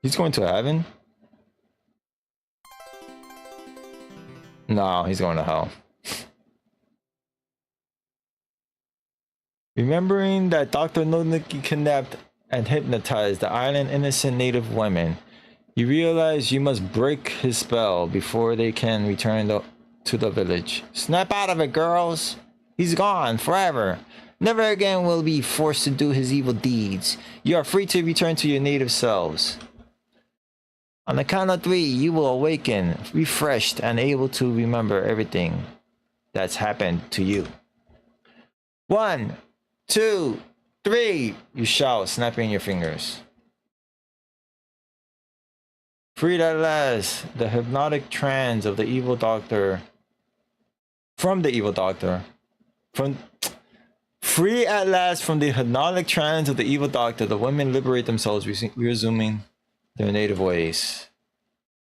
He's going to heaven? No, he's going to hell. Remembering that Dr. Nonuki kidnapped and hypnotized the island's innocent native women, you realize you must break his spell before they can return to the village. Snap out of it, girls! He's gone forever. Never again will be forced to do his evil deeds. You are free to return to your native selves. On the count of 3, you will awaken, refreshed and able to remember everything that's happened to you. 1, 2, 3, you shout, snapping your fingers. Freed at last, the hypnotic trance of the evil doctor. Free at last from the hypnotic trance of the evil doctor, the women liberate themselves, resuming their native ways.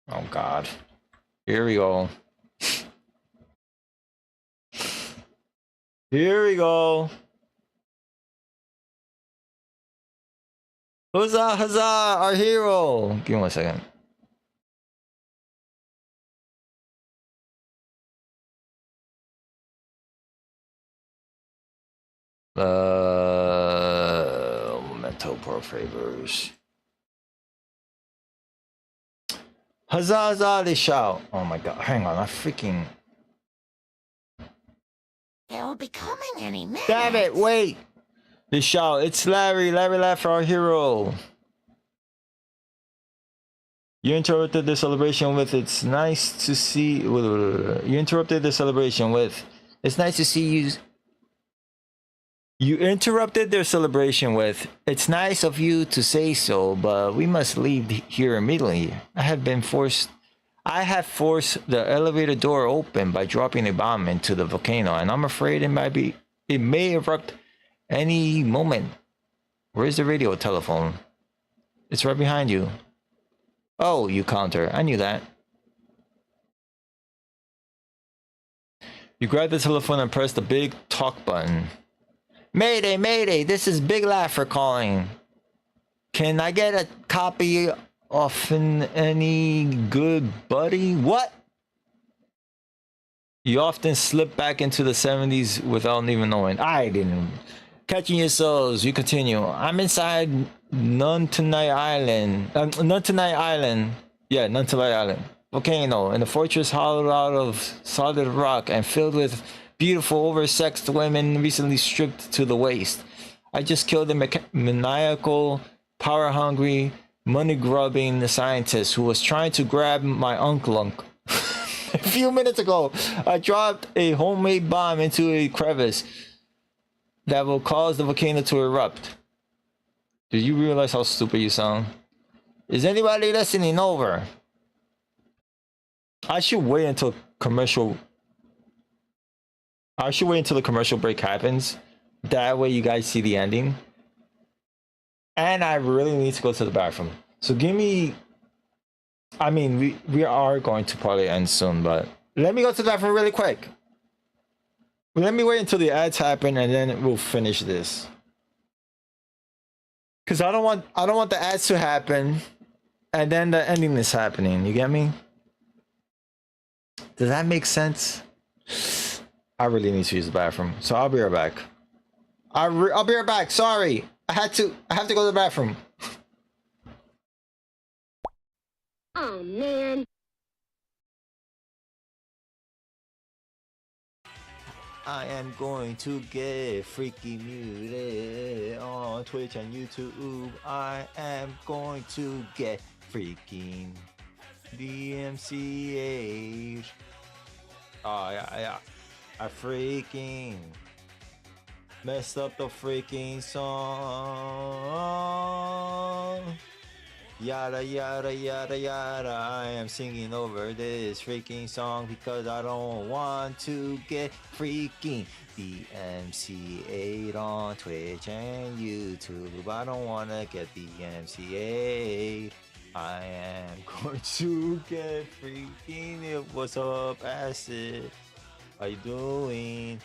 Oh God. Here we go. Here we go. Huzzah, huzzah, our hero. Give me 1 second. Mental pro favors. Huzzah, huzzah, they shout. Oh my God, hang on, I freaking... They'll be coming any minute. Damn it, wait! They shout, it's Larry, Larry Laugh, our hero. You interrupted the celebration with, it's nice to see... You interrupted the celebration with, it's nice to see you... You interrupted their celebration with, it's nice of you to say so, but we must leave here immediately. I have forced the elevator door open by dropping a bomb into the volcano, and I'm afraid it may erupt any moment. Where's the radio telephone? It's right behind you. Oh, you counter. I knew that. You grab the telephone and press the big talk button. Mayday, mayday, this is Big Laugher calling. Can I get a copy of any good buddy? What? You often slip back into the 70s without even knowing. I didn't. Catching your souls, you continue. I'm inside Nuntanite Island. Yeah, Nuntanite Island. Volcano, in a fortress hollowed out of solid rock and filled with beautiful, oversexed women recently stripped to the waist. I just killed a maniacal, power-hungry, money-grubbing scientist who was trying to grab my uncle. A few minutes ago, I dropped a homemade bomb into a crevice that will cause the volcano to erupt. Did you realize how stupid you sound? Is anybody listening? Over. I should wait until commercial... I should wait until the commercial break happens. That way you guys see the ending. And I really need to go to the bathroom. So give me... I mean, we are going to probably end soon, but... Let me go to the bathroom really quick. Let me wait until the ads happen and then we'll finish this. Because I don't want the ads to happen and then the ending is happening. You get me? Does that make sense? I really need to use the bathroom, so I'll be right back. I'll be right back. Sorry, I have to go to the bathroom. Oh man. I am going to get freaky muted on Twitch and YouTube. I am going to get freaking DMCA. Oh yeah. I freaking messed up the freaking song. Yada yada yada yada. I am singing over this freaking song because I don't want to get freaking DMCA'd on Twitch and YouTube. I don't want to get DMCA'd. I am going to get freaking. What's up, Acid? How you doing?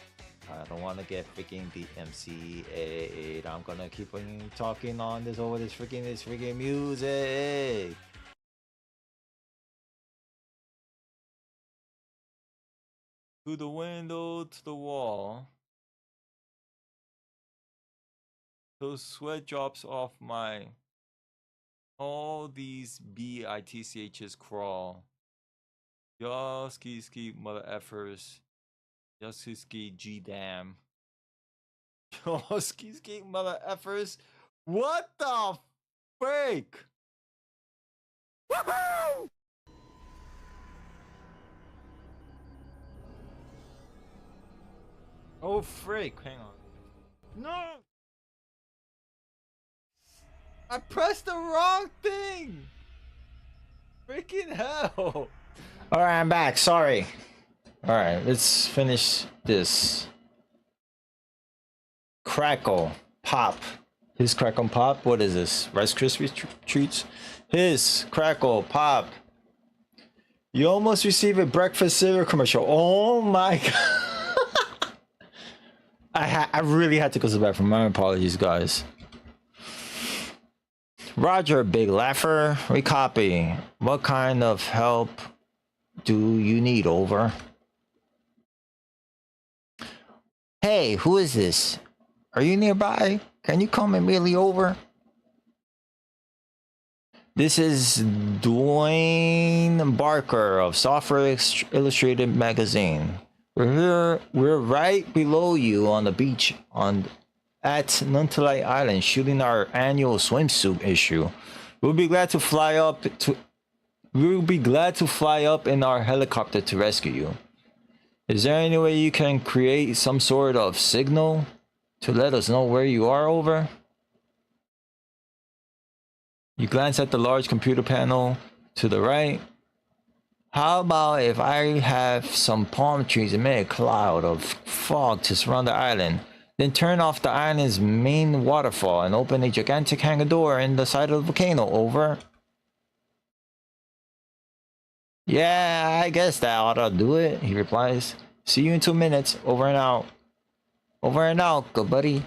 I don't want to get freaking DMCA'd. I'm gonna keep on talking on this over this freaking music. To the window, to the wall. Those sweat drops off my. All these BITCHs crawl. Y'all ski mother effers. Y'all ski G damn. Y'all ski mother effers. What the freak? Woohoo! Oh freak, hang on. No! I pressed the wrong thing! Freaking hell! Alright, I'm back, sorry. Alright, let's finish this. Crackle, pop. His crackle pop, what is this? Rice Krispie treats? His crackle pop. You almost received a breakfast cereal commercial. Oh my god. I really had to go to the bathroom. My apologies, guys. Roger, big laugher. Recopy. What kind of help do you need? Over. Hey, who is this? Are you nearby? Can you come immediately over? This is Dwayne Barker of Software Illustrated magazine. We're right below you on the beach at Nuntulite Island, shooting our annual swimsuit issue. We'll be glad to fly up in our helicopter to rescue you. Is there any way you can create some sort of signal to let us know where you are? Over. You glance at the large computer panel to the right. How about if I have some palm trees and make a cloud of fog to surround the island? Then turn off the island's main waterfall and open a gigantic hangar door in the side of the volcano. Over. Yeah, I guess that ought to do it, he replies. See you in 2 minutes. Over and out. Over and out, good buddy.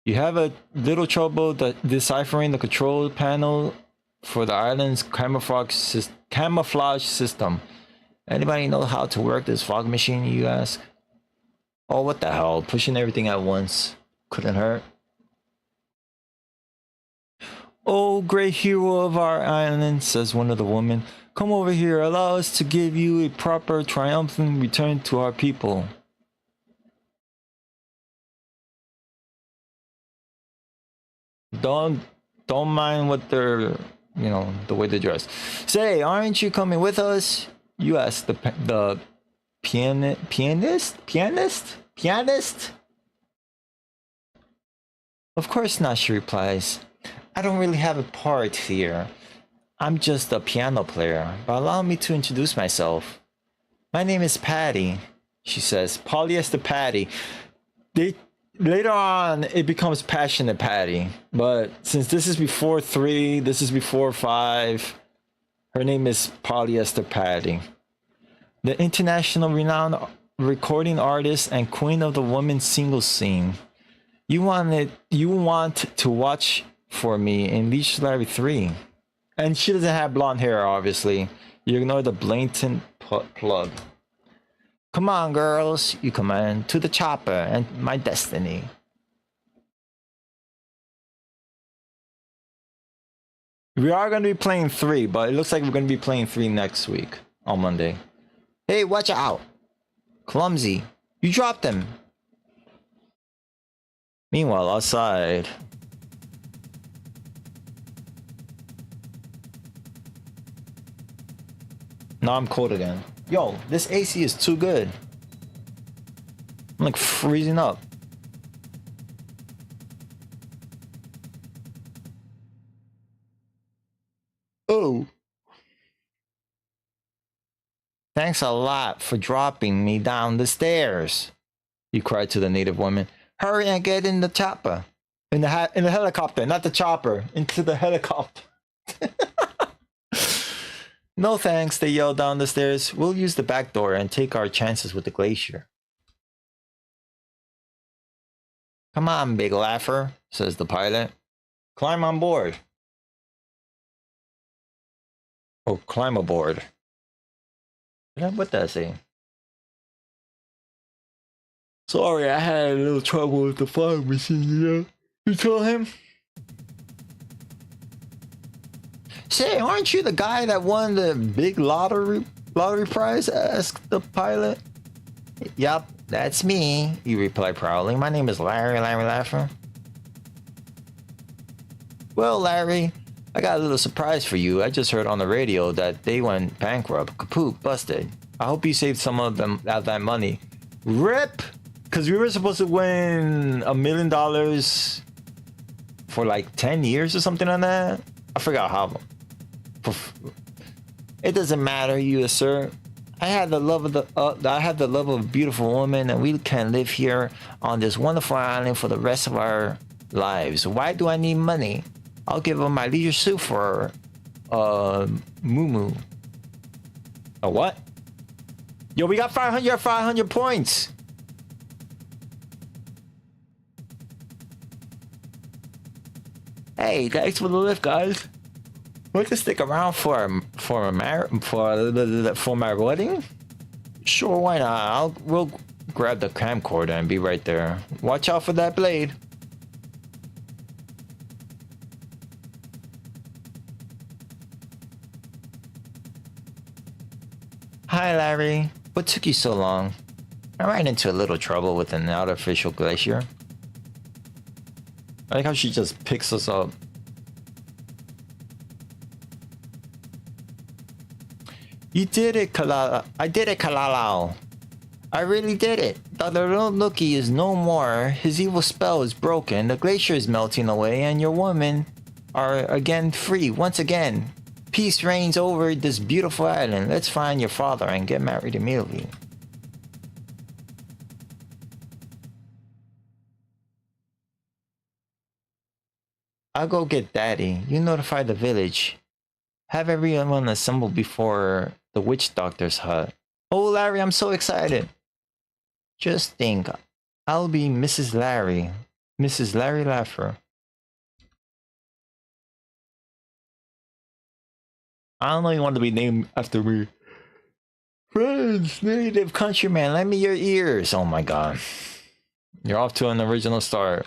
You have a little trouble deciphering the control panel for the island's camouflage system. Anybody know how to work this fog machine, you ask? Oh, what the hell? Pushing everything at once couldn't hurt. Oh, great hero of our island, says one of the women. Come over here. Allow us to give you a proper, triumphant return to our people. Don't mind what they're, the way they dress. Say, aren't you coming with us? You ask the pianist? Of course not, she replies. I don't really have a part here. I'm just a piano player, but allow me to introduce myself. My name is Patty, she says. Polyester Patty. Later on, it becomes Passionate Patty. But since this is before 3, this is before 5, her name is Polyester Patty. The international renowned recording artist and queen of the women's singles scene. You want to watch for me in Leash Larry 3. And she doesn't have blonde hair, obviously. You ignore the blatant plug. Come on, girls, you command, to the chopper and my destiny. We are going to be playing 3, but it looks like we're going to be playing 3 next week on Monday. Hey, watch out. Clumsy. You dropped them. Meanwhile, outside. Now I'm cold again. Yo, this AC is too good. I'm like freezing up. Oh. Thanks a lot for dropping me down the stairs, he cried to the native woman. Hurry and get in the chopper. In the helicopter, not the chopper. Into the helicopter. No thanks, they yelled down the stairs. We'll use the back door and take our chances with the glacier. Come on, big laugher, says the pilot. Climb on board. Oh, climb aboard. What did I say? Sorry, I had a little trouble with the flying machine, you know? You told him? Say, aren't you the guy that won the big lottery prize? Asked the pilot. Yup, that's me, he replied proudly. My name is Larry Laffer. Well, Larry, I got a little surprise for you. I just heard on the radio that they went bankrupt, kaput, busted. I hope you saved some of them out of that money. RIP! Because we were supposed to win $1 million for like 10 years or something like that. I forgot how. It doesn't matter, you sir. I had the love of a beautiful woman, and we can live here on this wonderful island for the rest of our lives. Why do I need money? I'll give her my leisure suit for moo. A what? Yo, we got 500 points. Hey, thanks for the lift, guys. We can stick around for my wedding. Sure, why not? We'll grab the camcorder and be right there. Watch out for that blade. Hi, Larry. What took you so long? I ran into a little trouble with an artificial glacier. I like how she just picks us up. You did it, Kalala. I did it, Kalalau. I really did it. Dr. Nookie is no more. His evil spell is broken. The glacier is melting away, and your women are again free. Once again, peace reigns over this beautiful island. Let's find your father and get married immediately. I'll go get Daddy. You notify the village. Have everyone assemble before the witch doctor's hut. Oh, Larry, I'm so excited. Just think, I'll be Mrs. Larry Laffer. I don't know you want to be named after me. Friends, native countryman, lend me your ears. Oh my god. You're off to an original start.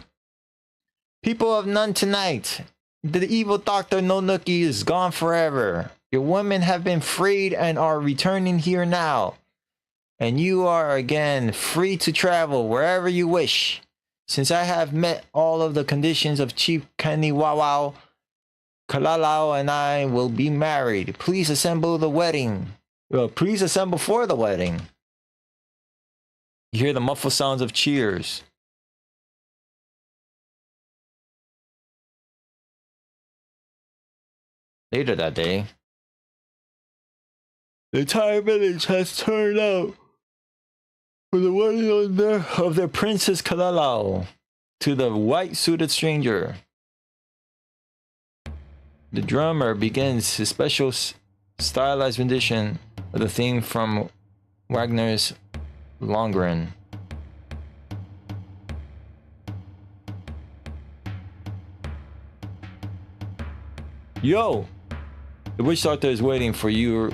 People of none tonight. The evil Dr. Nookie is gone forever. Your women have been freed and are returning here now. And you are again free to travel wherever you wish. Since I have met all of the conditions of Chief Kenny Wawau, Kalalau and I will be married. Please assemble the wedding. Well, please assemble for the wedding. You hear the muffled sounds of cheers. Later that day, the entire village has turned out for the wedding of their princess Kalalau to the white-suited stranger. The drummer begins his special stylized rendition of the theme from Wagner's Lohengrin. Yo! The witch doctor is waiting for you.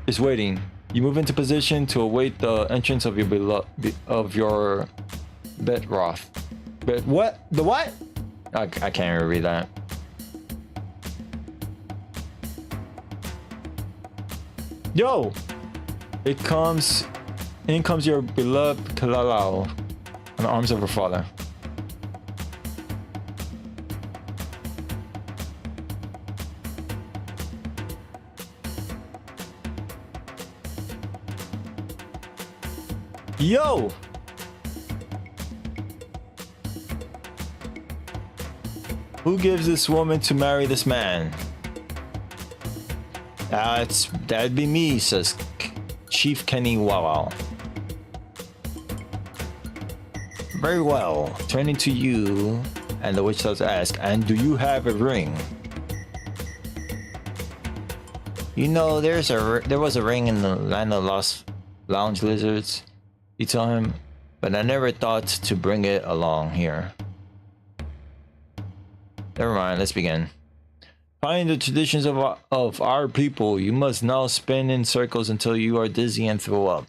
Is waiting. You move into position to await the entrance of your Betroth. But what? The what? I can't even read that. Yo! In comes your beloved Kalalau on the arms of her father. Who gives this woman to marry this man? That'd be me, says Chief Kenny Wow. Very well. Turning to you, and the witch does ask, and do you have a ring? You know, there was a ring in the land of lost lounge lizards, you tell him, but I never thought to bring it along here. Never mind, let's begin. Following the traditions of our people, you must now spin in circles until you are dizzy and throw up.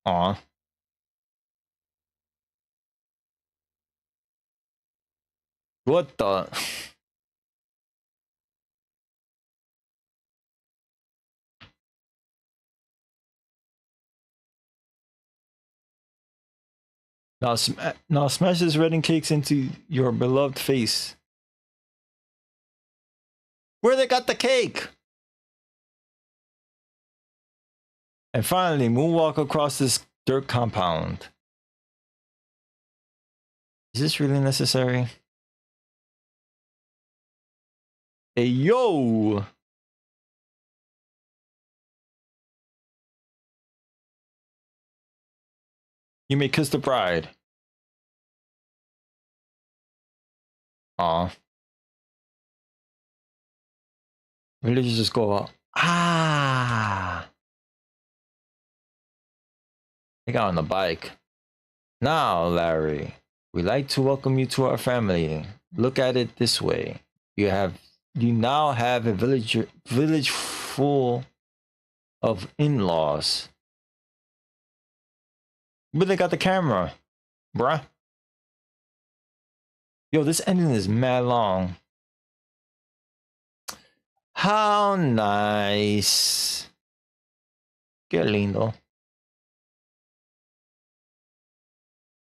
Aw. What the? Now smash this wedding cakes into your beloved face. Where they got the cake? And finally, moonwalk across this dirt compound. Is this really necessary? Hey, yo! You may kiss the bride. Aw. Villagers just go out. Ah! They got on the bike. Now, Larry, we'd like to welcome you to our family. Look at it this way. You now have a village full of in-laws. But they got the camera, bruh. Yo, this ending is mad long. How nice. Qué lindo.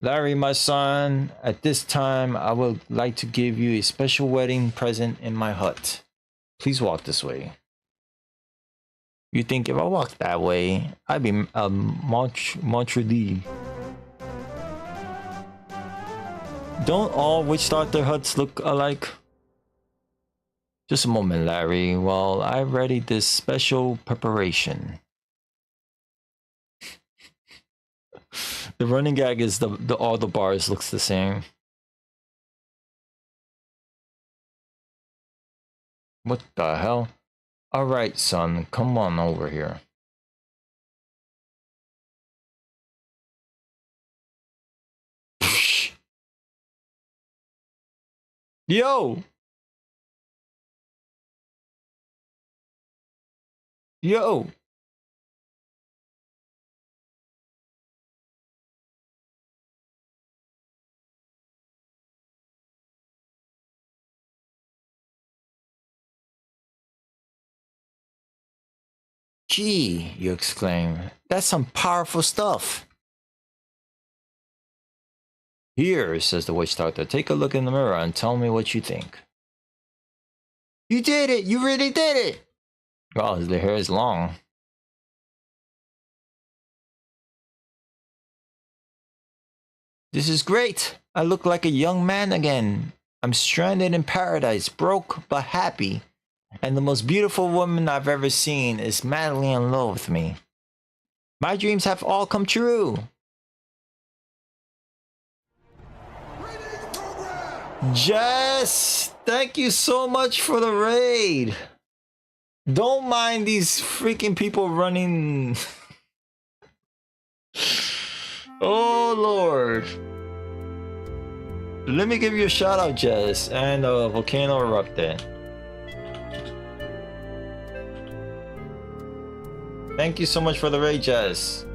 Larry, my son, at this time, I would like to give you a special wedding present in my hut. Please walk this way. You think if I walked that way, I'd be a Montreux. Don't all witch doctor huts look alike? Just a moment, Larry, while I ready this special preparation. The running gag is all the bars looks the same. What the hell? Alright, son, come on over here. Yo! Yo! Gee, you exclaim, that's some powerful stuff. Here, says the witch doctor, take a look in the mirror and tell me what you think. You did it! You really did it! Well, the hair is long. This is great! I look like a young man again. I'm stranded in paradise, broke but happy. And the most beautiful woman I've ever seen is madly in love with me. My dreams have all come true. Jess, thank you so much for the raid. Don't mind these freaking people running. Oh Lord. Let me give you a shout out, Jess, and Volcano Erupted. Thank you so much for the raid, Jess.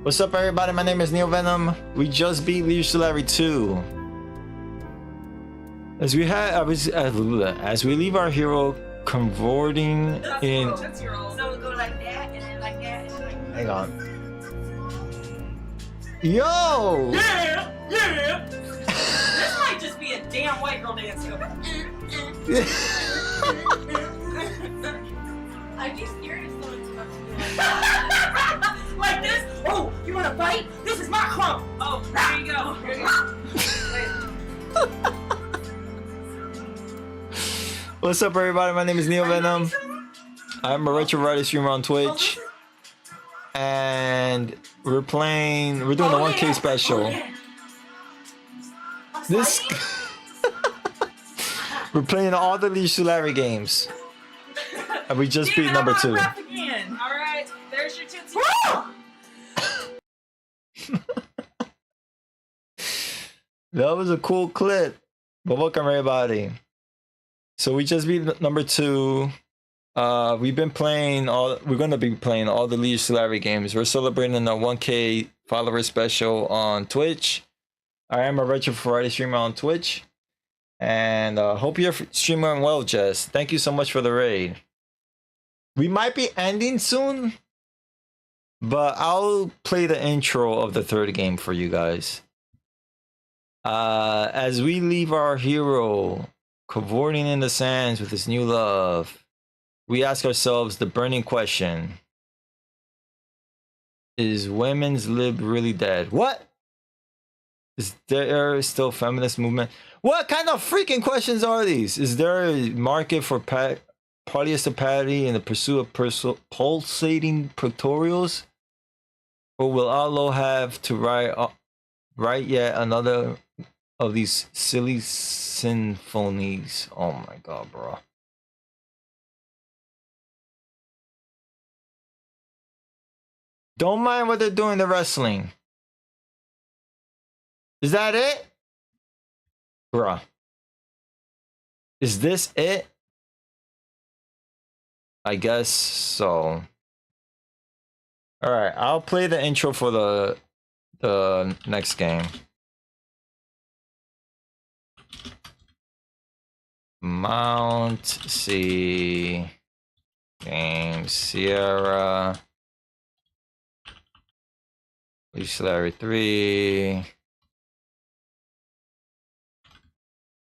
What's up, everybody? My name is Neo Venom. We just beat Leisure Larry 2. As we leave our hero converting in. So we go like that and then like that. Hang on. Yo! Yeah, yeah. This might just be a damn white girl dance. I'd be scared if someone took up to me like this. Oh, you want to fight? This is Where's my chrome? Oh, there you go. Here you go. What's up, everybody? My name is Neo Venom. I'm a retro variety streamer on Twitch, and we're doing the 1K special. Oh, yeah. This we're playing all the Leash to Larry games, and we just beat number 2. Again. All right, there's your tootsie. That was a cool clip. But welcome, everybody. So we just beat number 2. We're gonna be playing all the Leash to Larry games. We're celebrating the 1K follower special on Twitch. I am a retro variety streamer on Twitch, and hope you're streaming well, Jess. Thank you so much for the raid. We might be ending soon, but I'll play the intro of the 3rd game for you guys. As we leave our hero cavorting in the sands with his new love, we ask ourselves the burning question: is women's lib really dead? What? Is there still feminist movement? What kind of freaking questions are these? Is there a market for polyester patty in the pursuit of pulsating pictorials? Or will Allah have to write yet another of these silly symphonies? Oh my god, bro. Don't mind what they're doing, the wrestling. Is that it? Bruh. Is this it? I guess so. Alright, I'll play the intro for the next game. Mount C Game Sierra Leash Larry 3.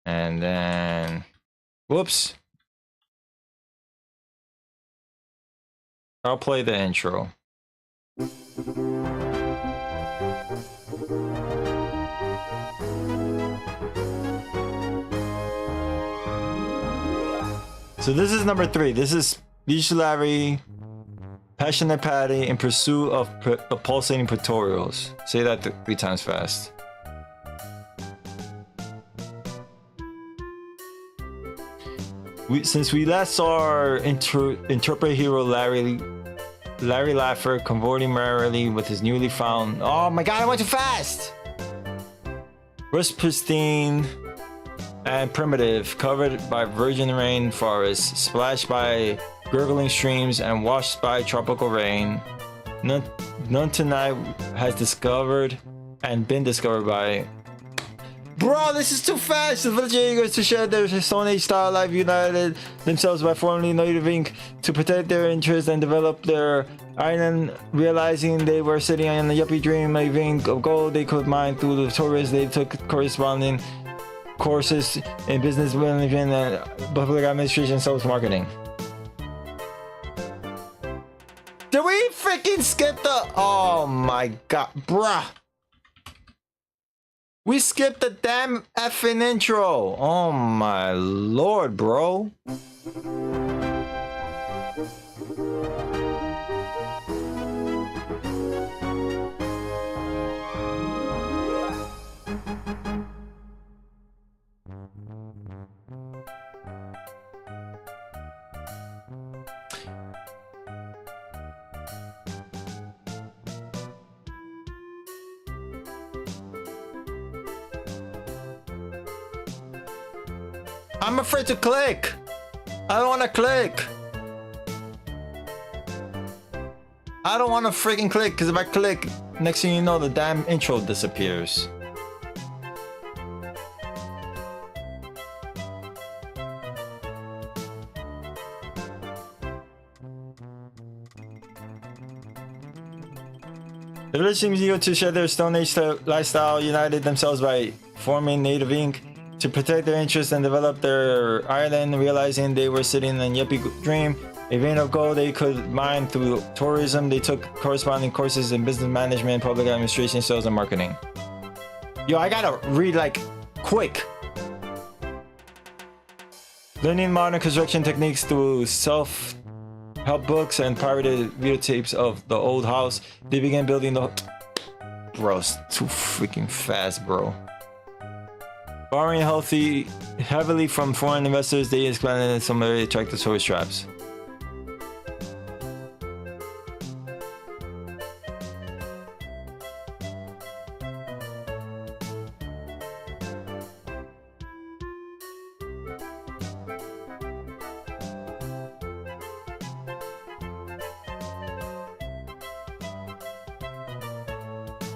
And then, whoops. I'll play the intro. So this is number 3. This is Leash Larry, Passionate Patty in pursuit of pulsating pictorials. Say that 3 times fast. Since we last saw our interpret hero Larry Laffer cavorting merrily with his newly found— oh my god, I went too fast! Rust pristine and primitive, covered by virgin rain forests, splashed by gurgling streams and washed by tropical rain. None tonight has discovered and been discovered by— bro, this is too fast! The village eagers to share their Stone Age style life united themselves by formally Native Inc. to protect their interests and develop their island, realizing they were sitting on a yuppie dream of Inc. of gold they could mine through the tourists. They took corresponding courses in business management and public administration and sales marketing. Did we freaking skip the— oh my god, bruh! We skipped the damn effing intro. Oh my lord, bro. I'm afraid to click. I don't want to click. I don't want to freaking click, because if I click, next thing you know, the damn intro disappears. The village seems eager to share their Stone Age lifestyle, united themselves by forming Native Inc. to protect their interests and develop their island, realizing they were sitting in a yuppie dream. A vein of gold they could mine through tourism. They took corresponding courses in business management, public administration, sales, and marketing. Yo, I gotta read like quick. Learning modern construction techniques through self-help books and pirated videotapes of the old house. They began building the... Bro, it's too freaking fast, bro. Borrowing heavily from foreign investors, they expanded some very attractive tourist traps.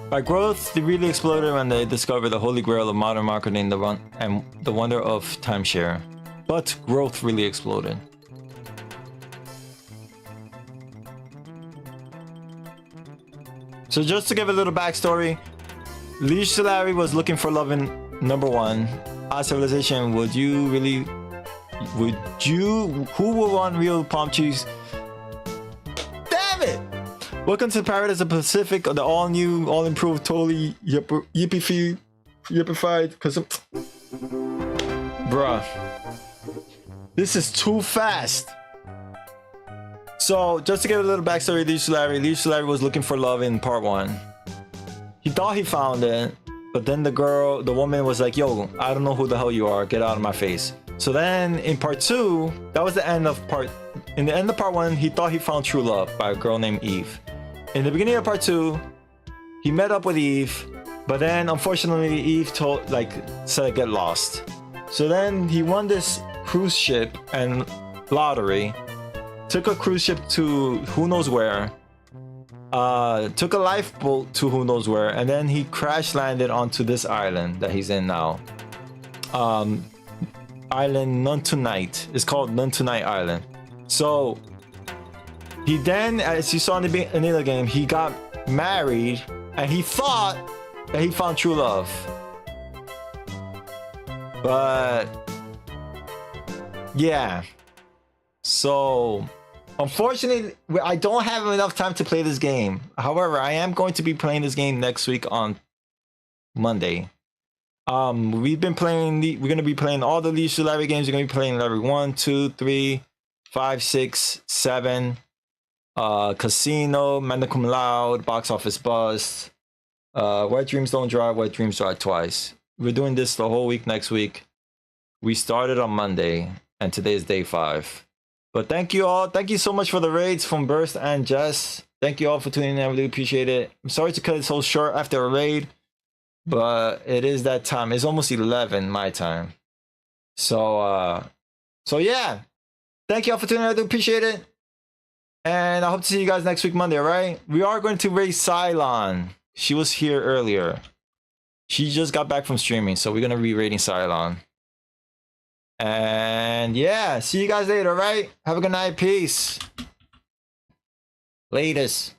By growth, they really exploded when they discovered the holy grail of modern marketing, and the wonder of timeshare. But growth really exploded. So just to give a little backstory, Liege Solari was looking for love in #1. Our civilization, who would want real palm trees? Damn it! Welcome to Paradise of the Pacific, the all new, all improved, totally yippified, cause bruh. This is too fast. So just to give a little backstory, Liege Solari was looking for love in part 1. He thought he found it, but then the woman was like, yo, I don't know who the hell you are, get out of my face. So then in part 2, that was the end of part 1, he thought he found true love by a girl named Eve. In the beginning of part 2, he met up with Eve, but then unfortunately Eve said get lost. So then he won this cruise ship and lottery, took a cruise ship to who knows where, took a lifeboat to who knows where, and then he crash landed onto this island that he's in now. Island None Tonight. It's called None Tonight Island. So he then, as you saw in the beginning of the game, he got married and he thought that he found true love. But yeah. So unfortunately, I don't have enough time to play this game. However, I am going to be playing this game next week on Monday. We're gonna be playing all the Liege Solari games. We're gonna be playing level 1, 2, 3, 5, 6, 7. Casino, Magna Cum Laude, Box Office Bust, Wet Dreams Don't Drive, Wet Dreams Drive Twice. We're doing this the whole week next week. We started on Monday, and today is day 5. But thank you all. Thank you so much for the raids from Burst and Jess. Thank you all for tuning in. I really appreciate it. I'm sorry to cut it so short after a raid, but it is that time. It's almost 11 my time. So yeah. Thank you all for tuning in. I do appreciate it. And I hope to see you guys next week, Monday, all right? We are going to raise Cylon. She was here earlier. She just got back from streaming, so we're going to be raiding Cylon. And yeah, see you guys later, all right? Have a good night. Peace. Latest.